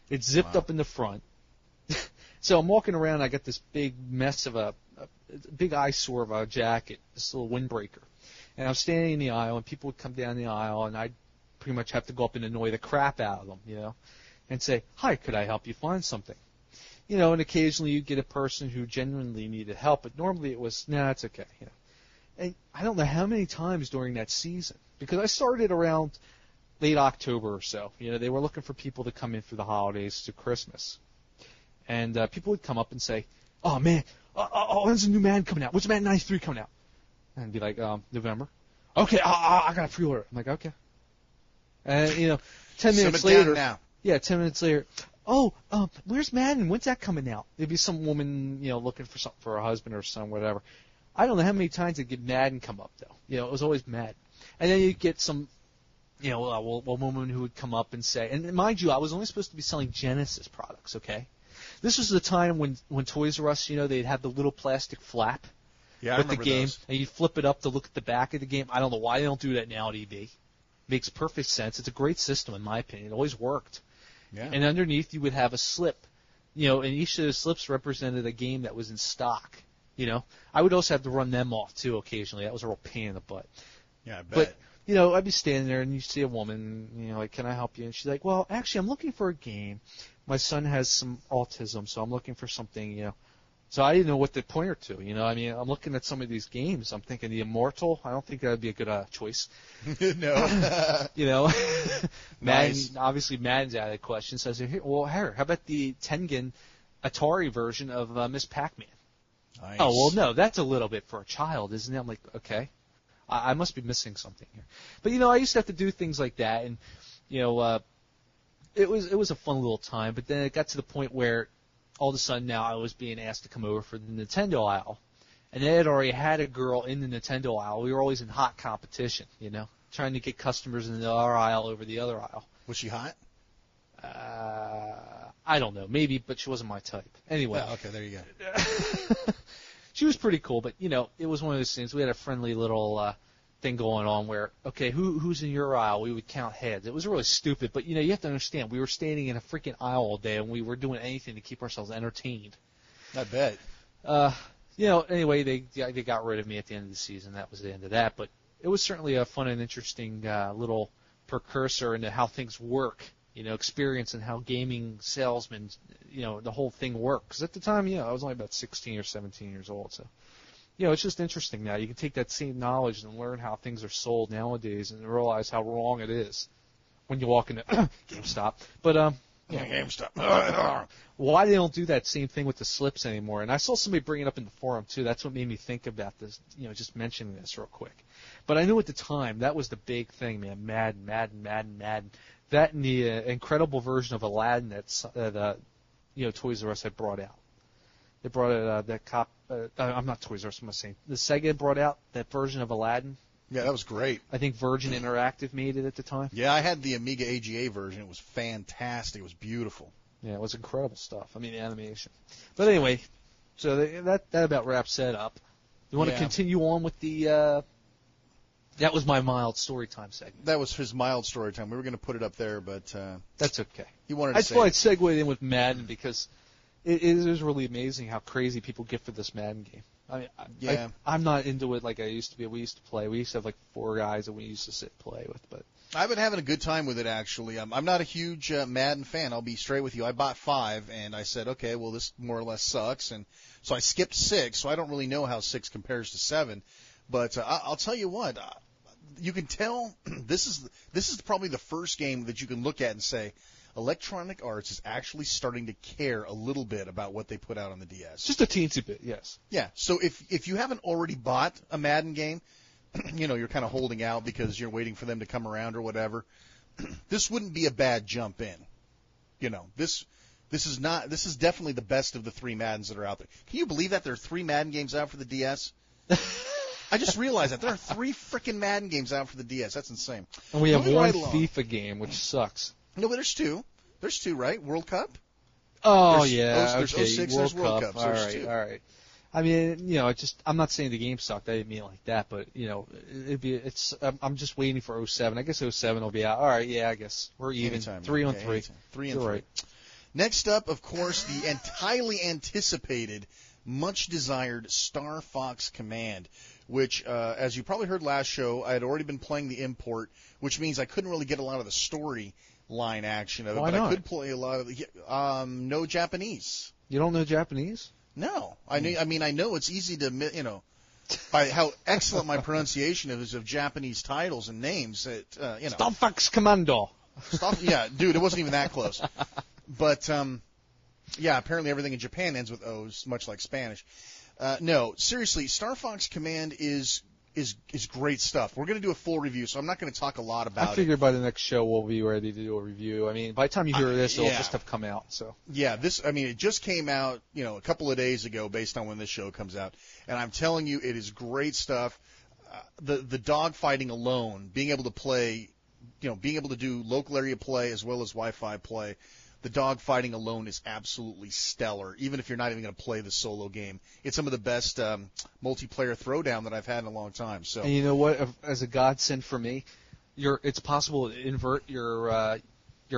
It's zipped up in the front. So I'm walking around, I got this big mess of a big eyesore of a jacket, this little windbreaker. And I'm standing in the aisle, and people would come down the aisle, and I'd pretty much have to go up and annoy the crap out of them, and say, hi, could I help you find something? And occasionally you'd get a person who genuinely needed help, but normally it was, nah, it's okay, And I don't know how many times during that season, because I started around late October or so, they were looking for people to come in for the holidays to Christmas. And people would come up and say, oh, man, when's the new Madden coming out? When's Madden 93 coming out? And I'd be like, November. Okay, I got to pre-order. I'm like, okay. And, 10 minutes later. Now. Yeah, 10 minutes later. Oh, where's Madden? When's that coming out? There'd be some woman, looking for something for her husband or son, whatever. I don't know how many times I'd get Madden come up, though. It was always Madden. And then you'd get some, a woman who would come up and say, and mind you, I was only supposed to be selling Genesis products, okay? This was the time when Toys R Us, they'd have the little plastic flap with the game, and you flip it up to look at the back of the game. I don't know why they don't do that now at EB. Makes perfect sense. It's a great system, in my opinion. It always worked. Yeah. And underneath, you would have a slip, and each of those slips represented a game that was in stock. I would also have to run them off, too, occasionally. That was a real pain in the butt. Yeah, I bet. But, I'd be standing there, and you see a woman, like, can I help you? And she's like, well, actually, I'm looking for a game. My son has some autism, so I'm looking for something, So I didn't know what to point her to, I'm looking at some of these games. I'm thinking the Immortal. I don't think that would be a good choice. No. Madden, obviously Madden's out of the question. So I said, how about the Tengen Atari version of Miss Pac-Man? Nice. Oh, well, no, that's a little bit for a child, isn't it? I'm like, okay. I must be missing something here. But, I used to have to do things like that, and, it was a fun little time, but then it got to the point where all of a sudden now I was being asked to come over for the Nintendo aisle. And they had already had a girl in the Nintendo aisle. We were always in hot competition, trying to get customers in our aisle over the other aisle. Was she hot? I don't know. Maybe, but she wasn't my type. Anyway. Oh, okay, there you go. She was pretty cool, but, it was one of those things. We had a friendly little thing going on where, okay, who's in your aisle? We would count heads. It was really stupid, but you have to understand, we were standing in a freaking aisle all day, and we were doing anything to keep ourselves entertained. I bet. Anyway, they got rid of me at the end of the season. That was the end of that, but it was certainly a fun and interesting little precursor into how things work experience and how gaming salesmen, the whole thing works. Because at the time, I was only about 16 or 17 years old, so. It's just interesting now. You can take that same knowledge and learn how things are sold nowadays and realize how wrong it is when you walk into GameStop. But, GameStop. why they don't do that same thing with the slips anymore. And I saw somebody bring it up in the forum, too. That's what made me think about this, just mentioning this real quick. But I knew at the time that was the big thing, man. Madden. That and the incredible version of Aladdin that Toys R Us had brought out. They brought out I'm not Toys R Us, I'm saying. The Sega brought out that version of Aladdin. Yeah, that was great. I think Virgin Interactive made it at the time. Yeah, I had the Amiga AGA version. It was fantastic. It was beautiful. Yeah, it was incredible stuff. I mean, animation. But anyway, so that about wraps that up. You want to continue on with the... that was my mild story time segment. That was his mild story time. We were going to put it up there, but... that's okay. He wanted to I say... thought I'd segue in with Madden because... It is really amazing how crazy people get for this Madden game. I mean, I'm not into it like I used to be. We used to play. We used to have like 4 guys that we used to sit and play with. But I've been having a good time with it, actually. I'm not a huge Madden fan. I'll be straight with you. I bought 5, and I said, okay, well, this more or less sucks. And so I skipped 6, so I don't really know how 6 compares to 7. But I'll tell you what, you can tell this is probably the first game that you can look at and say, Electronic Arts is actually starting to care a little bit about what they put out on the DS. Just a teensy bit, yes. Yeah, so if you haven't already bought a Madden game, you're kind of holding out because you're waiting for them to come around or whatever, this wouldn't be a bad jump in. This is definitely the best of the 3 Maddens that are out there. Can you believe that there are 3 Madden games out for the DS? I just realized that there are 3 freaking Madden games out for the DS. That's insane. And we have one FIFA game, which sucks. No, but there's 2. There's 2, right? World Cup? Oh, there's 06, World there's World Cup. So all right. I mean, I'm not saying the game sucked. I didn't mean it like that, but I'm just waiting for 07. I guess 07 will be out. All right, yeah, I guess we're even. Anytime, 3 on 3. Anytime. 3 and 3. Right. Next up, of course, the highly anticipated, much desired Star Fox Command, which, as you probably heard last show, I had already been playing the import, which means I couldn't really get a lot of the story line action of it. Why but not? I could play a lot of the no Japanese. You don't know Japanese? No, I know it's easy to by how excellent my pronunciation is of Japanese titles and names. Star Fox Commando. Yeah, dude, it wasn't even that close. But yeah, apparently everything in Japan ends with O's, much like Spanish. No, seriously, Star Fox Command is great stuff. We're going to do a full review, so I'm not going to talk a lot about it. I figure by the next show we'll be ready to do a review. I mean, by the time you hear this, it'll just have come out. So yeah, it just came out, a couple of days ago, based on when this show comes out, and I'm telling you, it is great stuff. The dog fighting alone, being able to play, being able to do local area play as well as Wi-Fi play. The dog fighting alone is absolutely stellar, even if you're not even going to play the solo game. It's some of the best multiplayer throwdown that I've had in a long time. So, and you know what? As a godsend for me, it's possible to invert your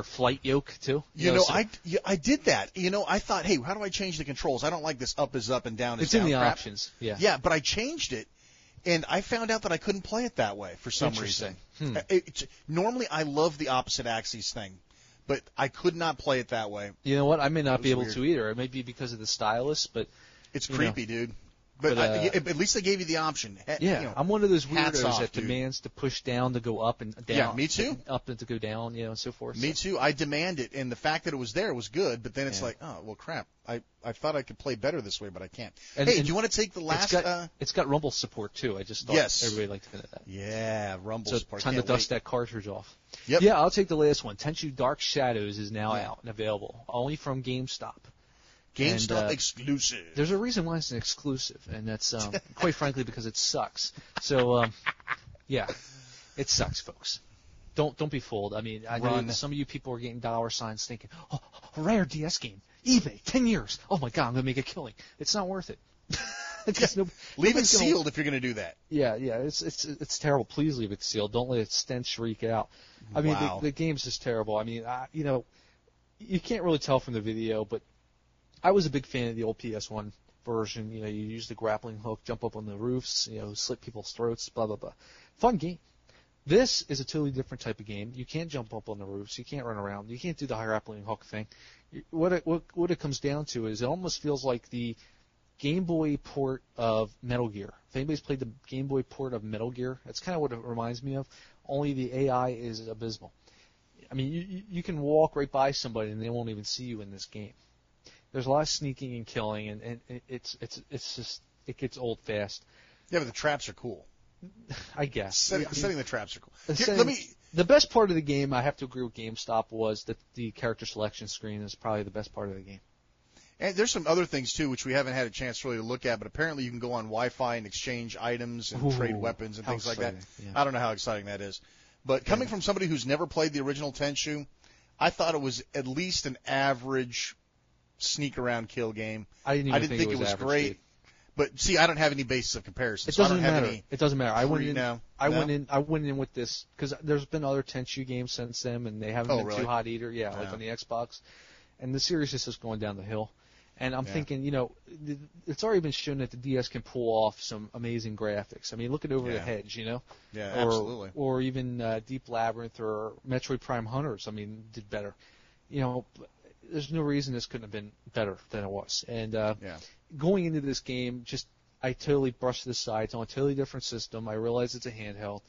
flight yoke too. I did that. I thought, hey, how do I change the controls? I don't like this up is up and down is it's down. It's in the crap. options. Yeah. Yeah, but I changed it, and I found out that I couldn't play it that way for some reason. Normally, I love the opposite axis thing. But I could not play it that way. You know what? I may not be able to either. It may be because of the stylus, but it's creepy, dude. But at least they gave you the option. Yeah, I'm one of those weirdos that demands to push down to go up and down. Yeah, me too. Up and to go down, and so forth. Me too. I demand it, and the fact that it was there was good. But then it's like, oh well, crap. I thought I could play better this way, but I can't. Do you want to take the last? It's got Rumble support too. I just thought everybody liked to know that. Yeah, Rumble support. Time to dust that cartridge off. Yep. Yeah, I'll take the last one. Tenchu Dark Shadows is now out and available, only from GameStop. GameStop exclusive. There's a reason why it's an exclusive, and that's quite frankly because it sucks. So, yeah, it sucks, folks. Don't be fooled. I mean, I know some of you people are getting dollar signs thinking, oh, a rare DS game, eBay, 10 years. Oh my God, I'm gonna make a killing. It's not worth it. Leave it sealed if you're gonna do that. Yeah, it's terrible. Please leave it sealed. Don't let its stench reek out. I mean, the game's just terrible. I mean, you can't really tell from the video, but I was a big fan of the old PS1 version. You use the grappling hook, jump up on the roofs, slit people's throats, blah, blah, blah. Fun game. This is a totally different type of game. You can't jump up on the roofs. You can't run around. You can't do the high grappling hook thing. What it comes down to is it almost feels like the Game Boy port of Metal Gear. If anybody's played the Game Boy port of Metal Gear, that's kind of what it reminds me of, only the AI is abysmal. I mean, you can walk right by somebody and they won't even see you in this game. There's a lot of sneaking and killing, and it's just, it gets old fast. Yeah, but the traps are cool. I guess. Setting the traps are cool. The best part of the game, I have to agree with GameStop, was that the character selection screen is probably the best part of the game. And there's some other things, too, which we haven't had a chance really to look at, but apparently you can go on Wi-Fi and exchange items and trade weapons and things like that. Yeah. I don't know how exciting that is. But coming from somebody who's never played the original Hentschel, I thought it was at least an average sneak-around kill game. I didn't think it was great. Dave. But, see, I don't have any basis of comparison. It doesn't so I don't matter. have any It doesn't matter. I went in with this because there's been other Hentschel games since then, and they haven't been really? too hot either. Yeah, like on the Xbox. And the seriousness is going down the hill. And I'm thinking, it's already been shown that the DS can pull off some amazing graphics. I mean, look at Over the Hedge, Yeah, absolutely. Or even Deep Labyrinth or Metroid Prime Hunters, did better. There's no reason this couldn't have been better than it was. And going into this game, I totally brushed this aside. It's on a totally different system. I realize it's a handheld.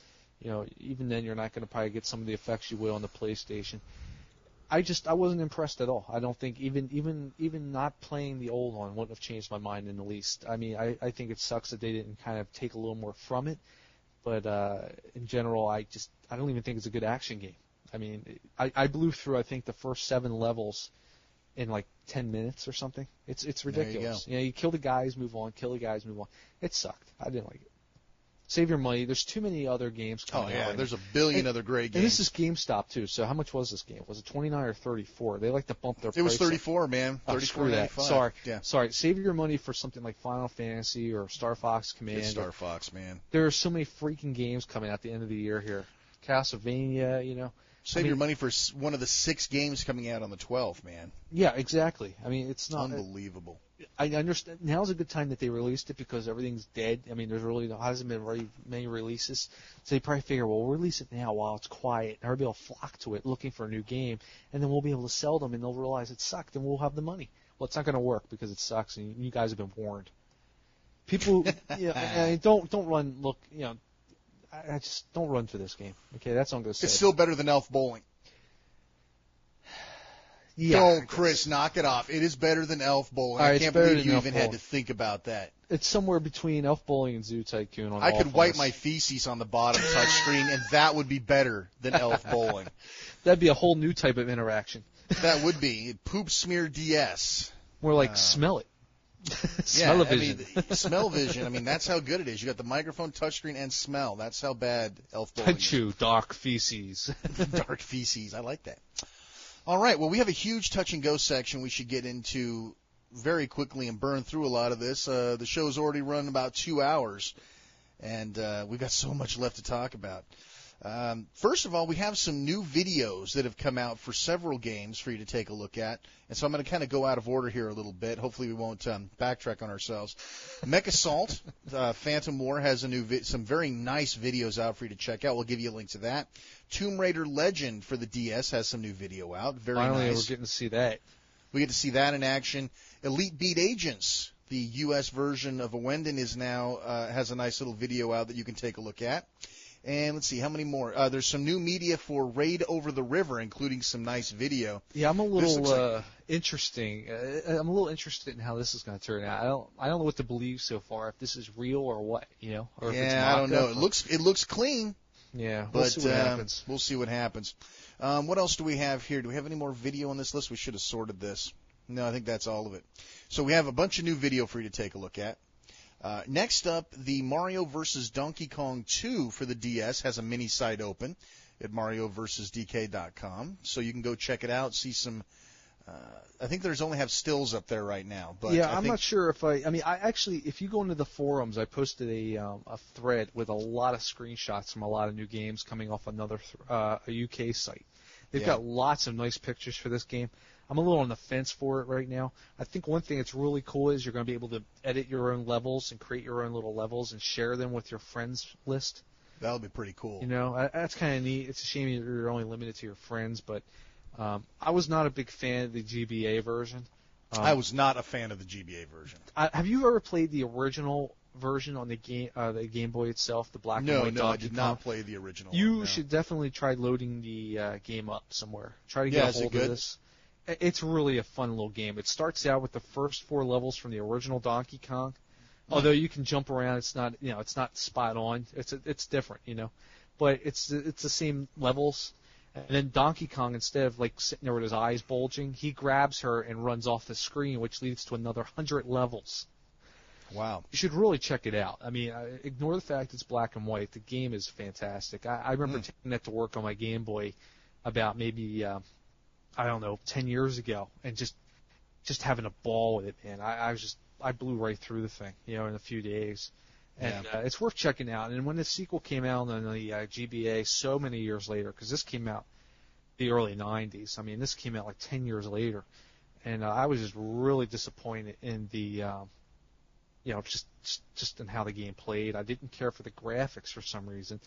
Even then, you're not going to probably get some of the effects you will on the PlayStation. I wasn't impressed at all. I don't think even not playing the old one wouldn't have changed my mind in the least. I mean, I think it sucks that they didn't kind of take a little more from it. But in general, I don't even think it's a good action game. I mean, I blew through, I think, the first 7 levels in like 10 minutes or something. It's ridiculous. There You kill the guys, move on, kill the guys, move on. It sucked. I didn't like it. Save your money. There's too many other games coming out. Oh, yeah, there's a billion other great games. And this is GameStop, too, so how much was this game? Was it $29 or $34? They like to bump their price. It was $34, man. Screw that. $34.95. Sorry. Save your money for something like Final Fantasy or Star Fox Command. It's Star Fox, man. There are so many freaking games coming out at the end of the year here. Castlevania, Save your money for one of the 6 games coming out on the 12th, man. Yeah, exactly. I mean, it's not unbelievable. I understand. Now's a good time that they released it because everything's dead. I mean, hasn't been very many releases. So they probably figure, well, we'll release it now while it's quiet. Everybody will flock to it looking for a new game, and then we'll be able to sell them, and they'll realize it sucked, and we'll have the money. Well, it's not going to work because it sucks, and you guys have been warned. People, don't run. Look, I just don't run for this game. Okay, that's what I'm going to say. It's still better than Elf Bowling. Yeah, don't, Chris, knock it off. It is better than Elf Bowling. Right, I can't believe you even had to think about that. It's somewhere between Elf Bowling and Zoo Tycoon. I could wipe my feces on the bottom touchscreen, and that would be better than Elf Bowling. That'd be a whole new type of interaction. That would be. Poop smear DS. More like smell it. Smell-o-vision. Smell-vision. That's how good it is. You got the microphone, touchscreen, and smell. That's how bad Elf Bowling is. Dark feces. Dark feces. I like that. All right. Well, we have a huge touch and go section we should get into very quickly and burn through a lot of this. The show's already run about 2 hours, and we've got so much left to talk about. First of all, we have some new videos that have come out for several games for you to take a look at. And so I'm going to kind of go out of order here a little bit. Hopefully we won't backtrack on ourselves. Mech Assault, Phantom War has some very nice videos out for you to check out. We'll give you a link to that. Tomb Raider Legend for the DS has some new video out. Very Finally, nice. We're getting to see that. We get to see that in action. Elite Beat Agents, the U.S. version of Awendon, is now has a nice little video out that you can take a look at. And let's see, how many more? There's some new media for Raid Over the River, including some nice video. Yeah, I'm a little interesting. I'm a little interested in how this is going to turn out. I don't know what to believe so far. If this is real or what, or if it's I don't know. It looks clean. Yeah, we'll see what happens. We'll see what happens. What else do we have here? Do we have any more video on this list? We should have sorted this. No, I think that's all of it. So we have a bunch of new video for you to take a look at. Next up, the Mario vs. Donkey Kong 2 for the DS has a mini site open at MarioVsDK.com, so you can go check it out, see some. I think there's only have stills up there right now, but yeah, I'm not sure if I actually, if you go into the forums, I posted a thread with a lot of screenshots from a lot of new games coming off another a UK site. They've got lots of nice pictures for this game. I'm a little on the fence for it right now. I think one thing that's really cool is you're going to be able to edit your own levels and create your own little levels and share them with your friends list. That would be pretty cool. You know, that's kind of neat. It's a shame you're only limited to your friends, but I was not a big fan of the GBA version. I was not a fan of the GBA version. Have you ever played the original version on the Game Boy itself, the black and white Donkey Kong? No, I did not play the original. You should definitely try loading the game up somewhere. Try to get a hold of this. It's really a fun little game. It starts out with the first 4 levels from the original Donkey Kong. Although you can jump around, it's not spot on. It's different, you know, but it's the same levels. And then Donkey Kong, instead of like sitting there with his eyes bulging, he grabs her and runs off the screen, which leads to another 100 levels. Wow. You should really check it out. I mean, ignore the fact it's black and white. The game is fantastic. I remember taking that to work on my Game Boy about maybe, 10 years ago, and just having a ball with it, man. I blew right through the thing, you know, in a few days. And it's worth checking out. And when the sequel came out on the GBA so many years later, because this came out the early 90s. I mean, this came out like 10 years later. And I was just really disappointed in the, just in how the game played. I didn't care for the graphics for some reason.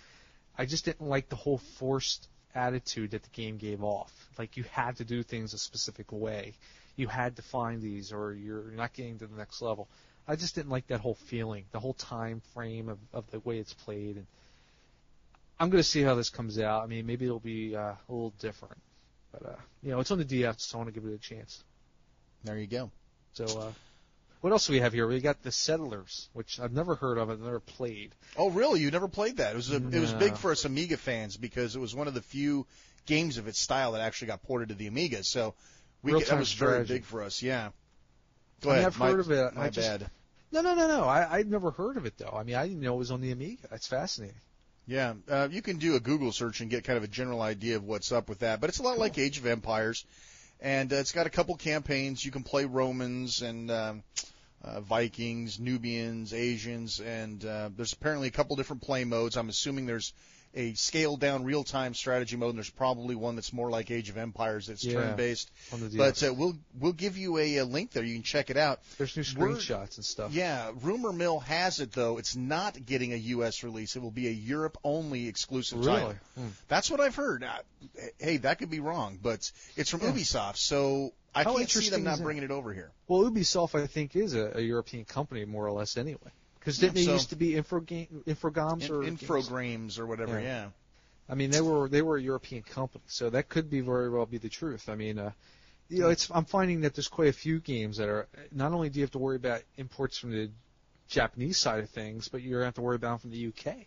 I just didn't like the whole forced attitude that the game gave off. Like, you had to do things a specific way. You had to find these, or you're not getting to the next level. I just didn't like that whole feeling, the whole time frame of the way it's played. And I'm going to see how this comes out. I mean, maybe it'll be a little different. But, it's on the DS, so I want to give it a chance. There you go. So, what else do we have here? We got the Settlers, which I've never heard of. I've never played. Oh, really? You never played that? It was big for us Amiga fans because it was one of the few games of its style that actually got ported to the Amiga. So that was very big for us. Yeah. Go ahead. I've heard of it. My bad. No. I've never heard of it, though. I mean, I didn't know it was on the Amiga. That's fascinating. Yeah. You can do a Google search and get kind of a general idea of what's up with that. But it's a lot like Age of Empires. And it's got a couple campaigns. You can play Romans and Vikings, Nubians, Asians, and there's apparently a couple different play modes. I'm assuming there's a scaled-down real-time strategy mode, and there's probably one that's more like Age of Empires that's turn-based. But we'll give you a link there. You can check it out. There's new screenshots and stuff. Yeah. Rumor mill has it, though, it's not getting a U.S. release. It will be a Europe-only exclusive title. That's what I've heard. Hey, that could be wrong, but it's from Ubisoft, so I can't see them not bringing it over here. Well, Ubisoft, I think, is a European company, more or less, anyway. Because didn't they used to be Infogrames or whatever? Yeah. I mean, they were a European company, so that could very well be the truth. I mean, I'm finding that there's quite a few games that are not only do you have to worry about imports from the Japanese side of things, but you have to worry about them from the UK.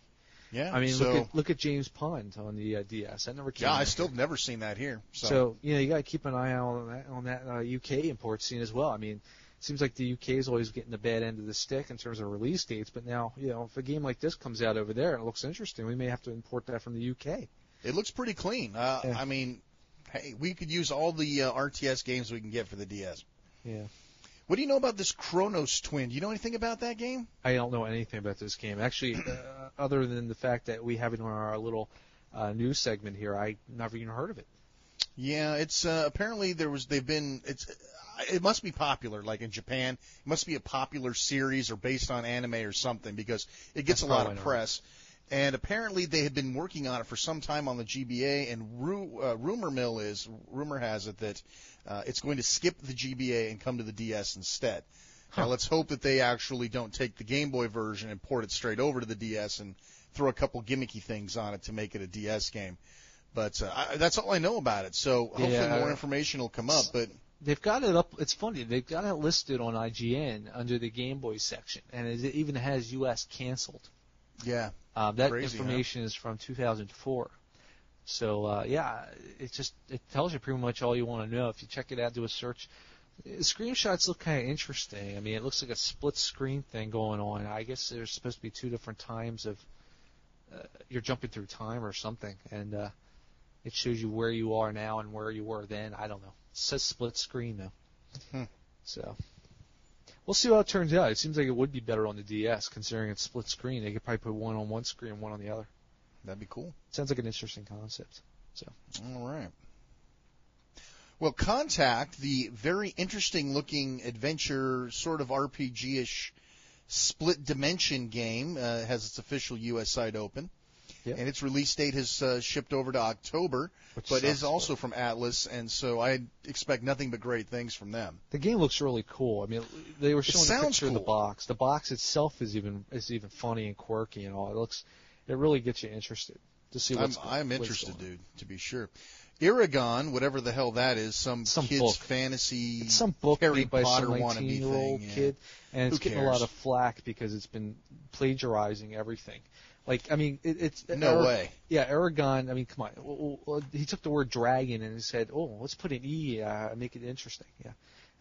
Yeah. I mean, look at James Pond on the DS. That never came. Yeah, I still never seen that here. So you got to keep an eye out on that UK import scene as well. I mean. Seems like the UK is always getting the bad end of the stick in terms of release dates, but now, if a game like this comes out over there and it looks interesting, we may have to import that from the UK. It looks pretty clean. I mean, hey, we could use all the RTS games we can get for the DS. Yeah. What do you know about this Chronos Twin? Do you know anything about that game? I don't know anything about this game. Actually, other than the fact that we have it on our little news segment here, I never even heard of it. Yeah, it's apparently it must be popular, like in Japan. It must be a popular series or based on anime or something because it gets a lot of press. And apparently they had been working on it for some time on the GBA, and rumor has it that it's going to skip the GBA and come to the DS instead. Now let's hope that they actually don't take the Game Boy version and port it straight over to the DS and throw a couple gimmicky things on it to make it a DS game. But that's all I know about it. So hopefully more information will come up. But they've got it up. It's funny. They've got it listed on IGN under the Game Boy section, and it even has U.S. canceled. Yeah. That information is from 2004. So it tells you pretty much all you want to know. If you check it out, do a search. The screenshots look kind of interesting. I mean, it looks like a split screen thing going on. I guess there's supposed to be 2 different times of you're jumping through time or something, and it shows you where you are now and where you were then. I don't know. It says split screen, though. So we'll see how it turns out. It seems like it would be better on the DS, considering it's split screen. They could probably put one on one screen and one on the other. That'd be cool. Sounds like an interesting concept. So. All right. Well, Contact, the very interesting-looking adventure, sort of RPG-ish split-dimension game, has its official U.S. site open. Yep. And its release date has shipped over to October, but is also from Atlas, and so I expect nothing but great things from them. The game looks really cool. I mean, they were showing a picture of the cool. box. The box itself is even funny and quirky and all. It really gets you interested to see what's going on. I'm interested, dude, to be sure. Aragon, whatever the hell that is, some kid's book. fantasy, it's some book Harry made by Potter some wannabe 19-year-old thing. kid, and it's Who getting a cares? lot of flack because it's been plagiarizing everything. Like, I mean, it's No way. Yeah, Aragon. I mean, come on. He took the word dragon and he said, "Oh, let's put an E, make it interesting." Yeah.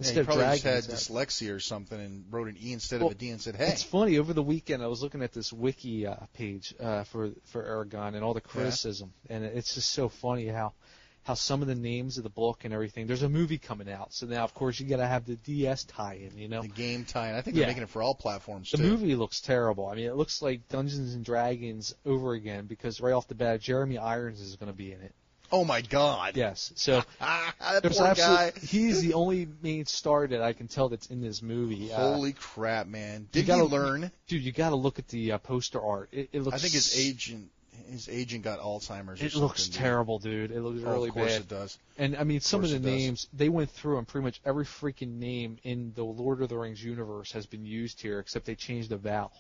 Instead He probably of just dragon, had dyslexia or something and wrote an E instead of a D and said, "Hey." It's funny. Over the weekend, I was looking at this wiki page for Aragon and all the criticism, and it's just so funny how some of the names of the book and everything. There's a movie coming out, so now of course you got to have the DS tie-in, you know. The game tie-in. I think they're making it for all platforms too. The movie looks terrible. I mean, it looks like Dungeons and Dragons over again because right off the bat, Jeremy Irons is going to be in it. Oh my God. Yes. So that poor guy. He's the only main star that I can tell that's in this movie. Holy crap, man! Did he learn? Dude, you got to look at the poster art. It looks. I think his agent got Alzheimer's. It looks terrible, dude. It looks really bad. Of course it does. And I mean, some of the names they went through, and pretty much every freaking name in the Lord of the Rings universe has been used here, except they changed the vowel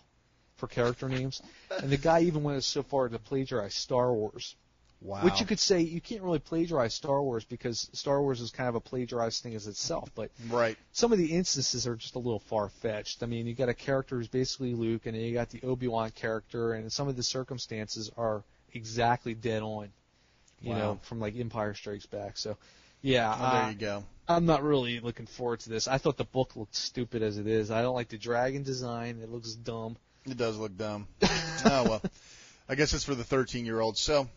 for character names. And the guy even went so far to plagiarize Star Wars. Wow. Which you could say you can't really plagiarize Star Wars because Star Wars is kind of a plagiarized thing as itself. But right. Some of the instances are just a little far-fetched. I mean, you got a character who's basically Luke, and then you got the Obi-Wan character, and some of the circumstances are exactly dead on, you know, from like Empire Strikes Back. So, yeah. Well, there you go. I'm not really looking forward to this. I thought the book looked stupid as it is. I don't like the dragon design. It looks dumb. It does look dumb. Oh, well. I guess it's for the 13-year-olds, so.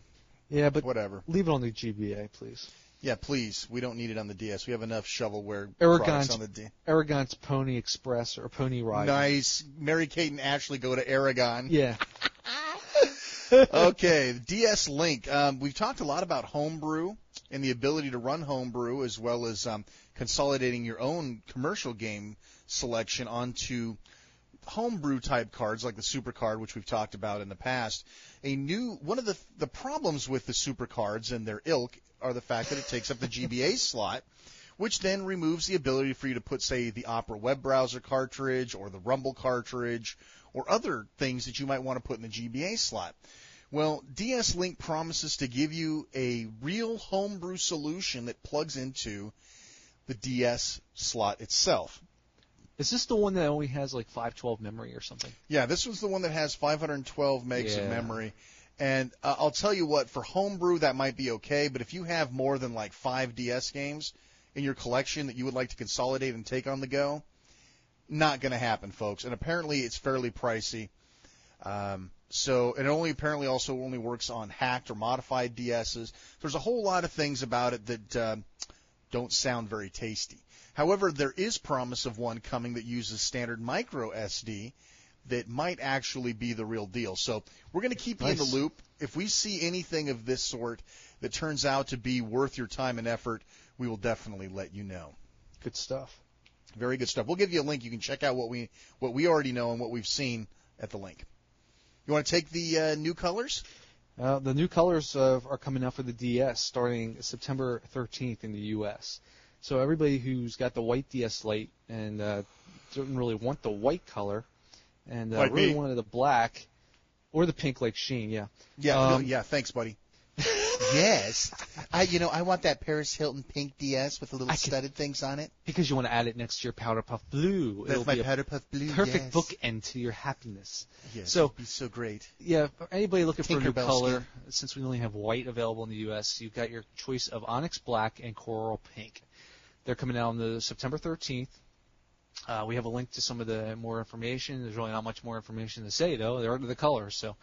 Yeah, but whatever. Leave it on the GBA, please. Yeah, please. We don't need it on the DS. We have enough shovelware products on the DS. Aragon's Pony Express or Pony Ride. Nice. Mary-Kate and Ashley go to Aragon. Yeah. Okay, the DS Link. We've talked a lot about homebrew and the ability to run homebrew as well as consolidating your own commercial game selection onto homebrew type cards like the Super Card, which we've talked about in the past. One of the problems with the Super Cards and their ilk are the fact that it takes up the GBA slot, which then removes the ability for you to put, say, the Opera web browser cartridge or the Rumble cartridge or other things that you might want to put in the GBA slot. Well, DS Link promises to give you a real homebrew solution that plugs into the DS slot itself. Is this the one that only has like 512 memory or something? Yeah, this was the one that has 512 megs of memory. And I'll tell you what, for homebrew that might be okay, but if you have more than like 5 DS games in your collection that you would like to consolidate and take on the go, not going to happen, folks. And apparently it's fairly pricey. So it apparently also only works on hacked or modified DSs. There's a whole lot of things about it that don't sound very tasty. However, there is promise of one coming that uses standard micro SD that might actually be the real deal. So we're going to keep you in the loop. If we see anything of this sort that turns out to be worth your time and effort, we will definitely let you know. Good stuff. Very good stuff. We'll give you a link. You can check out what we already know and what we've seen at the link. You want to take the new colors? The new colors are coming out for the DS starting September 13th in the U.S. So everybody who's got the white DS Lite and didn't really want the white color and like really me. wanted the black or the pink like Sheen, yeah. Yeah, thanks, buddy. Yes. I want that Paris Hilton pink DS with the little studded things on it. Because you want to add it next to your Powder Puff Blue. That's my Powder Puff Blue, perfect bookend to your happiness. Yes, so, it'd be so great. Yeah, for anybody looking for a new Tinkerbell color, skin. since we only have white available in the U.S., you've got your choice of Onyx Black and Coral Pink. They're coming out on the September 13th. We have a link to some of the more information. There's really not much more information to say, though. They're under the colors, so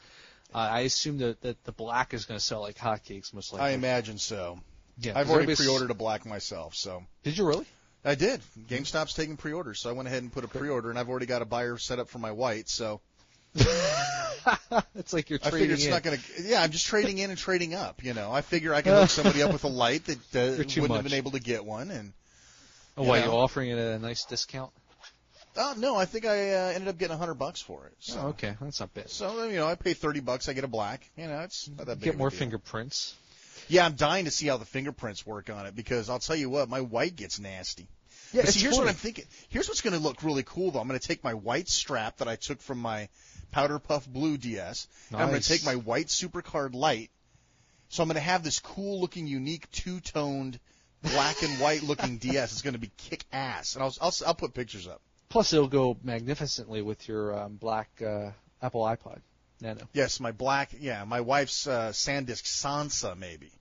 I assume that the black is going to sell like hotcakes, most likely. I imagine so. Yeah, I've already pre-ordered a black myself, so. Did you really? I did. GameStop's taking pre-orders, so I went ahead and put a pre-order, and I've already got a buyer set up for my white, so. It's like you're trading I figure it's in. not going to. Yeah, I'm just trading in and trading up. I figure I can hook somebody up with a light that wouldn't have been able to get one, and. Oh, why, you're offering it at a nice discount? No, I think I ended up getting $100 for it. So. Oh, okay, that's not bad. So I pay $30, I get a black. It's not that big. Get more of a deal. fingerprints. Yeah, I'm dying to see how the fingerprints work on it because I'll tell you what, my white gets nasty. Yeah, But see, here's funny. what I'm thinking. Here's what's going to look really cool, though. I'm going to take my white strap that I took from my Powder Puff Blue DS, and I'm going to take my white Supercard Light. So I'm going to have this cool-looking, unique, two-toned, black and white-looking DS. It's going to be kick-ass, and I'll put pictures up. Plus, it'll go magnificently with your black Apple iPod Nano. Yes, my black. Yeah, my wife's SanDisk Sansa maybe,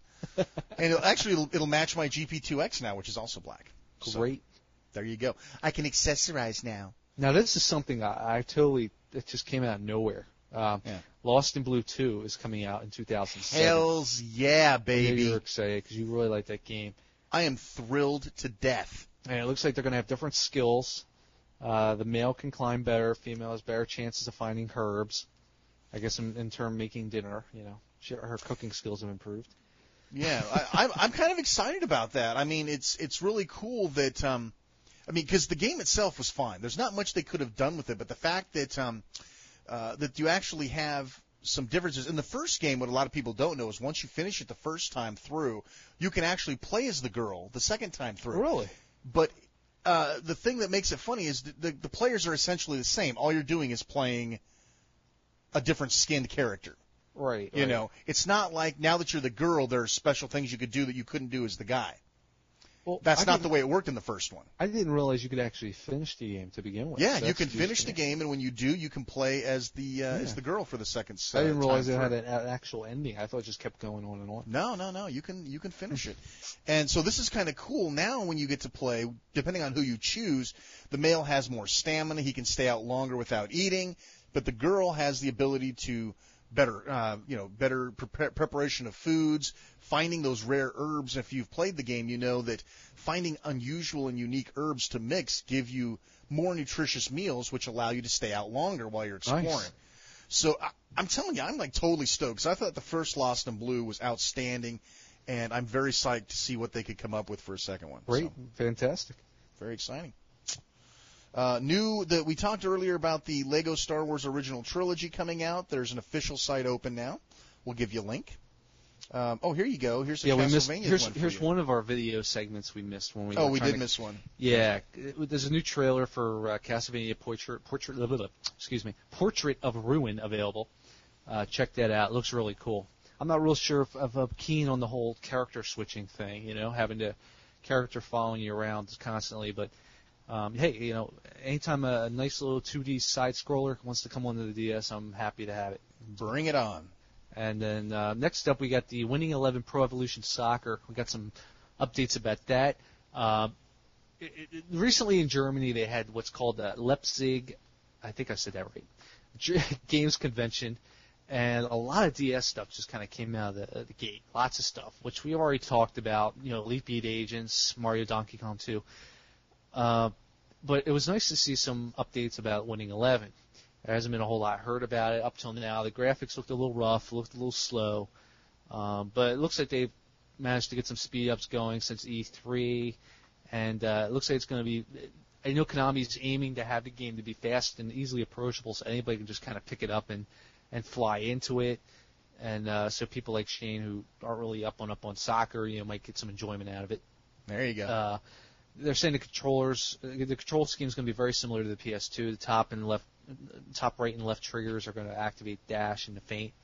and it'll match my GP2X now, which is also black. Great. So, there you go. I can accessorize now. Now, this is something I totally, it just came out of nowhere. Lost in Blue 2 is coming out in 2007. Hells yeah, baby. I know you're excited because you really like that game. I am thrilled to death. And it looks like they're going to have different skills. The male can climb better. Female has better chances of finding herbs. I guess in turn making dinner, her cooking skills have improved. Yeah, I'm kind of excited about that. I mean, it's really cool that because the game itself was fine. There's not much they could have done with it, but the fact that that you actually have some differences in the first game. What a lot of people don't know is once you finish it the first time through, you can actually play as the girl the second time through. Really? But the thing that makes it funny is the players are essentially the same. All you're doing is playing a different skinned character. Right. It's not like now that you're the girl, there are special things you could do that you couldn't do as the guy. Well, that's not the way it worked in the first one. I didn't realize you could actually finish the game to begin with. Yeah, you can finish the game, and when you do, you can play as the girl for the second time. I didn't realize it had an actual ending. I thought it just kept going on and on. No. You can finish it. And so this is kind of cool. Now when you get to play, depending on who you choose, the male has more stamina. He can stay out longer without eating, but the girl has the ability to better preparation of foods, finding those rare herbs. If you've played the game, you know that finding unusual and unique herbs to mix give you more nutritious meals, which allow you to stay out longer while you're exploring. Nice. So I'm telling you, I'm like totally stoked. 'Cause I thought the first Lost in Blue was outstanding, and I'm very psyched to see what they could come up with for a second one. Great, So, fantastic. very exciting. New that we talked earlier about the Lego Star Wars Original Trilogy coming out. There's an official site open now. We'll give you a link. Here you go. Here's a Castlevania Here's one of our video segments we missed when we. Oh, we did miss one. Yeah, there's a new trailer for Castlevania Portrait of Ruin available. Check that out. It looks really cool. I'm not real sure if I'm keen on the whole character switching thing. Having the character following you around constantly, but. Hey, anytime a nice little 2D side scroller wants to come onto the DS, I'm happy to have it. Bring it on. And then next up, we got the Winning 11 Pro Evolution Soccer. We got some updates about that. Recently in Germany, they had what's called a Leipzig, I think I said that right, Games Convention, and a lot of DS stuff just kind of came out of the gate. Lots of stuff, which we already talked about. Elite Beat Agents, Mario Donkey Kong 2. But it was nice to see some updates about Winning 11. There hasn't been a whole lot heard about it up till now. The graphics looked a little rough, looked a little slow, but it looks like they've managed to get some speed ups going since E3, and it looks like it's going to be. I know Konami's aiming to have the game to be fast and easily approachable, so anybody can just kind of pick it up and fly into it, and so people like Shane who aren't really up on soccer, might get some enjoyment out of it. There you go. They're saying the control scheme is going to be very similar to the PS2. The top right and left triggers are going to activate dash and the feint.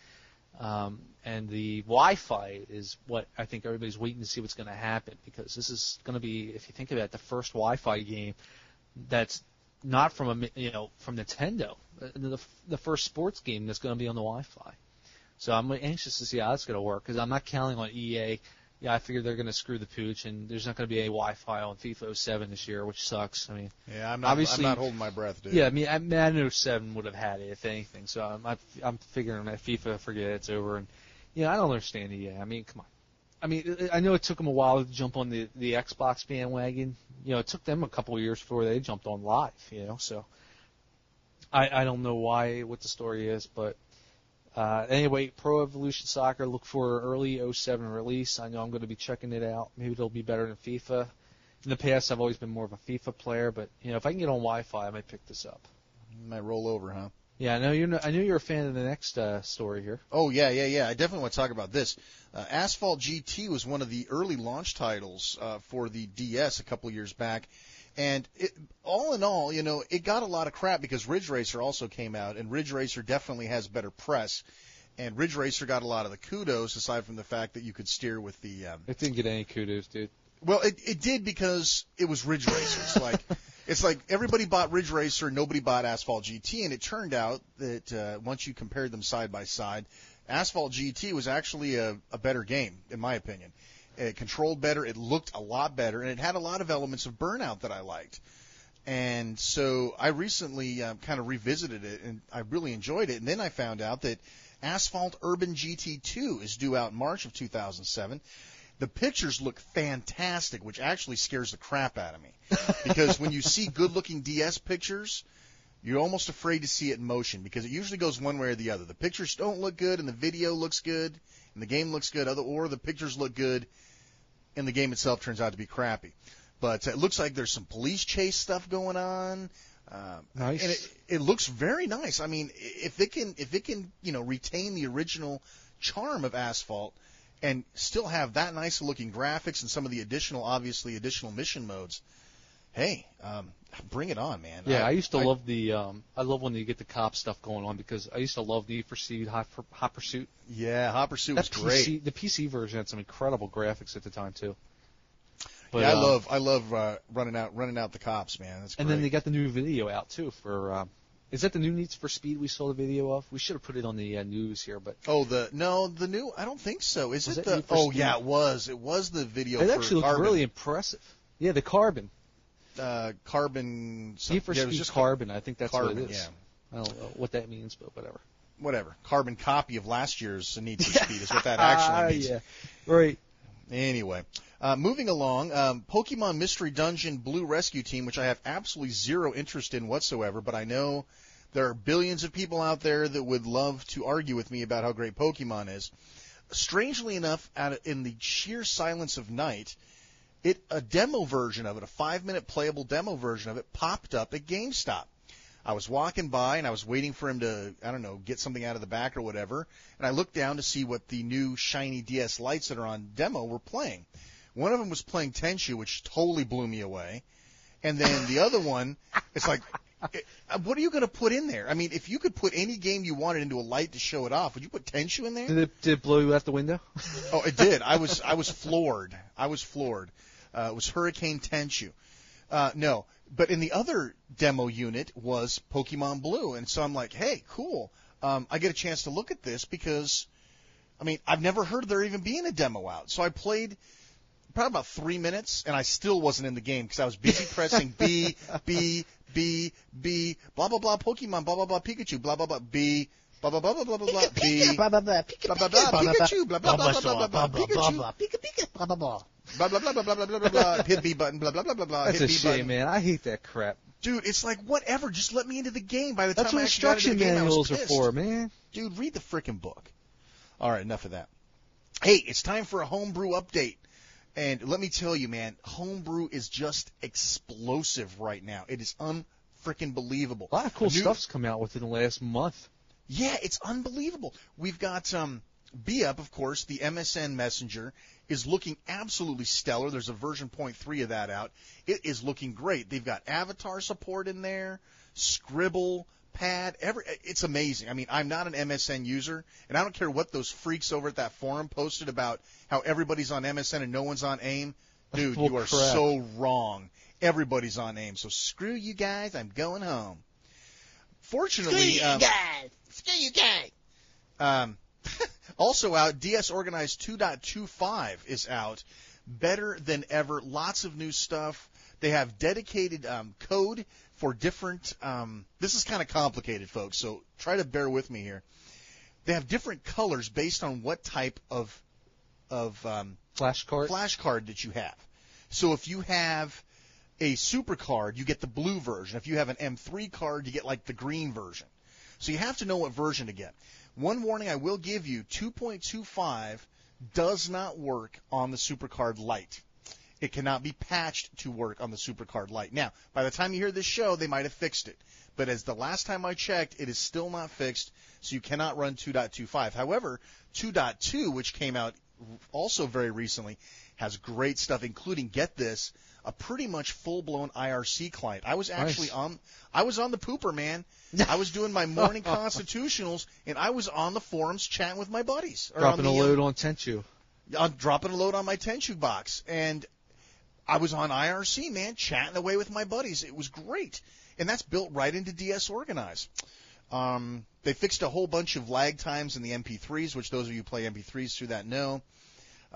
And the Wi-Fi is what I think everybody's waiting to see what's going to happen, because this is going to be, if you think about it, the first Wi-Fi game that's not from from Nintendo. The first sports game that's going to be on the Wi-Fi. So I'm anxious to see how that's going to work, because I'm not counting on EA. Yeah, I figure they're going to screw the pooch, and there's not going to be any Wi-Fi on FIFA 07 this year, which sucks. I mean, yeah, I'm not holding my breath, dude. Yeah, I mean, Madden 07 would have had it if anything. So I'm figuring that FIFA, forget it, it's over. And I don't understand EA. I mean, come on. I mean, I know it took them a while to jump on the Xbox bandwagon. It took them a couple of years before they jumped on live. So I don't know what the story is, but. Anyway, Pro Evolution Soccer, look for early 07 release. I know I'm going to be checking it out. Maybe it'll be better than FIFA. In the past, I've always been more of a FIFA player, but if I can get on Wi-Fi, I might pick this up. You might roll over, huh? Yeah, I know you're a fan of the next story here. Oh, yeah. I definitely want to talk about this. Asphalt GT was one of the early launch titles for the DS a couple years back. And all in all, it got a lot of crap because Ridge Racer also came out, and Ridge Racer definitely has better press. And Ridge Racer got a lot of the kudos, aside from the fact that you could steer with the... It didn't get any kudos, dude. Well, it did because it was Ridge Racer. It's like everybody bought Ridge Racer, nobody bought Asphalt GT, and it turned out that once you compared them side by side, Asphalt GT was actually a better game, in my opinion. It controlled better, it looked a lot better, and it had a lot of elements of Burnout that I liked. And so I recently kind of revisited it, and I really enjoyed it. And then I found out that Asphalt Urban GT2 is due out in March of 2007. The pictures look fantastic, which actually scares the crap out of me. Because when you see good-looking DS pictures, you're almost afraid to see it in motion because it usually goes one way or the other. The pictures don't look good, and the video looks good, and the game looks good, or the pictures look good, and the game itself turns out to be crappy. But it looks like there's some police chase stuff going on. Nice. And it looks very nice. I mean, if it can retain the original charm of Asphalt and still have that nice looking graphics and some of the additional mission modes, hey, bring it on, man. Yeah, I used to love I love when you get the cop stuff going on because I used to love Need for Speed, Hot Pursuit. Yeah, Hot Pursuit was great. The PC version had some incredible graphics at the time too. But, yeah, I love running out the cops, man. That's great. And then they got the new video out too for. Is that the new Need for Speed we saw the video of? We should have put it on the news here, but. Oh, the new. I don't think so. Is it the? Oh, yeah, it was. It was the video. It for actually looked Carbon. really impressive. Yeah, the Carbon. Carbon. Need for Speed just Carbon. I think that's Carbon, what it is. Yeah. I don't know what that means, but whatever. Whatever. Carbon copy of last year's Need for Speed is what that actually means. Yeah, right. Anyway, moving along, Pokemon Mystery Dungeon Blue Rescue Team, which I have absolutely zero interest in whatsoever, but I know there are billions of people out there that would love to argue with me about how great Pokemon is. Strangely enough, in the sheer silence of night, a demo version of it, a 5-minute playable demo version of it, popped up at GameStop. I was walking by, and I was waiting for him to, get something out of the back or whatever, and I looked down to see what the new shiny DS lights that are on demo were playing. One of them was playing Tenchu, which totally blew me away, and then the other one, it's like, what are you going to put in there? I mean, if you could put any game you wanted into a light to show it off, would you put Tenchu in there? Did it blow you out the window? Oh, it did. I was floored. It was Hurricane Tenchu. No. But in the other demo unit was Pokemon Blue, and so I'm like, hey, cool. I get a chance to look at this because, I've never heard of there even being a demo out. So I played probably about 3 minutes, and I still wasn't in the game because I was busy pressing B, blah, blah, blah, Pokemon, blah, blah, blah, Pikachu, blah, blah, blah, B, blah, blah, blah, blah, blah, blah, B, blah, blah, blah, Pikachu, blah, blah, blah, blah, blah, blah, Pikachu, Blah, blah, blah. blah, blah, blah, blah, blah, blah, blah, blah, hit B button, blah, blah, blah, blah, blah, That's hit a B shame, button. man. I hate that crap. Dude, it's like, whatever, just let me into the game. By the That's time what I actually got into instruction the game, I was manuals are pissed. for, man. Dude, read the frickin' book. All right, enough of that. Hey, it's time for a homebrew update. And let me tell you, man, homebrew is just explosive right now. It is unfrickin' believable. A lot of cool stuff's come out within the last month. Yeah, it's unbelievable. We've got B-Up, of course, the MSN Messenger, is looking absolutely stellar. There's a version 0.3 of that out. It is looking great. They've got avatar support in there, Scribble, Pad, it's amazing. I'm not an MSN user, and I don't care what those freaks over at that forum posted about how everybody's on MSN and no one's on AIM. Dude, you are so wrong. Everybody's on AIM, so screw you guys. I'm going home. Fortunately, Screw you guys. Also out, DS Organized 2.25 is out. Better than ever. Lots of new stuff. They have dedicated code for different this is kind of complicated, folks, so try to bear with me here. They have different colors based on what type of flashcard that you have. So if you have a super card, you get the blue version. If you have an M3 card, you get like the green version. So you have to know what version to get. One warning I will give you, 2.25 does not work on the SuperCard Lite. It cannot be patched to work on the SuperCard Lite. Now, by the time you hear this show, they might have fixed it. But as the last time I checked, it is still not fixed, so you cannot run 2.25. However, 2.2, which came out also very recently, has great stuff, including, get this, a pretty much full-blown IRC client. I was actually on the pooper, man. I was doing my morning constitutionals, and I was on the forums chatting with my buddies. Dropping a load on Hentschel. Dropping a load on my Hentschel box, and I was on IRC, man, chatting away with my buddies. It was great, and that's built right into DS Organize. They fixed a whole bunch of lag times in the MP3s, which those of you who play MP3s through that know.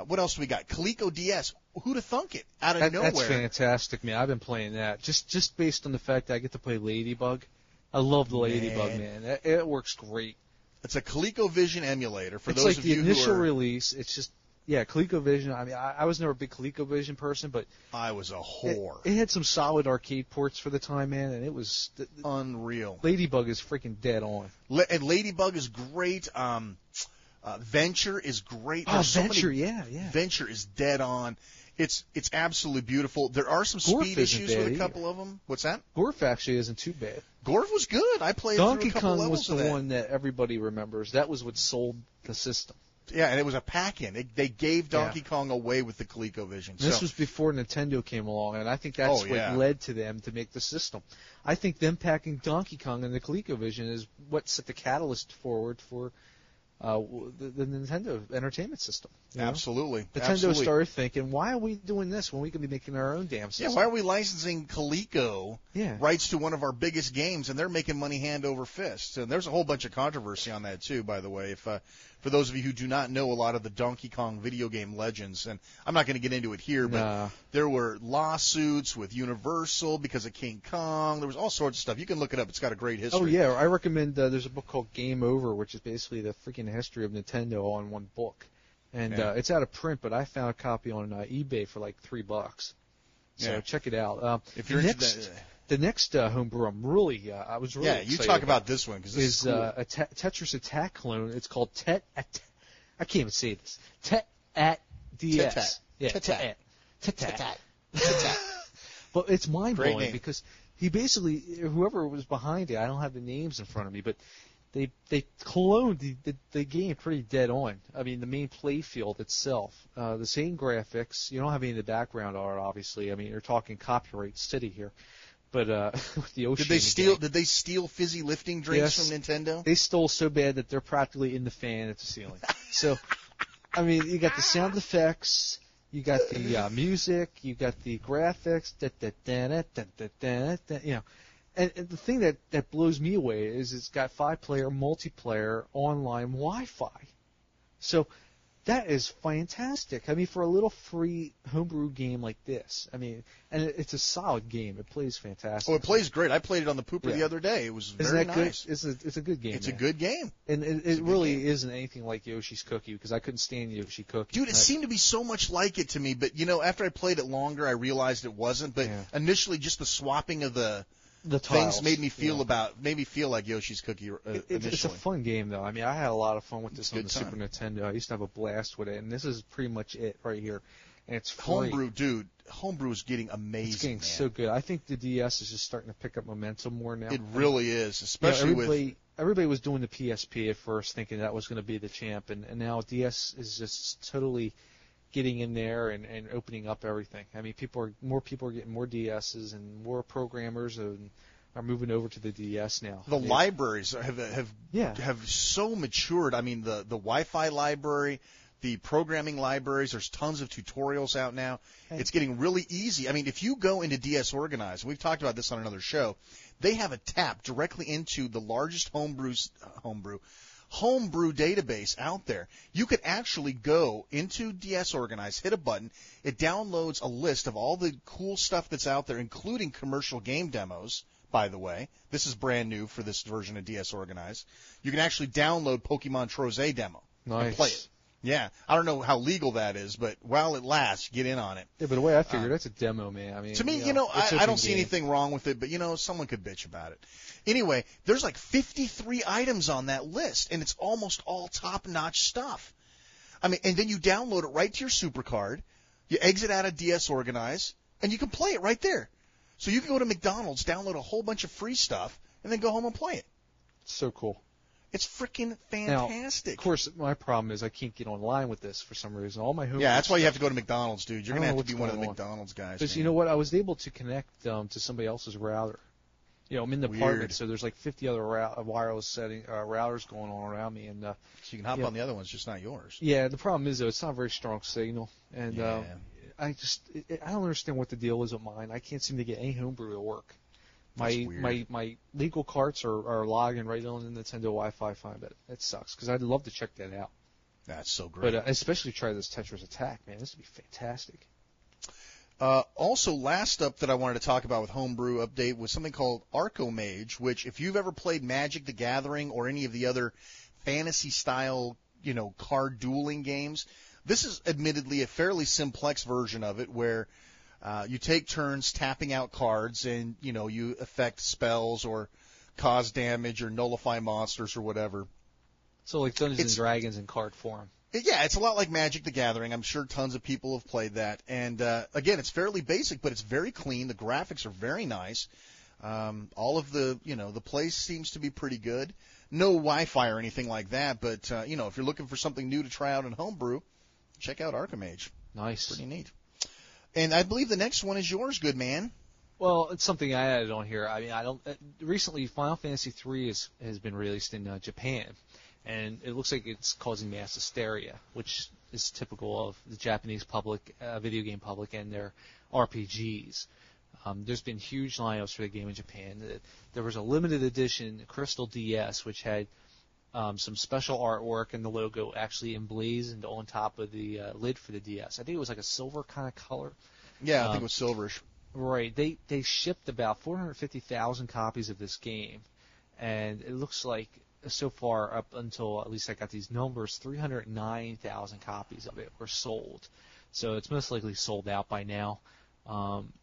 What else do we got? Coleco DS. Who'd have thunk it? Out of nowhere. That's fantastic, man. I've been playing that just based on the fact that I get to play Ladybug. I love the Ladybug, man. It works great. It's a ColecoVision emulator. For it's those like of the you initial who are, release. It's just ColecoVision. I mean, I was never a big ColecoVision person, but I was a whore. It had some solid arcade ports for the time, man, and it was unreal. Ladybug is freaking dead on. And Ladybug is great. Venture is great. Venture, yeah. Venture is dead on. It's absolutely beautiful. There are some speed issues with a couple of them. What's that? Gorf actually isn't too bad. Gorf was good. I played Donkey through a couple Kong levels was the one that everybody remembers. That was what sold the system. Yeah, and it was a pack-in. They gave Donkey Kong away with the ColecoVision. This was before Nintendo came along, and I think that's what led to them to make the system. I think them packing Donkey Kong and the ColecoVision is what set the catalyst forward for the Nintendo Entertainment System. Absolutely. Nintendo started thinking, why are we doing this when we can be making our own damn system? Yeah, why are we licensing Coleco rights to one of our biggest games, and they're making money hand over fist? And there's a whole bunch of controversy on that, too, by the way. If for those of you who do not know a lot of the Donkey Kong video game legends, and I'm not going to get into it here, but there were lawsuits with Universal because of King Kong. There was all sorts of stuff. You can look it up. It's got a great history. Oh, yeah. I recommend there's a book called Game Over, which is basically the freaking history of Nintendo on one book. And it's out of print, but I found a copy on eBay for like $3. So check it out. If you're into the next homebrew, I was really excited. You talk about this one because this is cool. A Tetris Attack clone. It's called I can't even say this. Tet-at-DS. Tet-at. But it's mind-blowing because he basically, whoever was behind it, I don't have the names in front of me, but they cloned the game pretty dead on. I mean, the main play field itself, the same graphics. You don't have any of the background art, obviously. I mean, you're talking copyright city here. But with the ocean. Did they steal fizzy lifting drinks from Nintendo? They stole so bad that they're practically in the fan at the ceiling. So, I mean, you got the sound effects, you got the music, you got the graphics, you know. And the thing that blows me away is it's got 5-player multiplayer online Wi-Fi. So that is fantastic. I mean, for a little free homebrew game like this, I mean, and it's a solid game. It plays fantastic. Oh, it plays great. I played it on the Pooper the other day. It was very nice. It's a good game. It's a good game. And it really isn't anything like Yoshi's Cookie because I couldn't stand Yoshi Cookie. Dude, it seemed to be so much like it to me, but, after I played it longer, I realized it wasn't. But initially, just the swapping of the tiles made me feel like Yoshi's Cookie initially. It's a fun game, though. I mean, I had a lot of fun with this on the Super Nintendo. I used to have a blast with it, and this is pretty much it right here. And it's free. Homebrew, dude. Homebrew is getting amazing. It's getting so good. I think the DS is just starting to pick up momentum more now. It really is, especially everybody was doing the PSP at first, thinking that was going to be the champ, and now DS is just totally getting in there and opening up everything. I mean, more people are getting more DSs, and more programmers are moving over to the DS now. The libraries have so matured. I mean, the Wi-Fi library, the programming libraries. There's tons of tutorials out now. It's getting really easy. I mean, if you go into DS Organize, and we've talked about this on another show, they have a tap directly into the largest homebrew database out there. You could actually go into DS Organize, hit a button, it downloads a list of all the cool stuff that's out there, including commercial game demos, by the way. This is brand new for this version of DS Organize. You can actually download Pokemon Troze demo and play it. Yeah, I don't know how legal that is, but while it lasts, get in on it. Yeah, but the way I figure, that's a demo, man. I mean, to me, I don't see anything wrong with it, but someone could bitch about it. Anyway, there's like 53 items on that list, and it's almost all top-notch stuff. I mean, and then you download it right to your SuperCard. You exit out of DS Organize, and you can play it right there. So you can go to McDonald's, download a whole bunch of free stuff, and then go home and play it. So cool. It's freaking Now, fantastic. of course, my problem is I can't get online with this for some reason. All my home. Yeah, that's why you have to go to McDonald's, dude. You're I going to don't have to know be one of the what's going on. McDonald's guys. Because man. you know what? I was able to connect to somebody else's router. I'm in the Weird. apartment, so there's like 50 other wireless routers going on around me, and So you can hop on the other ones, just not yours. yeah. The problem is though, it's not a very strong signal, and Yeah. I don't understand what the deal is with mine. I can't seem to get any homebrew to work. That's weird. My legal carts are logging right on the Nintendo Wi-Fi fine, but it sucks because I'd love to check that out. That's so great. But especially try this Tetris Attack, man. This would be fantastic. Also, last up that I wanted to talk about with Homebrew Update was something called Arcomage, which if you've ever played Magic the Gathering or any of the other fantasy-style, card dueling games, this is admittedly a fairly simplex version of it where you take turns tapping out cards and, you affect spells or cause damage or nullify monsters or whatever. So like Dungeons and Dragons in card form. Yeah, it's a lot like Magic the Gathering. I'm sure tons of people have played that. And, again, it's fairly basic, but it's very clean. The graphics are very nice. All of the place seems to be pretty good. No Wi-Fi or anything like that, but, if you're looking for something new to try out in Homebrew, check out Arcomage. Nice. Pretty neat. And I believe the next one is yours, good man. Well, it's something I added on here. I mean, recently Final Fantasy III has been released in Japan. And it looks like it's causing mass hysteria, which is typical of the Japanese public, video game public, and their RPGs. There's been huge lineups for the game in Japan. There was a limited edition Crystal DS, which had some special artwork and the logo actually emblazoned on top of the lid for the DS. I think it was like a silver kind of color. Yeah, I think it was silverish. Right. They shipped about 450,000 copies of this game, and it looks like so far up until at least I got these numbers, 309,000 copies of it were sold. So it's most likely sold out by now.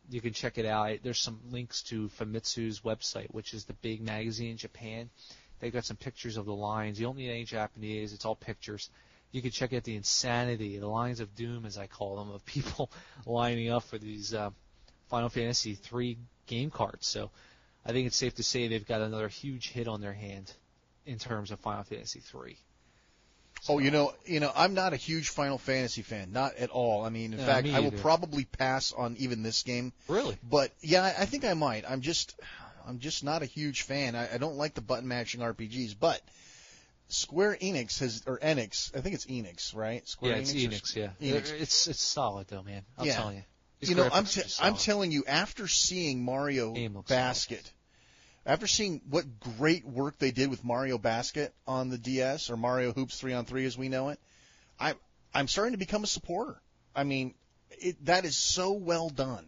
You can check it out. There's some links to Famitsu's website, which is the big magazine in Japan. They've got some pictures of the lines. You don't need any Japanese. It's all pictures. You can check out the insanity, the lines of doom, as I call them, of people lining up for these Final Fantasy III game cards. So I think it's safe to say they've got another huge hit on their hand in terms of Final Fantasy III. So, I'm not a huge Final Fantasy fan, not at all. I mean, in fact, I will probably pass on even this game. Really? But yeah, I think I might. I'm just not a huge fan. I don't like the button mashing RPGs. But Square Enix or Enix, I think it's Enix, right? Square Enix, it's Enix. Yeah, Enix. It's solid though, man. I'm telling you. I'm telling you, after seeing Mario Basket. After seeing what great work they did with Mario Basket on the DS, or Mario Hoops 3-on-3 as we know it, I'm starting to become a supporter. I mean, that is so well done.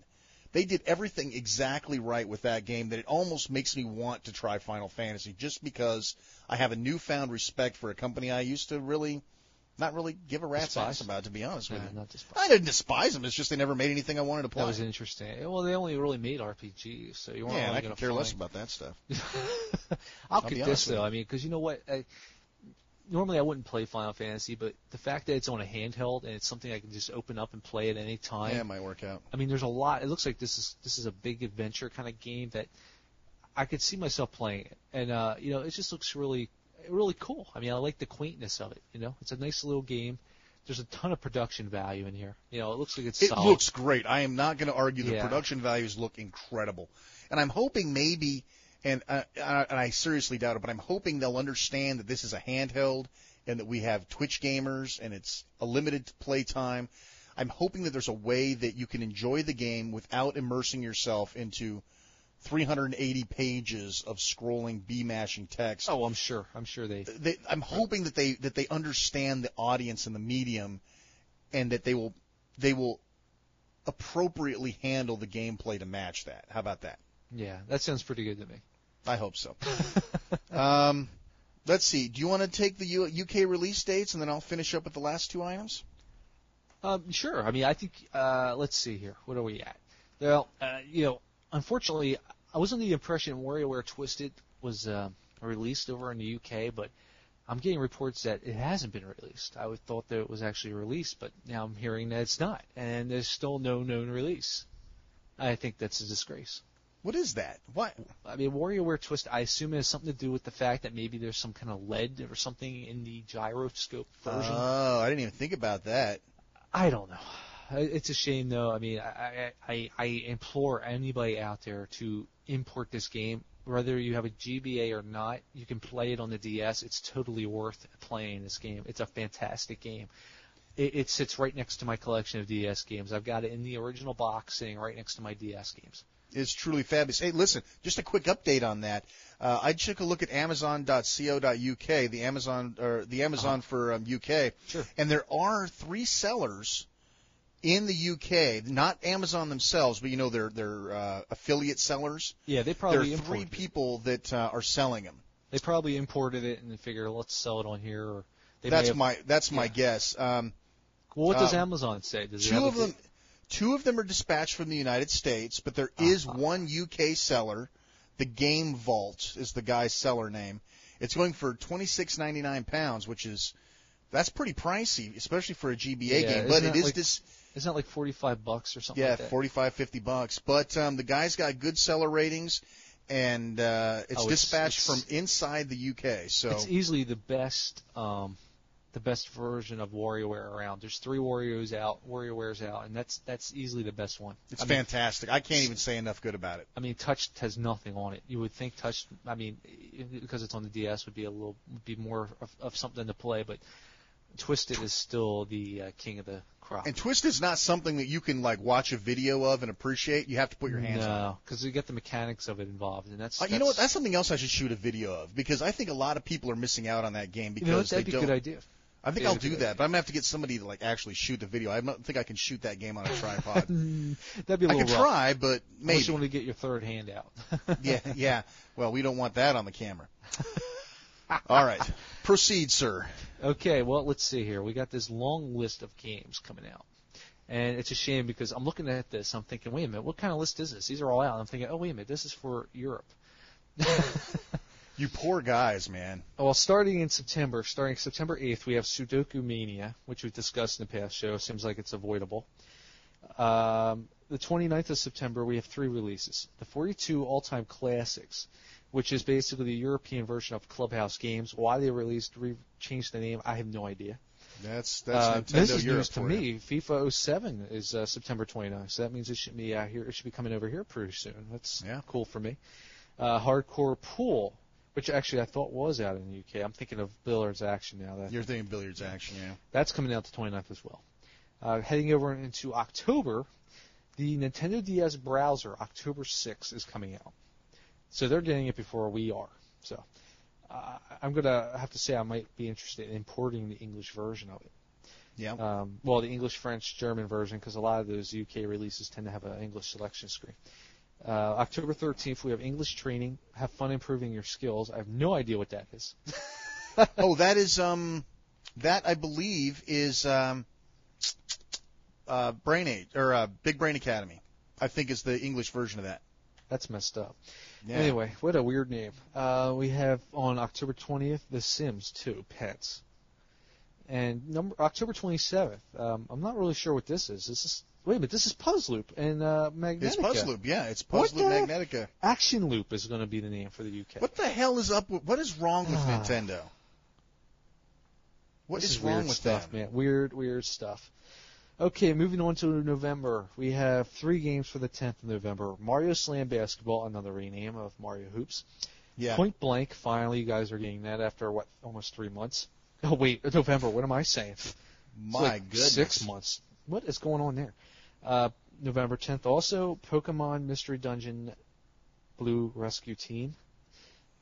They did everything exactly right with that game that it almost makes me want to try Final Fantasy just because I have a newfound respect for a company I used to not really give a rat's ass about, to be honest with you. Not despise. I didn't despise them. It's just they never made anything I wanted to play. That was interesting. Well, they only really made RPGs, so you weren't really and I going could care less about that stuff. I'll get this, though. I mean, because you know what? Normally I wouldn't play Final Fantasy, but the fact that it's on a handheld and it's something I can just open up and play at any time. Yeah, it might work out. I mean, there's a lot. It looks like this is a big adventure kind of game that I could see myself playing it. And, it just looks really cool. I mean, I like the quaintness of it. It's a nice little game. There's a ton of production value in here. It looks like it's solid. It looks great. I am not going to argue the production values look incredible. And I'm hoping maybe, and I seriously doubt it, but I'm hoping they'll understand that this is a handheld and that we have Twitch gamers and it's a limited play time. I'm hoping that there's a way that you can enjoy the game without immersing yourself into 380 pages of scrolling B-mashing text. Oh, I'm sure they I'm hoping that they understand the audience and the medium, and that they will appropriately handle the gameplay to match that. How about that? Yeah, that sounds pretty good to me. I hope so. Let's see. Do you want to take the UK release dates, and then I'll finish up with the last two items? Sure. I mean, I think let's see here. What are we at? Well, unfortunately, I was under the impression WarioWare Twisted was released over in the UK, but I'm getting reports that it hasn't been released. I would thought that it was actually released, but now I'm hearing that it's not, and there's still no known release. I think that's a disgrace. What is that? What? I mean, WarioWare Twist, I assume it has something to do with the fact that maybe there's some kind of lead or something in the gyroscope version. Oh, I didn't even think about that. I don't know. It's a shame, though. I mean, I implore anybody out there to import this game. Whether you have a GBA or not, you can play it on the DS. It's totally worth playing this game. It's a fantastic game. It sits right next to my collection of DS games. I've got it in the original box sitting right next to my DS games. It's truly fabulous. Hey, listen, just a quick update on that. I took a look at Amazon.co.uk, the Amazon for UK, Sure. And there are 3 sellers in the UK, not Amazon themselves, but they're affiliate sellers. Yeah, they probably there are 3 imported people that are selling them. They probably imported it and they figure let's sell it on here. Or That's my guess. Well, what does Amazon say? Does Two of them are dispatched from the United States, but there is one UK seller. The Game Vault is the guy's seller name. It's going for £26.99, that's pretty pricey, especially for a GBA game. But it is Isn't that like $45 or something? Yeah, like that? $45-50. But the guy's got good seller ratings, and it's dispatched from inside the UK. So it's easily the best version of WarioWare around. There's 3 WarioWares out, and that's easily the best one. It's fantastic. I can't even say enough good about it. I mean, Touch has nothing on it. You would think Touch, because it's on the DS, would be more of something to play, but Twisted is still the king of the crop. And Twisted is not something that you can watch a video of and appreciate. You have to put your hands on. No, because you get the mechanics of it involved, and that's you know what? That's something else I should shoot a video of, because I think a lot of people are missing out on that game because that'd be a good idea. I think I'll do that, but I'm gonna have to get somebody to actually shoot the video. I don't think I can shoot that game on a tripod. That'd be a little I could rough. try, but maybe. Unless you want to get your third hand out. Yeah. Well, we don't want that on the camera. All right, proceed, sir. Okay, well, let's see here. We got this long list of games coming out. And it's a shame because I'm looking at this. I'm thinking, wait a minute, what kind of list is this? These are all out. I'm thinking, oh, wait a minute, this is for Europe. You poor guys, man. Well, starting September 8th, we have Sudoku Mania, which we've discussed in the past show. Seems like it's avoidable. The 29th of September, we have 3 releases. The 42 All-Time Classics, which is basically the European version of Clubhouse Games. Why they changed the name, I have no idea. That's Nintendo this is Europe news to me. FIFA 07 is September 29th, so that means it should be out here. It should be coming over here pretty soon. That's cool for me. Hardcore Pool, which actually I thought was out in the UK. I'm thinking of Billiards Action now. You're thinking Billiards Action, yeah. That's coming out the 29th as well. Heading over into October, the Nintendo DS browser, October 6th, is coming out. So they're getting it before we are. So I'm going to have to say I might be interested in importing the English version of it. Yeah. Well, the English, French, German version, because a lot of those UK releases tend to have an English selection screen. October 13th, we have English training. Have fun improving your skills. I have no idea what that is. Oh, that is that I believe is Brain Age or Big Brain Academy. I think is the English version of that. That's messed up. Yeah. Anyway, what a weird name. We have on October 20th, The Sims 2, Pets. And October 27th, I'm not really sure what this is. Wait a minute, this is Puzzloop and Magnetica. It's Puzzloop, yeah. It's Puzzloop Magnetica. Action Loop is going to be the name for the UK. What the hell is up with, what is wrong with Nintendo? What is wrong with stuff, them? Man. Weird stuff. Okay, moving on to November. We have 3 games for the 10th of November. Mario Slam Basketball, another rename of Mario Hoops. Yeah. Point Blank, finally you guys are getting that after, almost 3 months? Oh, wait, November, what am I saying? My goodness. 6 months. What is going on there? November 10th also, Pokemon Mystery Dungeon Blue Rescue Team,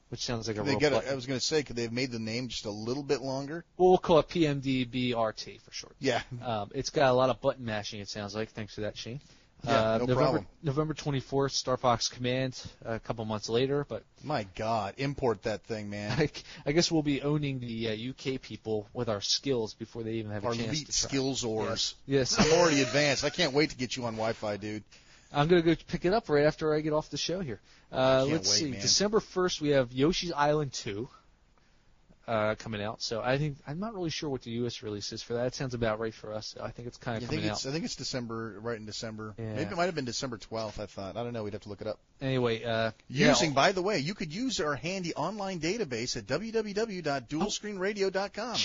which sounds like a real I was going to say, could they have made the name just a little bit longer? We'll call it PMDBRT for short. Yeah. It's got a lot of button mashing, it sounds like. Thanks for that, Shane. Yeah, no problem. November 24th, Star Fox Command, a couple months later. But my God, import that thing, man. I guess we'll be owning the UK people with our skills before they even have a chance to try. Our elite skills ores. Yes. I'm already advanced. I can't wait to get you on Wi-Fi, dude. I'm going to go pick it up right after I get off the show here. Let's see. Man. December 1st, we have Yoshi's Island 2. coming out. So I'm not really sure what the U.S. release is for that. It sounds about right for us. So I think it's kind of coming out. I think it's December, right in December. Yeah. Maybe it might have been December 12th, I thought. I don't know. We'd have to look it up. Anyway, by the way, you could use our handy online database at www.dualscreenradio.com.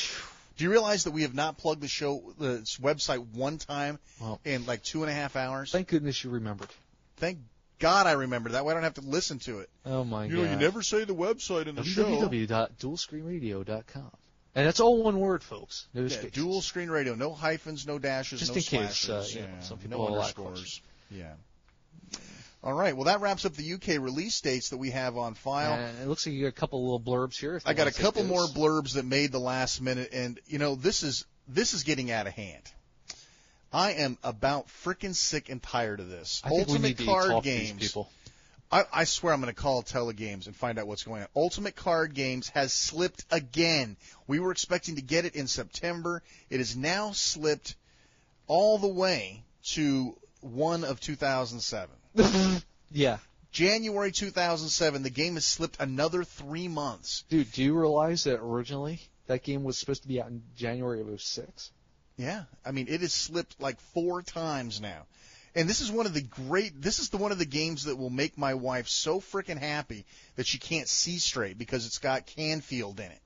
Do you realize that we have not plugged the website one time in like 2.5 hours? Thank goodness you remembered. Thank God I remembered. That way I don't have to listen to it. Oh, my God. You never say the website in the show. www.dualscreenradio.com. And that's all one word, folks. No spaces. Dual Screen Radio. No hyphens, no dashes, just no in slashes. Case, some people no have underscores. Yeah. All right. Well, that wraps up the UK release dates that we have on file. And it looks like you got a couple little blurbs here. I got a couple more blurbs that made the last minute, and this is getting out of hand. I am about freaking sick and tired of this. I think Ultimate we need to card talk games. To these people. I swear I'm going to call Telegames and find out what's going on. Ultimate Card Games has slipped again. We were expecting to get it in September. It has now slipped all the way to 2007. Yeah. January 2007, the game has slipped another 3 months. Dude, do you realize that originally that game was supposed to be out in January of 2006? Yeah. I mean, it has slipped like 4 times now. And this is one of the one of the games that will make my wife so freaking happy that she can't see straight because it's got Canfield in it.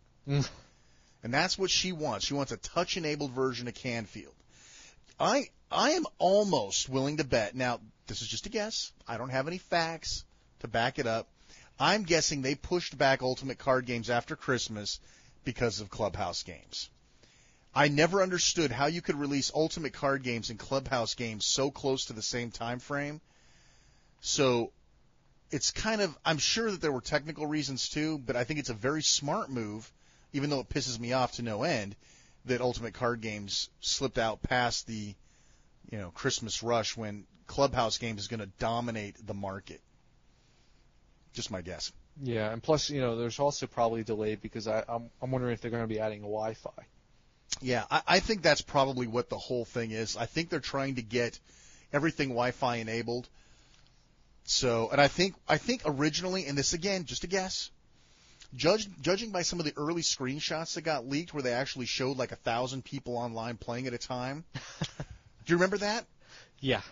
And that's what she wants. She wants a touch-enabled version of Canfield. I am almost willing to bet. Now, this is just a guess. I don't have any facts to back it up. I'm guessing they pushed back Ultimate Card Games after Christmas because of Clubhouse games. I never understood how you could release Ultimate Card Games and Clubhouse games so close to the same time frame. So it's kind of, I'm sure that there were technical reasons too, but I think it's a very smart move, even though it pisses me off to no end, that Ultimate Card Games slipped out past the, Christmas rush when Clubhouse games is going to dominate the market. Just my guess. Yeah, and plus, there's also probably delayed because I'm wondering if they're going to be adding a Wi-Fi. Yeah, I think that's probably what the whole thing is. I think they're trying to get everything Wi-Fi enabled. So, and I think originally, and this again, just a guess, judging by some of the early screenshots that got leaked where they actually showed like 1,000 people online playing at a time. Do you remember that? Yeah.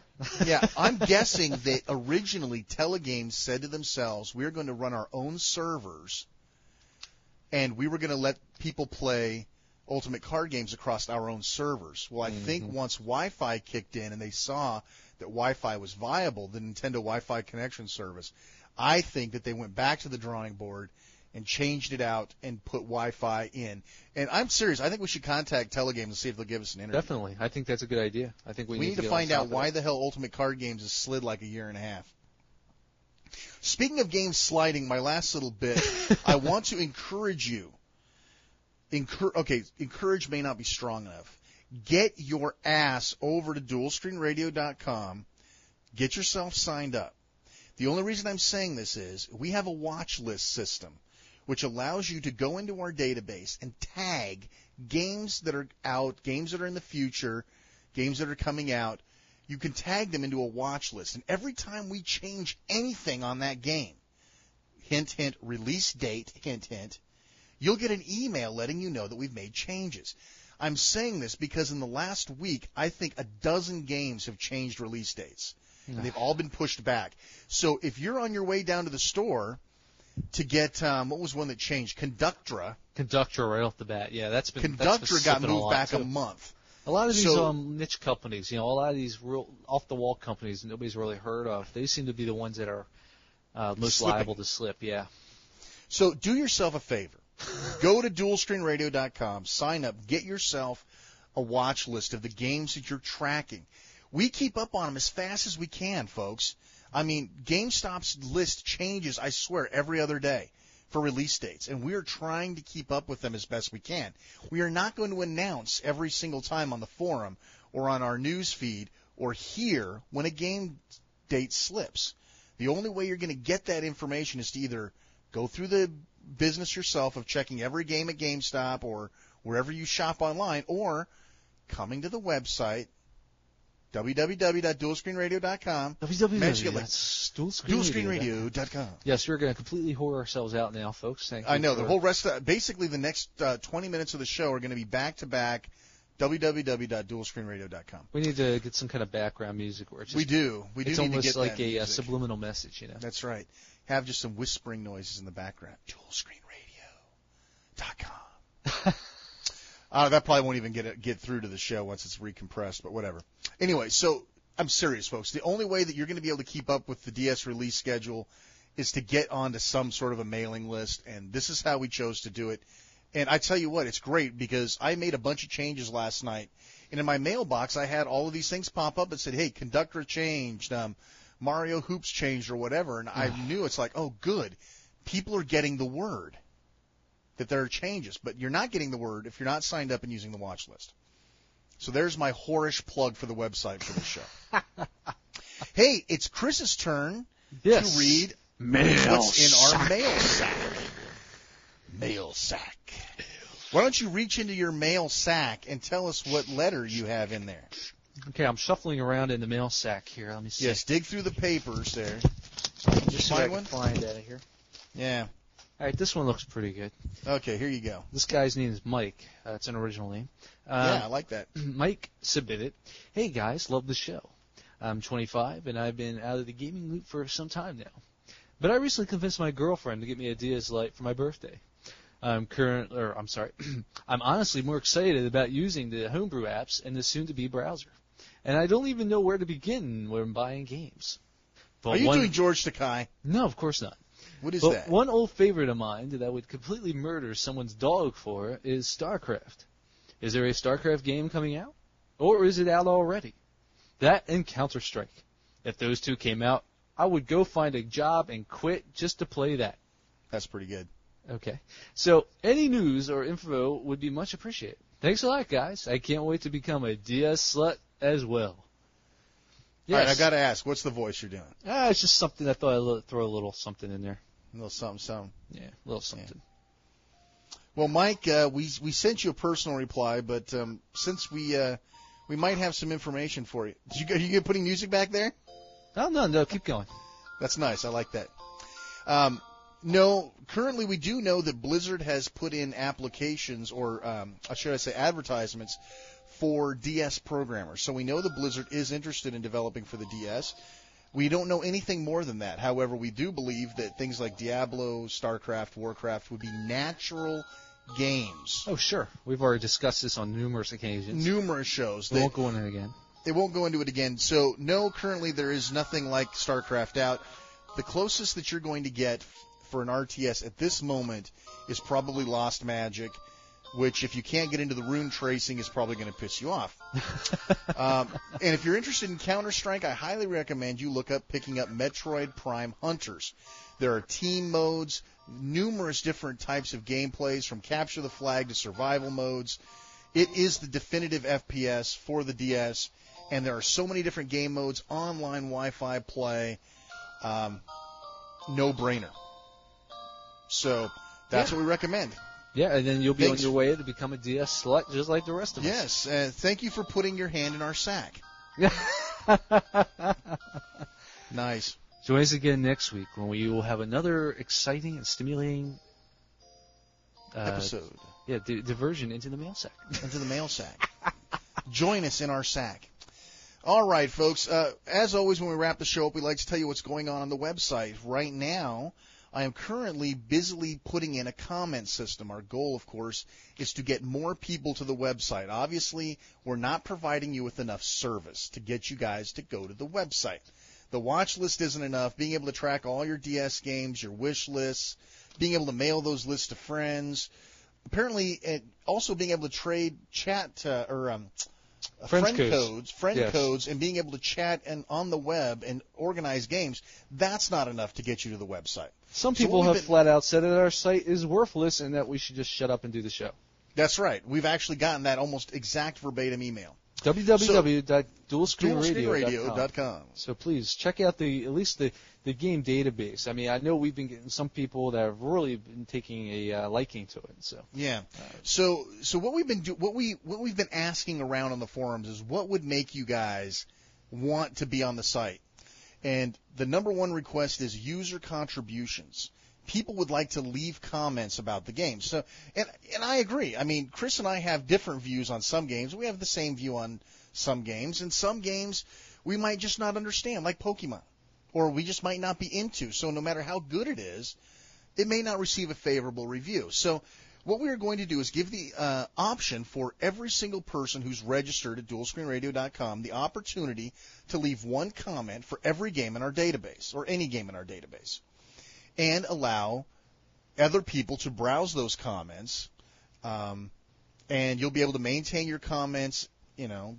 Yeah, I'm guessing that originally Telegames said to themselves, we're going to run our own servers, and we were going to let people play Ultimate Card Games across our own servers. Well, I think once Wi-Fi kicked in and they saw that Wi-Fi was viable, the Nintendo Wi-Fi connection service, I think that they went back to the drawing board and changed it out and put Wi-Fi in. And I'm serious. I think we should contact Telegames and see if they'll give us an interview. Definitely. I think that's a good idea. I think we need to find out why the hell Ultimate Card Games has slid like a year and a half. Speaking of games sliding, my last little bit, I want to encourage you. Encourage may not be strong enough. Get your ass over to dualscreenradio.com. Get yourself signed up. The only reason I'm saying this is we have a watch list system which allows you to go into our database and tag games that are out, games that are in the future, games that are coming out. You can tag them into a watch list. And every time we change anything on that game, hint, hint, release date, hint, hint, you'll get an email letting you know that we've made changes. I'm saying this because in the last week, I think a dozen games have changed release dates. And they've all been pushed back. So if you're on your way down to the store to get, what was one that changed? Conductra right off the bat. Yeah, that's been got moved back a month. A lot of these niche companies, a lot of these real off-the-wall companies that nobody's really heard of, they seem to be the ones that are most liable to slip, yeah. So do yourself a favor. Go to dualscreenradio.com, sign up, get yourself a watch list of the games that you're tracking. We keep up on them as fast as we can, folks. I mean, GameStop's list changes, I swear, every other day for release dates, and we are trying to keep up with them as best we can. We are not going to announce every single time on the forum or on our news feed or here when a game date slips. The only way you're going to get that information is to either go through the business yourself of checking every game at GameStop or wherever you shop online, or coming to the website, www.dualscreenradio.com. www.dualscreenradio.com. Yes, we're going to completely whore ourselves out now, folks. Thank you. I know. The whole rest of basically the next 20 minutes of the show are going to be back-to-back www.dualscreenradio.com. We need to get some kind of background music. Where it's just, we do. It's need almost to get like that a music. subliminal message, you know. That's right. Have just some whispering noises in the background. Dualscreenradio.com. That probably won't even get through to the show once it's recompressed, but whatever. Anyway, so I'm serious, folks. The only way that you're going to be able to keep up with the DS release schedule is to get onto some sort of a mailing list, and this is how we chose to do it. And I tell you what, it's great because I made a bunch of changes last night, and in my mailbox I had all of these things pop up that said, hey, Conductor changed, Mario Hoops changed or whatever, and I knew it's like, oh, good. People are getting the word that there are changes, but you're not getting the word if you're not signed up and using the watch list. So there's my whorish plug for the website for the show. Hey, it's Chris's turn to read what's in our mail sack. Mail sack. Why don't you reach into your mail sack and tell us what letter you have in there? Okay, I'm shuffling around in the mail sack here. Let me see. Yes, dig through the papers there. Just so I can find out of here. Yeah. All right, this one looks pretty good. Okay, here you go. This guy's name is Mike. It's an original name. Yeah, I like that. Mike submitted, hey guys, love the show. I'm 25 and I've been out of the gaming loop for some time now. But I recently convinced my girlfriend to get me a DS Lite for my birthday. I'm honestly more excited about using the homebrew apps and the soon-to-be browser. And I don't even know where to begin when buying games. But are you doing George Takei? No, of course not. What is that? One old favorite of mine that I would completely murder someone's dog for is StarCraft. Is there a StarCraft game coming out? Or is it out already? That and Counter-Strike. If those two came out, I would go find a job and quit just to play that. That's pretty good. Okay. So any news or info would be much appreciated. Thanks a lot, guys. I can't wait to become a DS slut as well. Yes. All right, I've got to ask, what's the voice you're doing? It's just something I thought I'd throw a little something in there. A little something. Yeah, a little something. Yeah. Well, Mike, we sent you a personal reply, but since we might have some information for you. Are you putting music back there? Oh, no, keep going. That's nice. I like that. No, currently we do know that Blizzard has put in applications, or should I say advertisements, for DS programmers. So we know that Blizzard is interested in developing for the DS. We don't know anything more than that. However, we do believe that things like Diablo, StarCraft, Warcraft would be natural games. Oh, sure. We've already discussed this on numerous occasions. Numerous shows. We won't go into it again. They won't go into it again. So, no, currently there is nothing like StarCraft out. The closest that you're going to get for an RTS at this moment is probably Lost Magic, which if you can't get into the rune tracing is probably going to piss you off. And if you're interested in Counter-Strike, I highly recommend you picking up Metroid Prime Hunters. There are team modes, numerous different types of gameplays, from capture the flag to survival modes. It is the definitive FPS for the DS, and there are so many different game modes, online Wi-Fi play, no-brainer. So that's what we recommend. Yeah, and then you'll be on your way to become a DS slut just like the rest of us. Yes, thank you for putting your hand in our sack. Nice. Join us again next week when we will have another exciting and stimulating episode. Yeah, diversion into the mail sack. Into the mail sack. Join us in our sack. All right, folks. As always, when we wrap the show up, we like to tell you what's going on the website. Right now, I am currently busily putting in a comment system. Our goal, of course, is to get more people to the website. Obviously, we're not providing you with enough service to get you guys to go to the website. The watch list isn't enough. Being able to track all your DS games, your wish lists, being able to mail those lists to friends. Apparently, also being able to trade friend codes, and being able to chat on the web and organize games. That's not enough to get you to the website. Some people have flat out said that our site is worthless and that we should just shut up and do the show. That's right. We've actually gotten that almost exact verbatim email. www.dualscreenradio.com. So please check out at least the game database. I mean, I know we've been getting some people that have really been taking a liking to it. So yeah. So what we've been asking around on the forums is what would make you guys want to be on the site. And the number one request is user contributions. People would like to leave comments about the game. So, and I agree. I mean, Chris and I have different views on some games. We have the same view on some games. And some games we might just not understand, like Pokemon. Or we just might not be into. So no matter how good it is, it may not receive a favorable review. So what we are going to do is give the option for every single person who's registered at DualScreenRadio.com the opportunity to leave one comment for every game in our database, or any game in our database, and allow other people to browse those comments, and you'll be able to maintain your comments,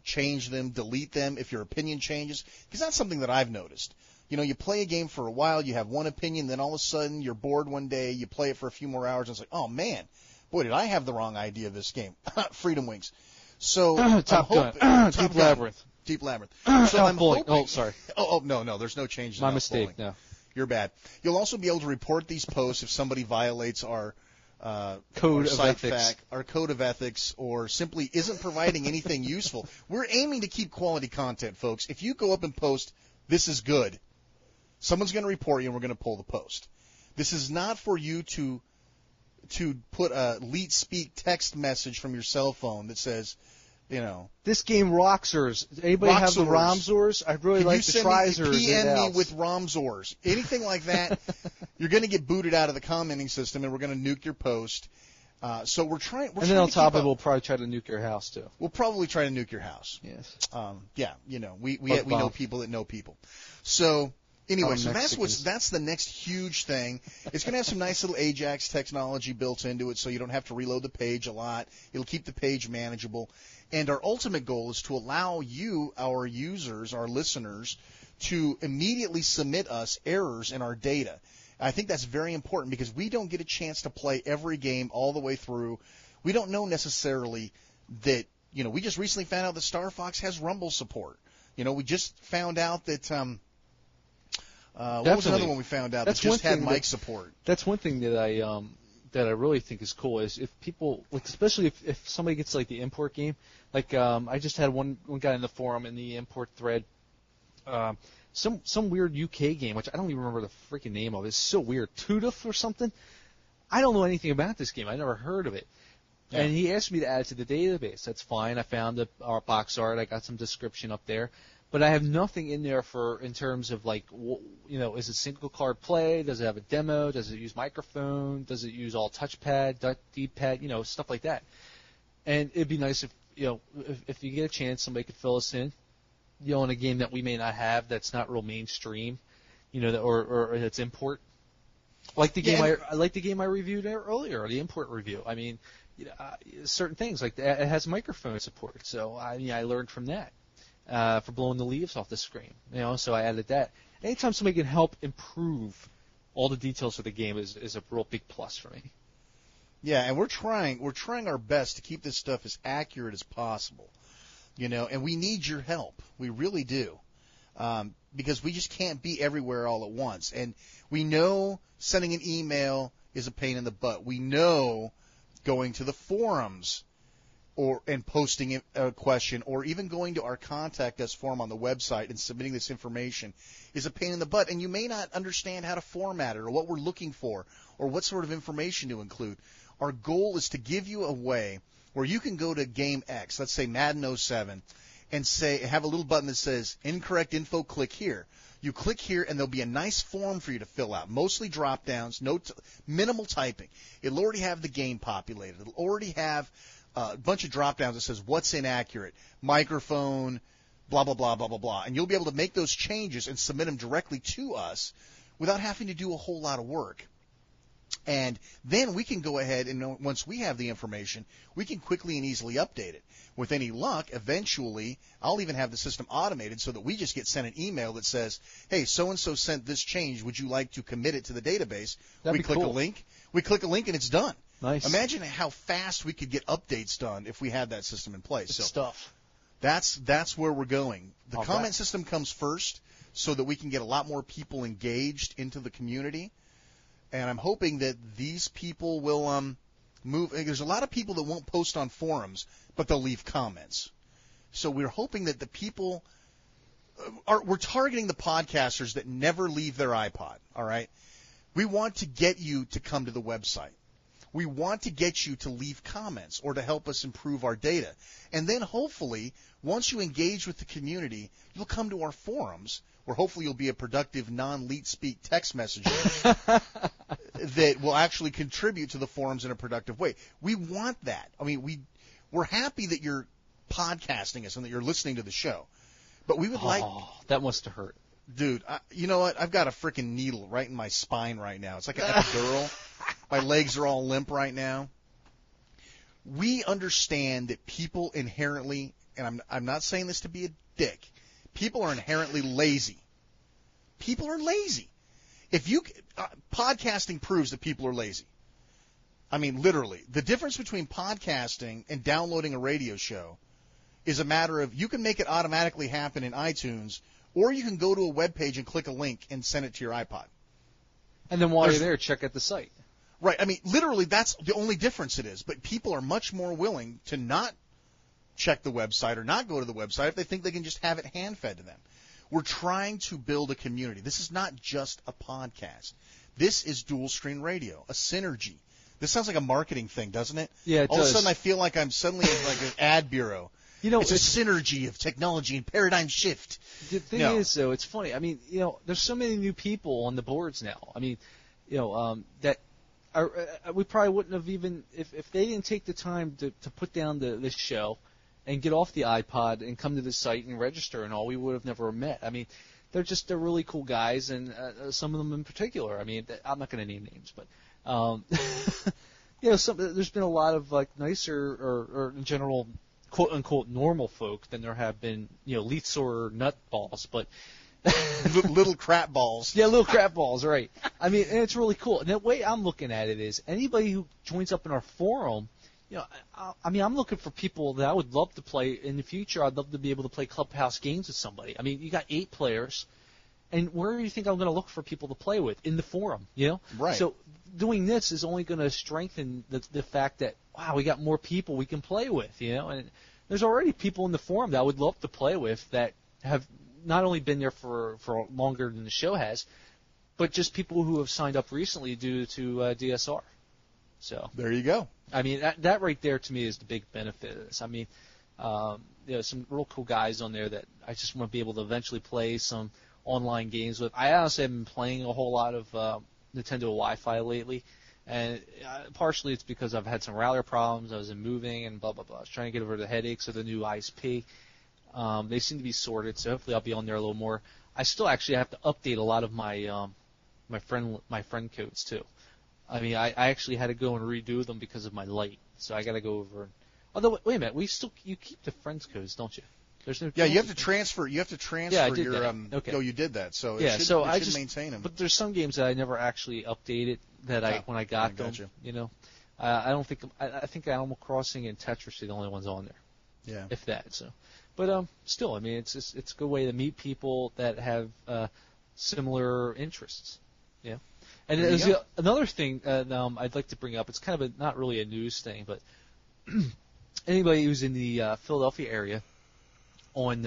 change them, delete them if your opinion changes, because that's something that I've noticed. You play a game for a while, you have one opinion, then all of a sudden you're bored one day, you play it for a few more hours, and it's like, oh man, boy, did I have the wrong idea of this game. Freedom Wings. So Top Gun. Deep Labyrinth. Deep Labyrinth. So I'm hoping. Oh, sorry. Oh, no, there's no change. My mistake. Bowling. No. You're bad. You'll also be able to report these posts if somebody violates our code of ethics. Our code of ethics, or simply isn't providing anything useful. We're aiming to keep quality content, folks. If you go up and post, this is good, someone's going to report you, and we're going to pull the post. This is not for you to put a leet speak text message from your cell phone that says, This game rocksers. Anybody have the ROMzors? I really like the Trizers. PM me with ROMzors. Anything like that, you're going to get booted out of the commenting system, and we're going to nuke your post. So we're trying. And then on top of it, we'll probably try to nuke your house too. We'll probably try to nuke your house. Yes. We know people that know people. So. Anyway, so Mexicans. that's the next huge thing. It's going to have some nice little AJAX technology built into it, so you don't have to reload the page a lot. It'll keep the page manageable. And our ultimate goal is to allow you, our users, our listeners, to immediately submit us errors in our data. I think that's very important because we don't get a chance to play every game all the way through. We don't know necessarily that, we just recently found out that Star Fox has Rumble support. We just found out that what was another one we found out that just had mic support? That's one thing that I really think is cool is if people, especially if somebody gets like the import game, like I just had one guy in the forum in the import thread, some weird UK game which I don't even remember the freaking name of. It's so weird, Tuduf or something. I don't know anything about this game. I never heard of it. Yeah. And he asked me to add it to the database. That's fine. I found the box art. I got some description up there. But I have nothing in there in terms of is it single card play? Does it have a demo? Does it use microphone? Does it use all touchpad, D-pad, stuff like that? And it'd be nice if you get a chance, somebody could fill us in, in a game that we may not have that's not real mainstream, or it's import. Like the game I reviewed earlier, the import review. I mean, certain things like that, it has microphone support, so I learned from that. For blowing the leaves off the screen, so I added that. Anytime somebody can help improve all the details of the game is a real big plus for me. Yeah, and we're trying our best to keep this stuff as accurate as possible, and we need your help. We really do, because we just can't be everywhere all at once. And we know sending an email is a pain in the butt. We know going to the forums and posting a question, or even going to our Contact Us form on the website and submitting this information is a pain in the butt, and you may not understand how to format it or what we're looking for or what sort of information to include. Our goal is to give you a way where you can go to Game X, let's say Madden 07, and have a little button that says incorrect info, click here. You click here, and there'll be a nice form for you to fill out, mostly drop-downs, minimal typing. It'll already have the game populated. It'll already have a bunch of drop-downs that says what's inaccurate, microphone, blah, blah, blah, blah, blah, blah. And you'll be able to make those changes and submit them directly to us without having to do a whole lot of work. And then we can go ahead and once we have the information, we can quickly and easily update it. With any luck, eventually, I'll even have the system automated so that we just get sent an email that says, hey, so-and-so sent this change. Would you like to commit it to the database? That'd we click cool. a link. We click a link, and it's done. Nice. Imagine how fast we could get updates done if we had that system in place. Good stuff. That's where we're going. The I'll comment bet. system comes first so that we can get a lot more people engaged into the community. And I'm hoping that these people will move. There's a lot of people that won't post on forums, but they'll leave comments. So we're hoping that the people we're targeting the podcasters that never leave their iPod, all right? We want to get you to come to the website. We want to get you to leave comments or to help us improve our data. And then hopefully, once you engage with the community, you'll come to our forums where hopefully you'll be a productive non-leet speak text messenger that will actually contribute to the forums in a productive way. We want that. I mean, we're happy that you're podcasting us and that you're listening to the show. But we would like... Oh, that must have hurt. Dude, you know what? I've got a freaking needle right in my spine right now. It's like an epidural. My legs are all limp right now. We understand that people inherently, and I'm not saying this to be a dick, people are inherently lazy. People are lazy. Podcasting proves that people are lazy. I mean, literally. The difference between podcasting and downloading a radio show is a matter of you can make it automatically happen in iTunes, or you can go to a web page and click a link and send it to your iPod. And then while you're there, check out the site. Right. I mean, literally, that's the only difference it is. But people are much more willing to not check the website or not go to the website if they think they can just have it hand-fed to them. We're trying to build a community. This is not just a podcast. This is dual screen radio, a synergy. This sounds like a marketing thing, doesn't it? Yeah, it All does. of a sudden, I feel like I'm suddenly like an ad bureau. You know, it's a synergy of technology and paradigm shift. The thing is, though, it's funny. I mean, you know, there's so many new people on the boards now. I mean, you know, that we probably wouldn't have even if they didn't take the time to put down this show and get off the iPod and come to the site and register and all, we would have never met. I mean, they're really cool guys, and some of them in particular. I mean, I'm not going to name names, but you know, there's been a lot of like nicer or in general, quote unquote, normal folk than there have been, you know, leets or nutballs, but little crap balls. Yeah, little crap balls, right. I mean, and it's really cool. And the way I'm looking at it is anybody who joins up in our forum, you know, I mean, I'm looking for people that I would love to play in the future. I'd love to be able to play clubhouse games with somebody. I mean, you got 8 players, and where do you think I'm going to look for people to play with? In the forum, you know? Right. So doing this is only going to strengthen the fact that, wow, we got more people we can play with, you know? And there's already people in the forum that I would love to play with that have not only been there for longer than the show has, but just people who have signed up recently due to DSR. So there you go. I mean, that right there to me is the big benefit of this. I mean, you know, some real cool guys on there that I just want to be able to eventually play some online games with. I honestly haven't been playing a whole lot of Nintendo Wi-Fi lately, and partially it's because I've had some router problems. I was moving and blah, blah, blah. I was trying to get over the headaches of the new ISP. They seem to be sorted, so hopefully I'll be on there a little more. I still actually have to update a lot of my my friend codes too. I mean, I actually had to go and redo them because of my light, so I got to go over. Although, wait a minute, you keep the friends codes, don't you? There's no. Yeah, you have to transfer. You have to transfer I did your. that. Okay. Oh, you did that, so yeah, it should, so it I should just maintain them. But there's some games that I never actually updated that when I got them. You know, I don't think I think Animal Crossing and Tetris are the only ones on there. Yeah. If that, so. But still, I mean, it's a good way to meet people that have similar interests. Yeah. And there's another thing I'd like to bring up. It's kind of not really a news thing, but anybody who's in the Philadelphia area on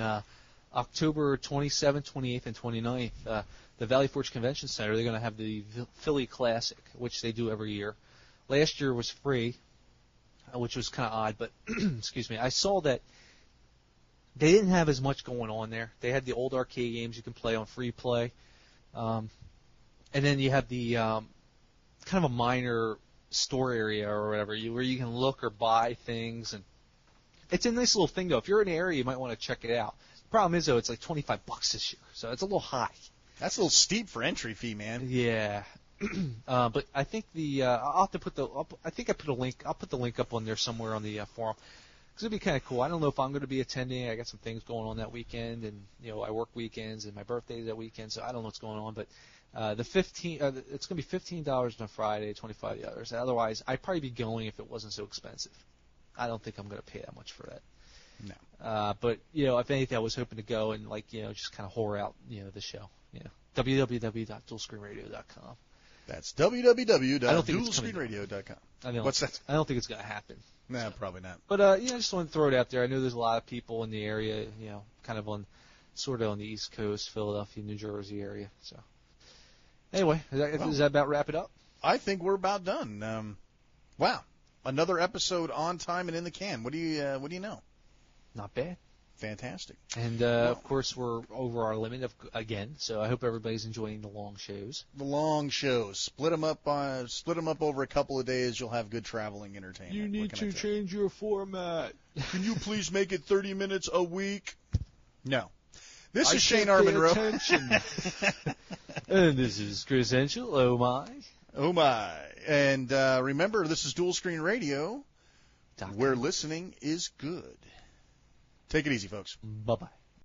October 27th, 28th, and 29th, the Valley Forge Convention Center, they're going to have the Philly Classic, which they do every year. Last year was free, which was kind of odd, but excuse me, I saw that they didn't have as much going on there. They had the old arcade games you can play on free play. And then you have the kind of a minor store area or whatever where you can look or buy things. And it's a nice little thing, though. If you're in the area, you might want to check it out. The problem is, though, it's like $25 this year, so it's a little high. That's a little steep for entry fee, man. Yeah. But I think I'll have to put I think I put a link. I'll put the link up on there somewhere on the forum. Because it'd be kind of cool. I don't know if I'm going to be attending. I got some things going on that weekend, and you know I work weekends, and my birthday's that weekend, so I don't know what's going on. But it's going to be $15 on Friday, $25 the others. Otherwise, I'd probably be going if it wasn't so expensive. I don't think I'm going to pay that much for that. No. But you know, if anything, I was hoping to go and just kind of whore out the show. www.dualscreenradio.com. That's www.dualscreenradio.com. What's that? I don't think it's going to happen. No, probably not. But I just want to throw it out there. I know there's a lot of people in the area, kind of on sort of on the East Coast, Philadelphia, New Jersey area. So, anyway, does that about wrap it up? I think we're about done. Wow, another episode on time and in the can. What do you know? Not bad. Fantastic. And of course, we're over our limit again. So I hope everybody's enjoying the long shows. The long shows. Split them up over a couple of days. You'll have good traveling entertainment. You need to change your format. Can you please make it 30 minutes a week? No. This is Shane R. Monroe. And this is Chris Hentschel. Oh my. Oh my. And remember, this is Dual Screen Radio, where listening is good. Take it easy, folks. Bye-bye.